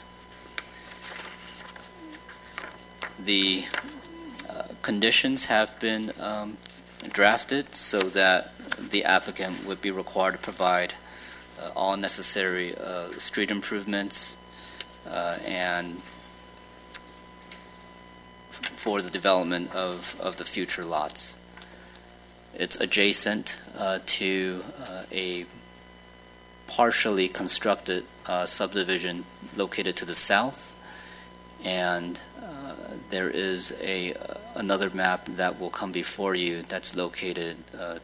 The conditions have been drafted so that the applicant would be required to provide all necessary street improvements and for the development of the future lots. It's adjacent to a partially constructed subdivision located to the south, and there is another map that will come before you that's located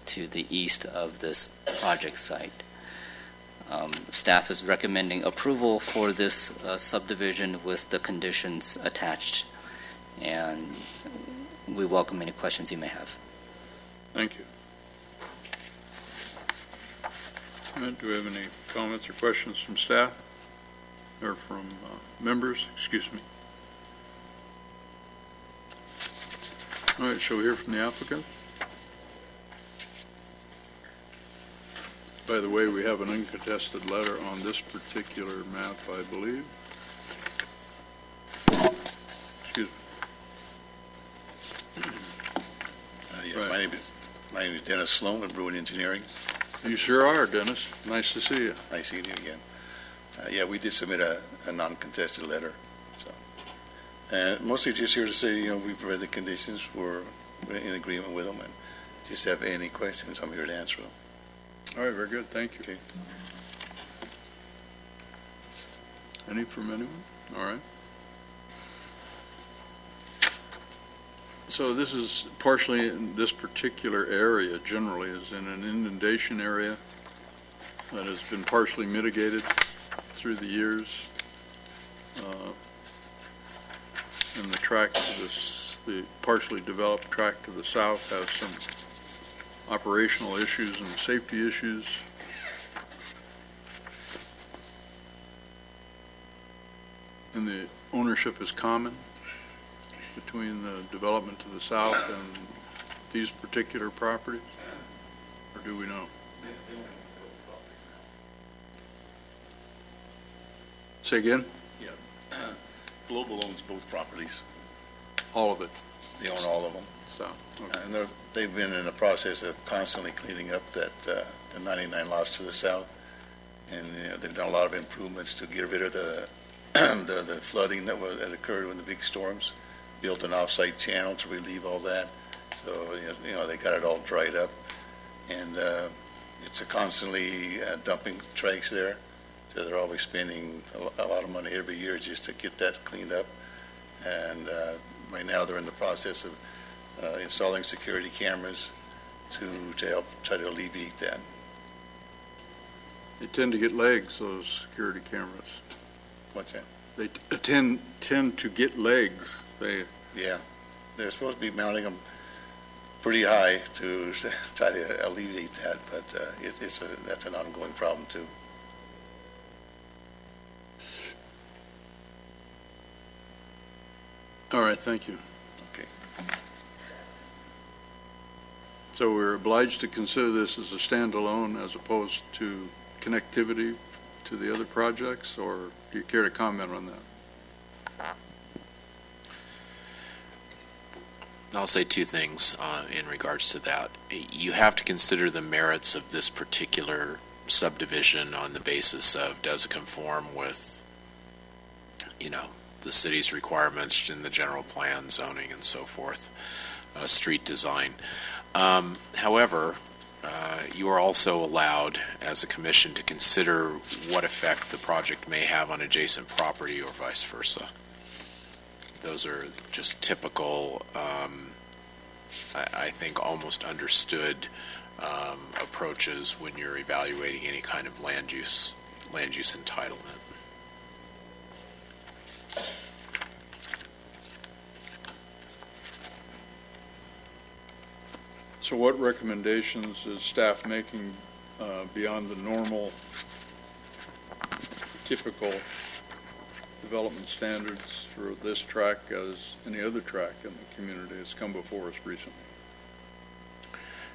to the east of this project site. Staff is recommending approval for this subdivision with the conditions attached, and we welcome any questions you may have. Thank you. Do we have any comments or questions from staff or from members? Excuse me. All right, shall we hear from the applicant? By the way, we have an uncontested letter on this particular map, I believe. Excuse me. Yes, Right. my name is Dennis Sloan with Bruin Engineering. You sure are, Dennis. Nice to see you. Nice seeing you again. Yeah, we did submit a non-contested letter. So, and mostly just here to say, we've read the conditions, we're in agreement with them, and just have any questions, I'm here to answer them. All right, very good. Thank you. Okay. Any from anyone? All right. So this is partially in this particular area generally is in an inundation area that has been partially mitigated through the years. And the tract to this, the partially developed tract to the south has some operational issues and safety issues. And the ownership is common between the development to the south and these particular properties? Or do we know? Say again? Yeah. Global owns both properties. All of it? They own all of them. So, okay. And they've been in the process of constantly cleaning up the 99 lots to the south. And they've done a lot of improvements to get rid of the the flooding that occurred when the big storms, built an off-site channel to relieve all that. So, they got it all dried up. And it's a constantly dumping trash there. So they're always spending a lot of money every year just to get that cleaned up. And right now they're in the process of installing security cameras to help try to alleviate that. They tend to get legs, those security cameras. What's that? They tend to get legs. Yeah, they're supposed to be mounting them pretty high to try to alleviate that, but that's an ongoing problem too. All right, thank you. Okay. So we're obliged to consider this as a standalone as opposed to connectivity to the other projects, or do you care to comment on that? I'll say two things in regards to that. You have to consider the merits of this particular subdivision on the basis of does it conform with, the city's requirements in the general plan, zoning, and so forth, street design. However, you are also allowed as a commission to consider what effect the project may have on adjacent property or vice versa. Those are just typical, I think almost understood approaches when you're evaluating any kind of land use entitlement. So what recommendations is staff making beyond the normal, typical development standards for this track as any other track in the community that's come before us recently?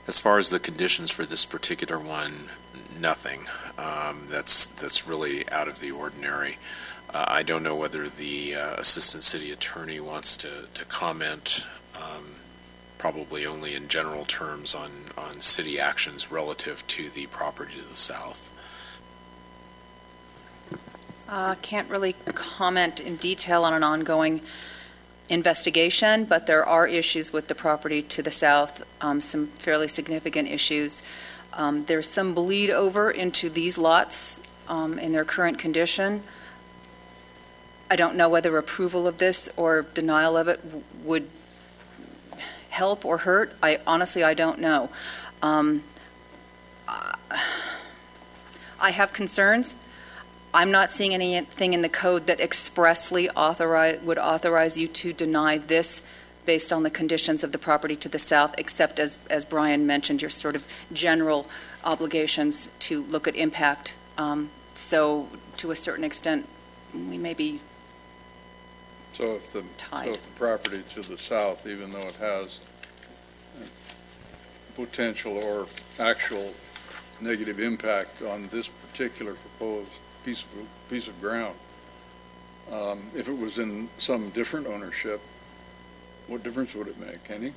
As far as the conditions for this particular one, nothing. That's really out of the ordinary. I don't know whether the assistant city attorney wants to comment, probably only in general terms on city actions relative to the property to the south. Can't really comment in detail on an ongoing investigation, but there are issues with the property to the south, some fairly significant issues. There's some bleed over into these lots in their current condition. I don't know whether approval of this or denial of it would help or hurt. Honestly, I don't know. I have concerns. I'm not seeing anything in the code that expressly would authorize you to deny this based on the conditions of the property to the south, except as Brian mentioned, your sort of general obligations to look at impact. So to a certain extent, we may be tied. So if the property to the south, even though it has potential or actual negative impact on this particular proposed piece of ground, if it was in some different ownership, what difference would it make? Any?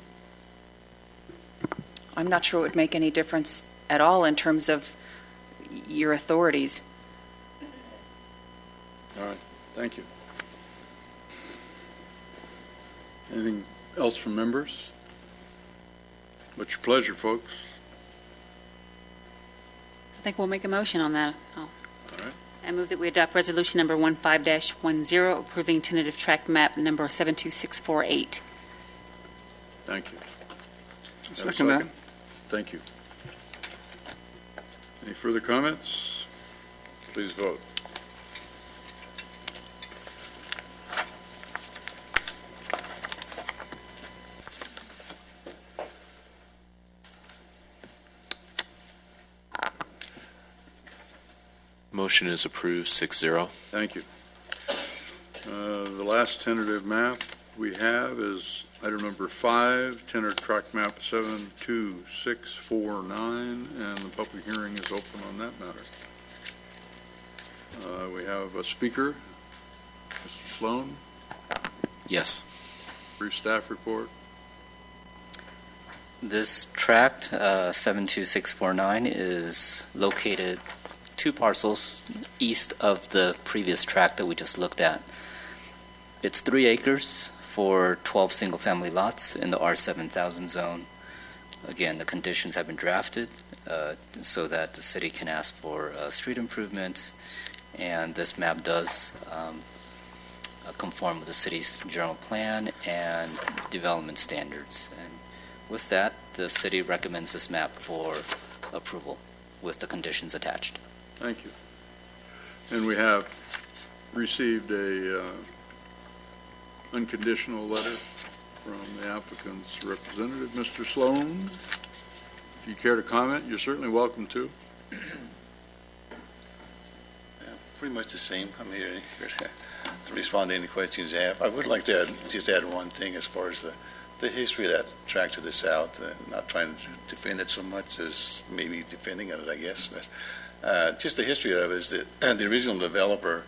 I'm not sure it would make any difference at all in terms of your authorities. All right, thank you. Anything else from members? What's your pleasure, folks? I think we'll make a motion on that. All right. I move that we adopt resolution number 15-10, approving tentative tract map number 72648. Thank you. Second that. Thank you. Any further comments? Please vote. Motion is approved, 6-0. Thank you. The last tentative map we have is item number 5, tentative tract map 72649, and the public hearing is open on that matter. We have a speaker, Mr. Sloan. Yes. Brief staff report. This tract, 72649, is located 2 parcels east of the previous tract that we just looked at. It's 3 acres for 12 single-family lots in the R7000 zone. Again, the conditions have been drafted so that the city can ask for street improvements, and this map does conform with the city's general plan and development standards. And with that, the city recommends this map for approval with the conditions attached. Thank you. And we have received a unconditional letter from the applicant's representative, Mr. Sloan. If you care to comment, you're certainly welcome to. Pretty much the same. I'm here to respond to any questions you have. I would like to just add one thing as far as the history of that tract to the south, not trying to defend it so much as maybe defending it, I guess, but just the history of it is that the original developer,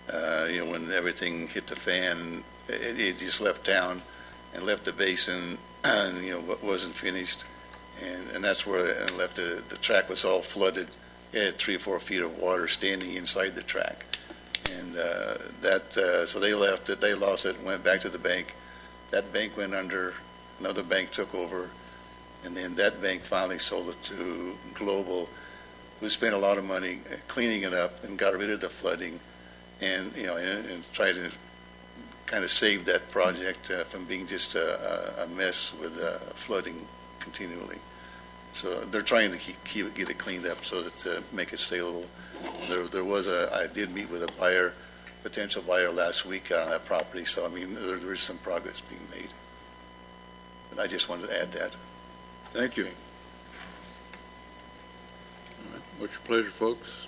when everything hit the fan, it just left town and left the basin, and wasn't finished, and that's where it left. The track was all flooded. It had 3 or 4 feet of water standing inside the track, and so they left it. They lost it. Went back to the bank. That bank went under. Another bank took over, and then that bank finally sold it to Global, who spent a lot of money cleaning it up and got rid of the flooding, and and tried to kind of save that project from being just a mess with flooding continually. So they're trying to get it cleaned up so that make it saleable. I did meet with a potential buyer last week on that property. So I mean, there is some progress being made. And I just wanted to add that. Thank you. All right, what's your pleasure, folks?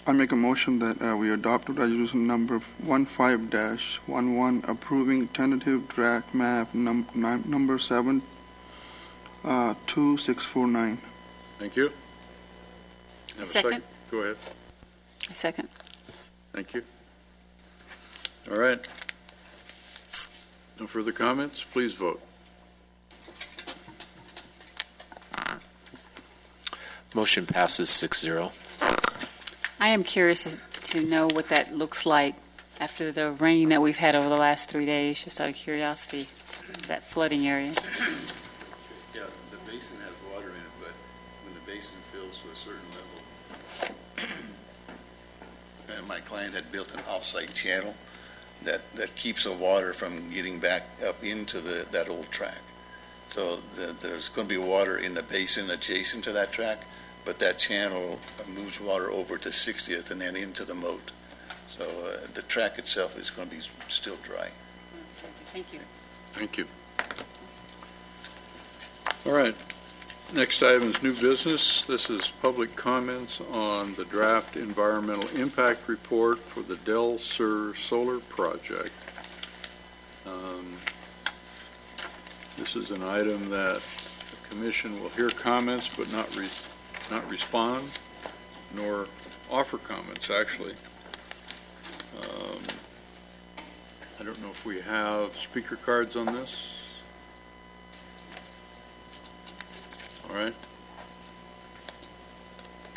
I make a motion that we adopt resolution number 15-11 approving tentative draft map number 72649. Thank you. Have a Second. Go ahead. I second. Thank you. All right. No further comments? Please vote. Motion passes 6-0. I am curious to know what that looks like after the rain that we've had over the last 3 days, just out of curiosity, that flooding area. Yeah, the basin has water in it, but when the basin fills to a certain level, and my client had built an off-site channel that keeps the water from getting back up into that old track. So there's going to be water in the basin adjacent to that track, but that channel moves water over to 60th and then into the moat. So the track itself is going to be still dry. Thank you. Thank you. All right. Next item is new business. This is public comments on the draft environmental impact report for the Del Sur Solar Project. This is an item that the commission will hear comments but not respond, nor offer comments, actually. I don't know if we have speaker cards on this. All right.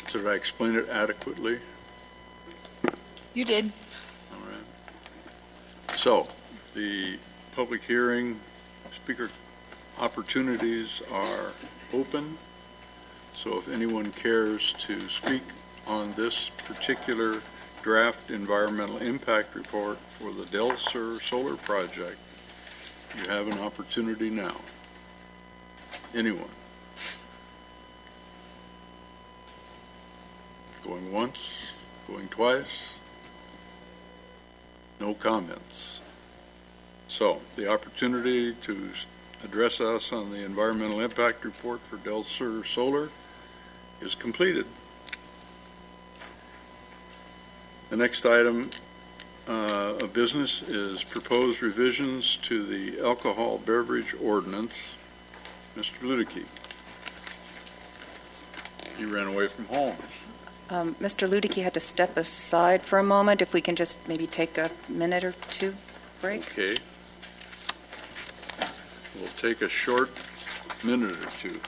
So did I explain it adequately? You did. All right. So the public hearing, speaker opportunities are open. So if anyone cares to speak on this particular draft environmental impact report for the Del Sur Solar Project, you have an opportunity now. Anyone? Going once, going twice? No comments. So the opportunity to address us on the environmental impact report for Del Sur Solar is completed. The next item of business is proposed revisions to the alcohol beverage ordinance. Mr. Ludicky. You ran away from home. Mr. Ludicky had to step aside for a moment. If we can just maybe take a minute or two break. Okay. We'll take a short minute or two.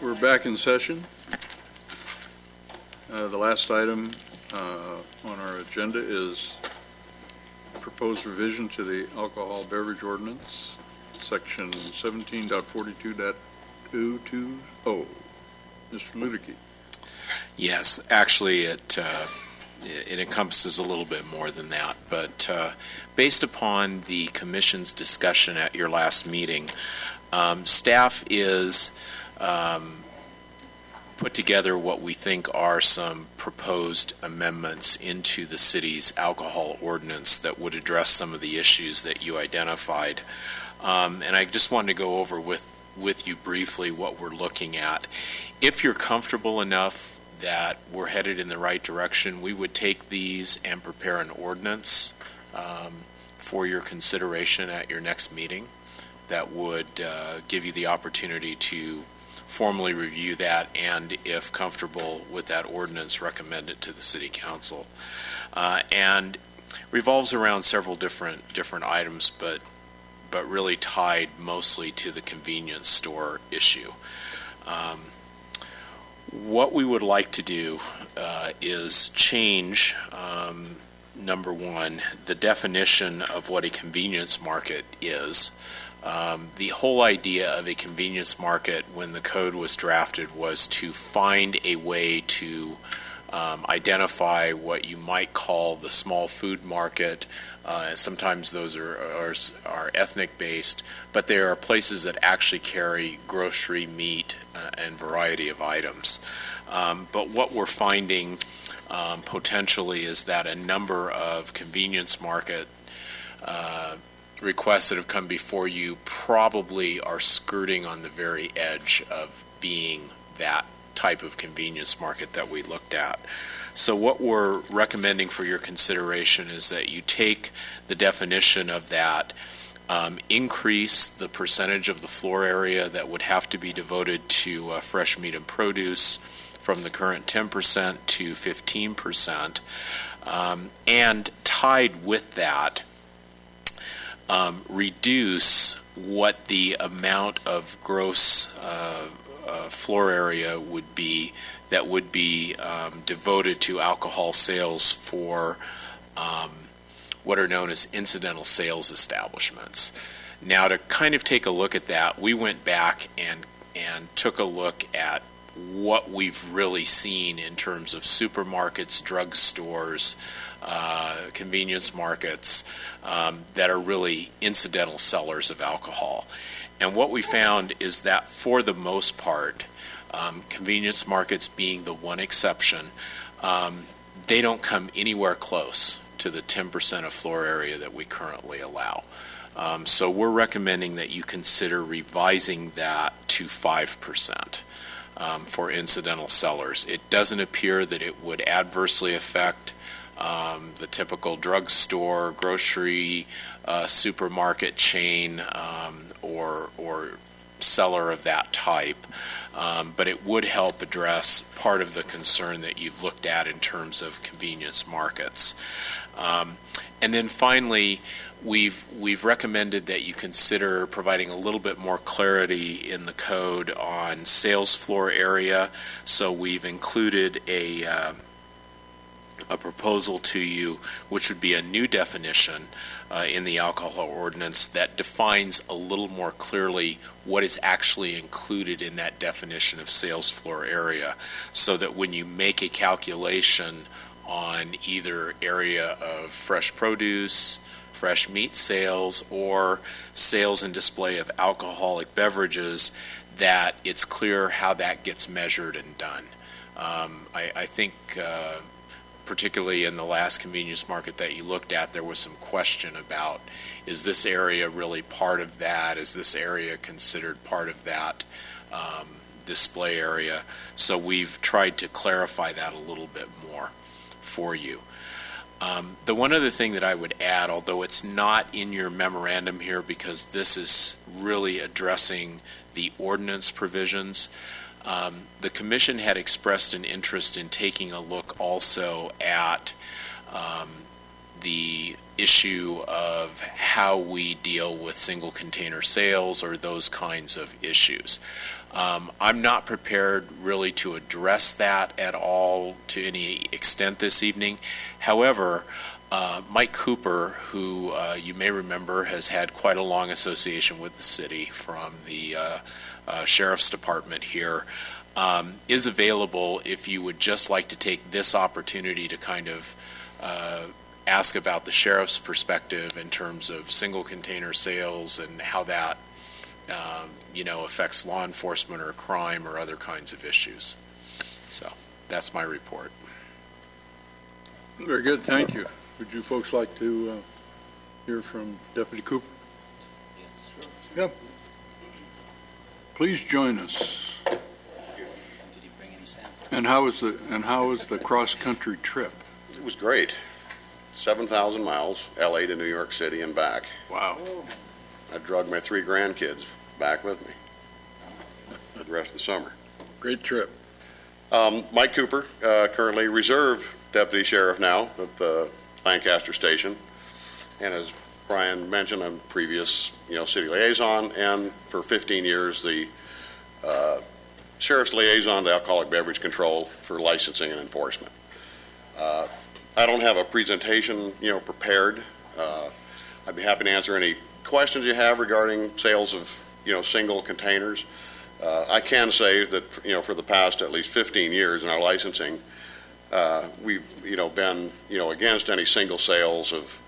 We're back in session. The last item on our agenda is proposed revision to the alcohol beverage ordinance, section 17.42.220. Mr. Ludicky. Yes, actually, it encompasses a little bit more than that. But based upon the commission's discussion at your last meeting, staff is put together what we think are some proposed amendments into the city's alcohol ordinance that would address some of the issues that you identified. And I just wanted to go over with you briefly what we're looking at. If you're comfortable enough that we're headed in the right direction, we would take these and prepare an ordinance for your consideration at your next meeting that would give you the opportunity to formally review that, and if comfortable with that ordinance, recommend it to the City Council. And revolves around several different items, but really tied mostly to the convenience store issue. What we would like to do is change, number one, the definition of what a convenience market is. The whole idea of a convenience market when the code was drafted was to find a way to identify what you might call the small food market. Sometimes those are ethnic based, but there are places that actually carry grocery, meat, and variety of items. But what we're finding potentially is that a number of convenience market requests that have come before you probably are skirting on the very edge of being that type of convenience market that we looked at. So what we're recommending for your consideration is that you take the definition of that, increase the percentage of the floor area that would have to be devoted to fresh meat and produce from the current 10% to 15%, and tied with that, reduce what the amount of gross floor area would be that would be devoted to alcohol sales for what are known as incidental sales establishments. Now, to kind of take a look at that, we went back and took a look at what we've really seen in terms of supermarkets, drugstores, convenience markets that are really incidental sellers of alcohol. And what we found is that for the most part, convenience markets being the one exception, they don't come anywhere close to the 10% of floor area that we currently allow. So we're recommending that you consider revising that to 5% for incidental sellers. It doesn't appear that it would adversely affect the typical drugstore, grocery, supermarket chain, or seller of that type. But it would help address part of the concern that you've looked at in terms of convenience markets. And then finally, we've recommended that you consider providing a little bit more clarity in the code on sales floor area. So we've included a proposal to you, which would be a new definition in the alcohol ordinance that defines a little more clearly what is actually included in that definition of sales floor area, so that when you make a calculation on either area of fresh produce, fresh meat sales, or sales and display of alcoholic beverages, that it's clear how that gets measured and done. I think particularly in the last convenience market that you looked at, there was some question about, is this area really part of that? Is this area considered part of that display area? So we've tried to clarify that a little bit more for you. The one other thing that I would add, although it's not in your memorandum here because this is really addressing the ordinance provisions, the Commission had expressed an interest in taking a look also at the issue of how we deal with single container sales or those kinds of issues. I'm not prepared really to address that at all to any extent this evening. However, Mike Cooper, who you may remember has had quite a long association with the city from the Sheriff's Department here, is available if you would just like to take this opportunity to kind of ask about the sheriff's perspective in terms of single container sales and how that affects law enforcement or crime or other kinds of issues. So that's my report. Very good, thank you. Would you folks like to hear from Deputy Cooper? Yes, sure. Yep. Please join us. Did you bring any samples? And how was the cross-country trip? It was great. 7,000 miles, LA to New York City and back. Wow. I drugged my 3 grandkids back with me for the rest of the summer. Great trip. Mike Cooper, currently Reserve Deputy Sheriff now at the Lancaster Station. And as Brian mentioned, I'm previous, city liaison, and for 15 years, the Sheriff's Liaison to Alcoholic Beverage Control for licensing and enforcement. I don't have a presentation, prepared. I'd be happy to answer any questions you have regarding sales of, single containers. I can say that, for the past at least 15 years in our licensing, we've, been, against any single sales of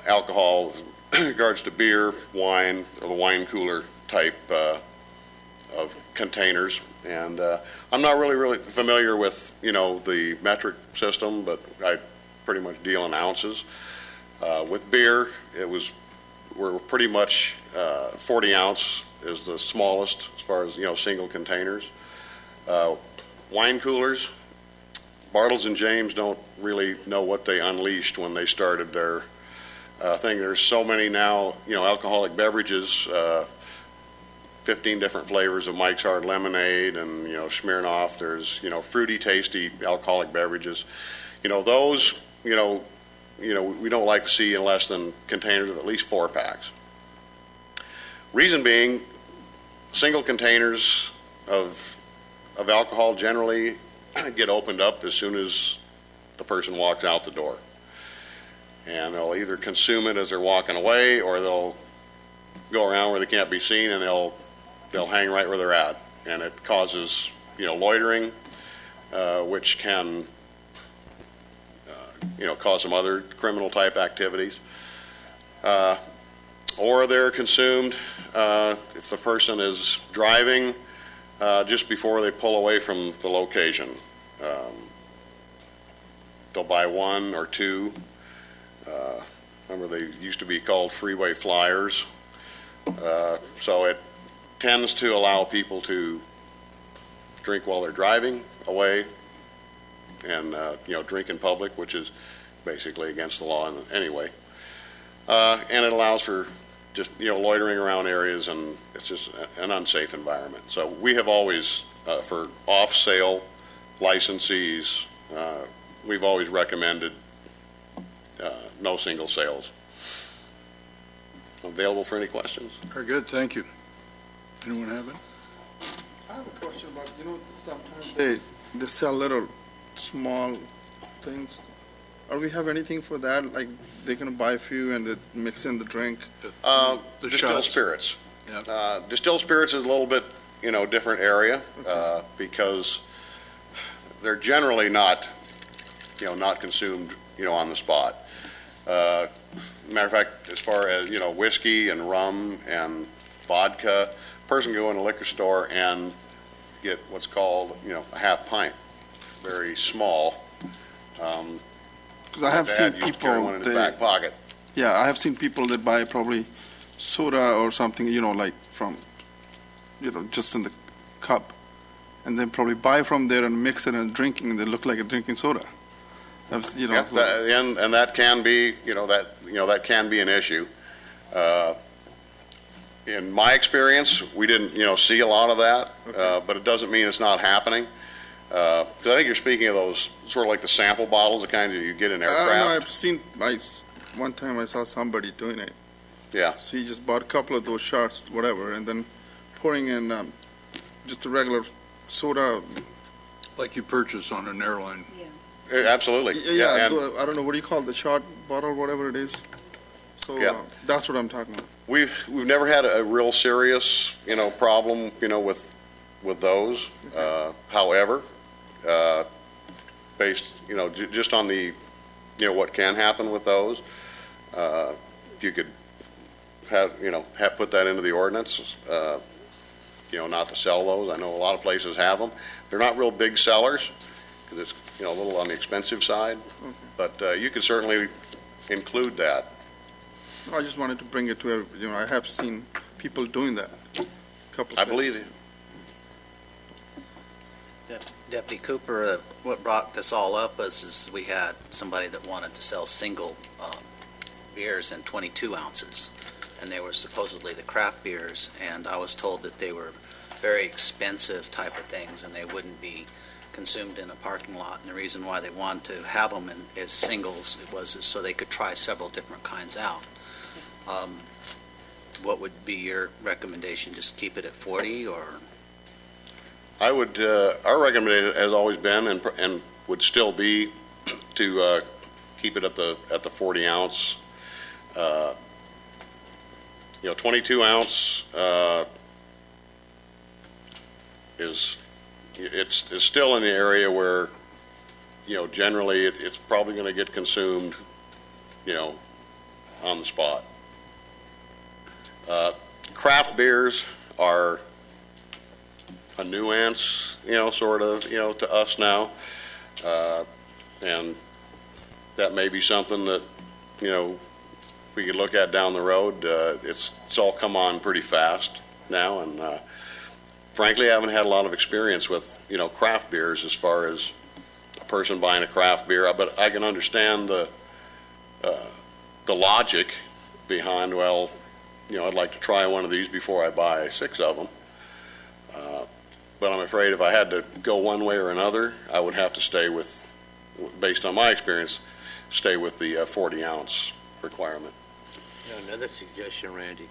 alcohol with regards to beer, wine, or the wine cooler type of containers. And I'm not really familiar with, the metric system, but I pretty much deal in ounces. With beer, we're pretty much 40 ounce is the smallest as far as, single containers. Wine coolers, Bartles and James don't really know what they unleashed when they started their thing. There's so many now, alcoholic beverages, 15 different flavors of Mike's Hard Lemonade and, Smirnoff. There's, fruity, tasty alcoholic beverages. Those, we don't like to see in less than containers of at least 4 packs. Reason being, single containers of alcohol generally get opened up as soon as the person walks out the door. And they'll either consume it as they're walking away, or they'll go around where they can't be seen and they'll hang right where they're at. And it causes, loitering, which can, cause some other criminal type activities. Or they're consumed if the person is driving just before they pull away from the location. They'll buy 1 or 2. Remember, they used to be called freeway flyers. So it tends to allow people to drink while they're driving away and, drink in public, which is basically against the law anyway. And it allows for just, loitering around areas, and it's just an unsafe environment. So we have always, for off-sale licensees, we've always recommended no single sales. Available for any questions? Very good, thank you. Anyone have it? I have a question about, sometimes they sell little small things. Are we have anything for that? Like they're going to buy a few and they mix in the drink? Distilled spirits. Yeah. Distilled spirits is a little bit, different area because they're generally not, not consumed, on the spot. Matter of fact, as far as, whiskey and rum and vodka, a person can go in a liquor store and get what's called, a half pint, very small. Because I have seen people, one in his back pocket. Yeah, I have seen people that buy probably soda or something, like from, just in the cup, and then probably buy from there and mix it and drinking, and they look like a drinking soda. And that can be, that can be an issue. In my experience, we didn't, see a lot of that, but it doesn't mean it's not happening. Because I think you're speaking of those sort of like the sample bottles, the kind that you get in aircraft. I've seen, one time I saw somebody doing it. Yeah. So he just bought a couple of those shots, whatever, and then pouring in just a regular soda. Like you purchase on an airline. Absolutely. Yeah, I don't know, what do you call the shot bottle, whatever it is. So that's what I'm talking about. We've never had a real serious, problem, with with those. However, based, just on the, what can happen with those, you could have put that into the ordinance, not to sell those. I know a lot of places have them. They're not real big sellers because it's, a little on the expensive side, but you could certainly include that. I just wanted to bring it to, I have seen people doing that. I believe you. Deputy Cooper, what brought this all up is we had somebody that wanted to sell single beers in 22 ounces, and they were supposedly the craft beers, and I was told that they were very expensive type of things, and they wouldn't be consumed in a parking lot, and the reason why they wanted to have them as singles was so they could try several different kinds out. What would be your recommendation? Just keep it at 40, or? I would, our recommendation has always been and would still be to keep it at the 40 ounce. 22 ounce it's still in the area where, generally it's probably going to get consumed, on the spot. Craft beers are a nuance, sort of, to us now. And that may be something that, we could look at down the road. It's all come on pretty fast now. And frankly, I haven't had a lot of experience with, craft beers as far as a person buying a craft beer. But I can understand the logic behind, well, I'd like to try one of these before I buy 6 of them. But I'm afraid if I had to go one way or another, I would have to stay with, based on my experience, stay with the 40 ounce requirement. Another suggestion, Randy,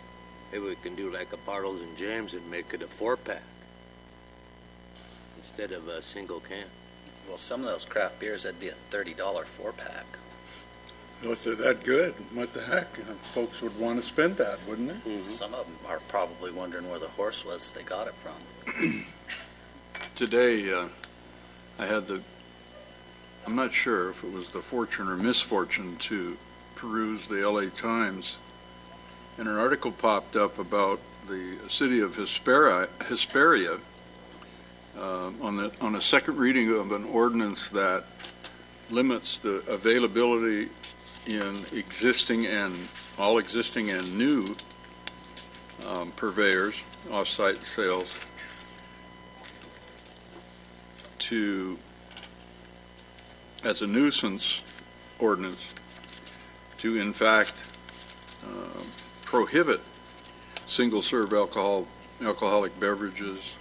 maybe we can do like a Bartles and James and make it a 4-pack instead of a single can. Well, some of those craft beers, that'd be a $30 4-pack. Well, if they're that good, what the heck? Folks would want to spend that, wouldn't they? Mm-hmm. Some of them are probably wondering where the horse was they got it from. Today, I had I'm not sure if it was the fortune or misfortune to peruse the LA Times, and an article popped up about the city of Hesperia on a second reading of an ordinance that limits the availability in all existing and new purveyors, off-site sales, as a nuisance ordinance, to in fact prohibit single-serve alcoholic beverages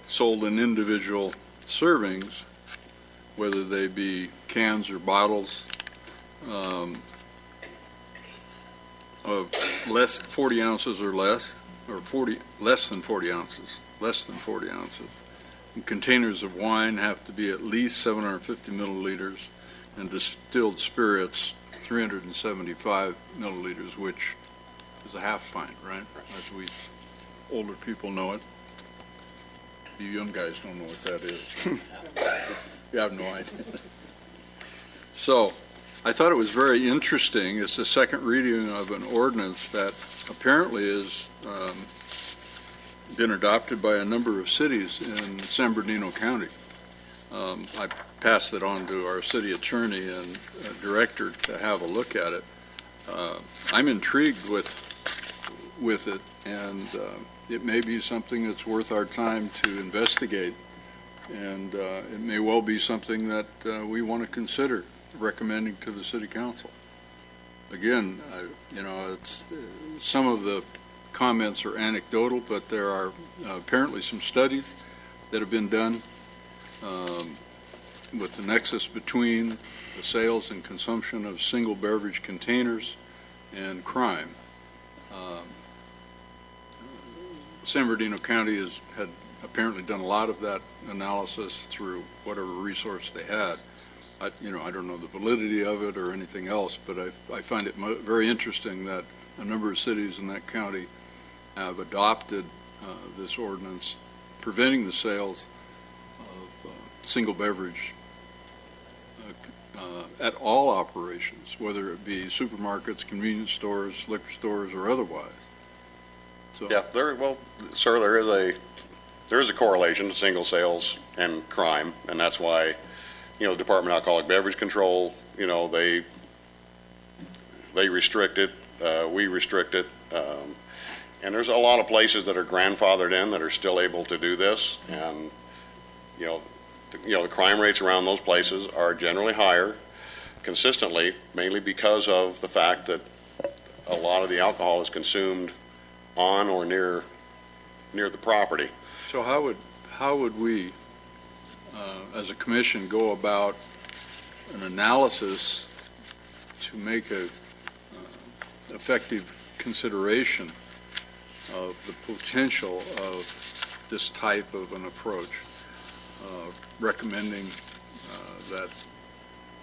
sold in individual servings, whether they be cans or bottles, of 40 ounces or less, or less than 40 ounces. And containers of wine have to be at least 750 milliliters, and distilled spirits 375 milliliters, which is a half pint, right? As we older people know it. You young guys don't know what that is. You have no idea. So, I thought it was very interesting. It's the second reading of an ordinance that apparently has been adopted by a number of cities in San Bernardino County. I passed it on to our city attorney and director to have a look at it. I'm intrigued with it, and it may be something that's worth our time to investigate, and it may well be something that we want to consider recommending to the city council. Again, it's some of the comments are anecdotal, but there are apparently some studies that have been done with the nexus between the sales and consumption of single beverage containers and crime. San Bernardino County had apparently done a lot of that analysis through whatever resource they had. I don't know the validity of it or anything else, but I find it very interesting that a number of cities in that county have adopted this ordinance preventing the sales of single beverage at all operations, whether it be supermarkets, convenience stores, liquor stores, or otherwise. So, Yeah, sir, there is a correlation to single sales and crime, and that's why, the Department of Alcoholic Beverage Control, they restrict it, we restrict it, and there's a lot of places that are grandfathered in that are still able to do this, and, the crime rates around those places are generally higher consistently, mainly because of the fact that a lot of the alcohol is consumed on or near the property. so how would we, as a commission, go about an analysis to make a effective consideration of the potential of this type of an approach, recommending that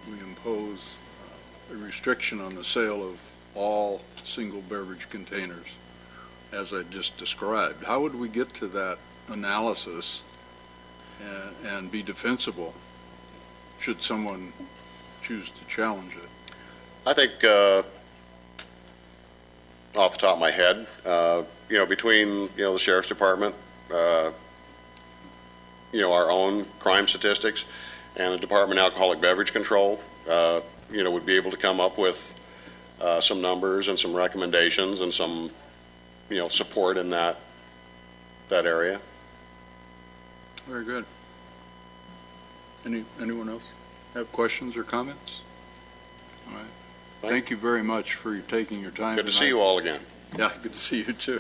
we impose a restriction on the sale of all single beverage containers, as I just described? How would we get to that analysis and be defensible should someone choose to challenge it? I think, off the top of my head, between, the Sheriff's Department, our own crime statistics, and the Department of Alcoholic Beverage Control, would be able to come up with some numbers and some recommendations and some, support in that area. Very good. Anyone else have questions or comments? All right. Thank you very much for taking your time. Good to see you all again. Yeah, good to see you too.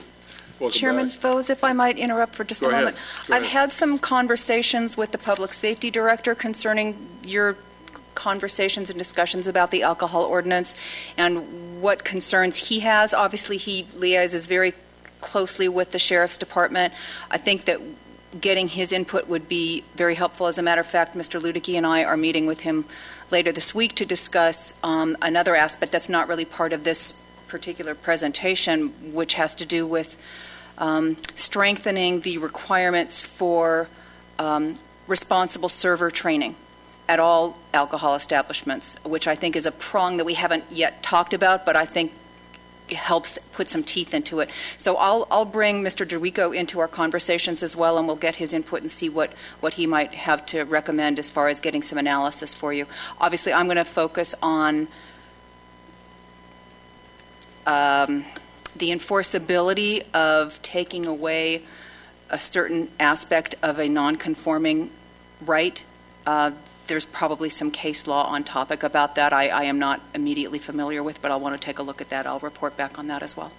Welcome Chairman back. Bose, if I might interrupt for just Go a ahead. moment. Go I've ahead. had some conversations with the Public Safety Director concerning your conversations and discussions about the alcohol ordinance and what concerns he has. Obviously, he liaises very closely with the Sheriff's Department. I think that getting his input would be very helpful. As a matter of fact, Mr. Ludicky and I are meeting with him later this week to discuss another aspect that's not really part of this particular presentation, which has to do with strengthening the requirements for responsible server training at all alcohol establishments, which I think is a prong that we haven't yet talked about, but I think helps put some teeth into it. So I'll bring Mr. DeRico into our conversations as well, and we'll get his input and see what he might have to recommend as far as getting some analysis for you. Obviously, I'm going to focus on the enforceability of taking away a certain aspect of a non-conforming right. There's probably some case law on topic about that I am not immediately familiar with, but I'll want to take a look at that. I'll report back on that as well.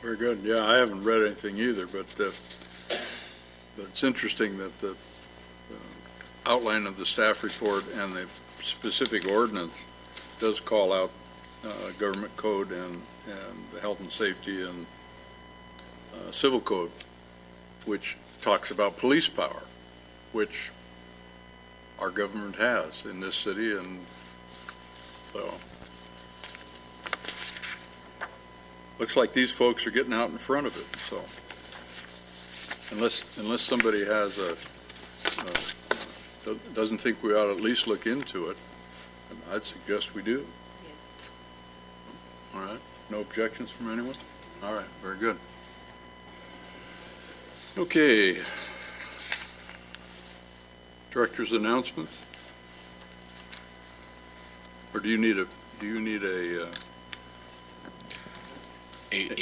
Very good. Yeah, I haven't read anything either, but it's interesting that the outline of the staff report and the specific ordinance does call out government code and the health and safety and civil code, which talks about police power, which our government has in this city, and so looks like these folks are getting out in front of it. So unless somebody has doesn't think we ought to at least look into it, I'd suggest we do. Yes. All right. No objections from anyone? All right. Very good. Okay. Director's announcements? Or do you need a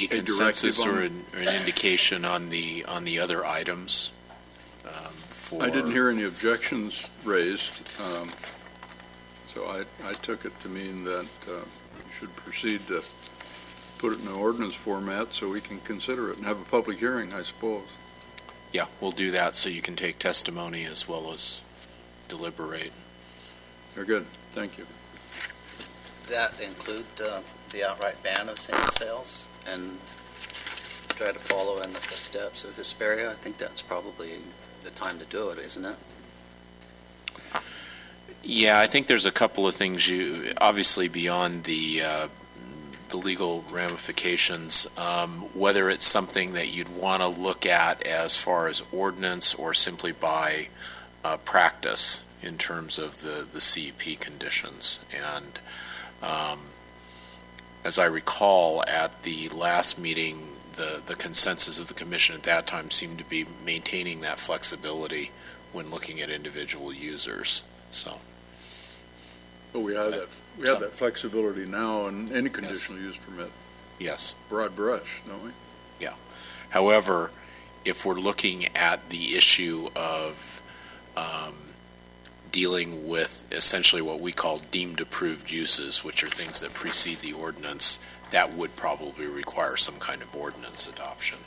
consensus directive or on- an indication on the other items? I didn't hear any objections raised, so I took it to mean that we should proceed to put it in an ordinance format so we can consider it and have a public hearing, I suppose. Yeah, we'll do that so you can take testimony as well as deliberate. Very good. Thank you. That include the outright ban of single sales and try to follow in the footsteps of Hesperia? I think that's probably the time to do it, isn't it? Yeah, I think there's a couple of things obviously beyond the the legal ramifications, whether it's something that you'd want to look at as far as ordinance or simply by practice in terms of the CEP conditions. And as I recall, at the last meeting, the consensus of the commission at that time seemed to be maintaining that flexibility when looking at individual users. So, but we have that flexibility now in any conditional use permit. Yes. Broad brush, don't we? Yeah. However, if we're looking at the issue of dealing with essentially what we call deemed approved uses, which are things that precede the ordinance, that would probably require some kind of ordinance adoption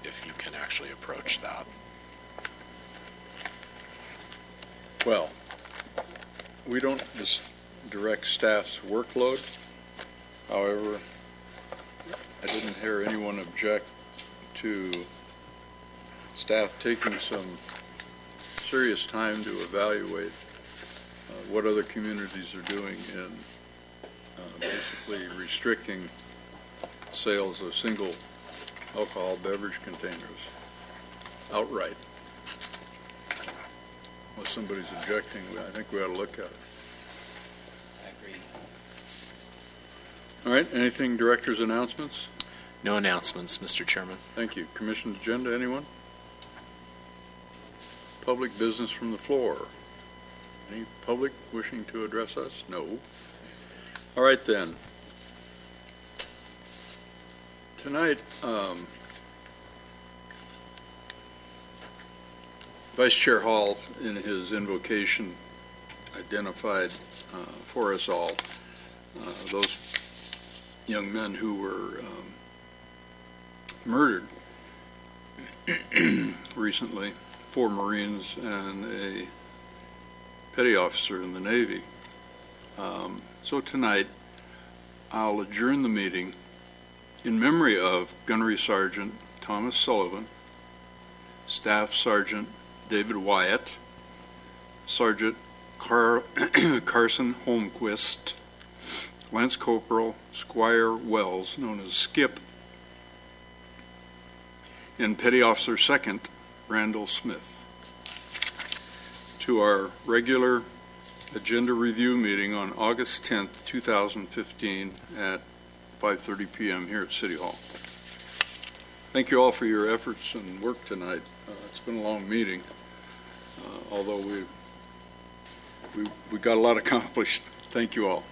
if you can actually approach that. Well, we don't just direct staff's workload. However, I didn't hear anyone object to staff taking some serious time to evaluate what other communities are doing in basically restricting sales of single alcohol beverage containers outright. Unless somebody's objecting, I think we ought to look at it. I agree. All right, anything director's announcements? No announcements, Mr. Chairman. Thank you. Commission agenda, anyone? Public business from the floor. Any public wishing to address us? No. All right then. Tonight, Vice Chair Hall, in his invocation, identified for us all those young men who were murdered recently, 4 Marines and a petty officer in the Navy. So tonight, I'll adjourn the meeting in memory of Gunnery Sergeant Thomas Sullivan, Staff Sergeant David Wyatt, Sergeant Carson Holmquist, Lance Corporal Squire Wells, known as Skip, and Petty Officer Second Randall Smith. To our regular agenda review meeting on August 10th, 2015 at 5:30 p.m. here at City Hall. Thank you all for your efforts and work tonight. It's been a long meeting, although we got a lot accomplished. Thank you all.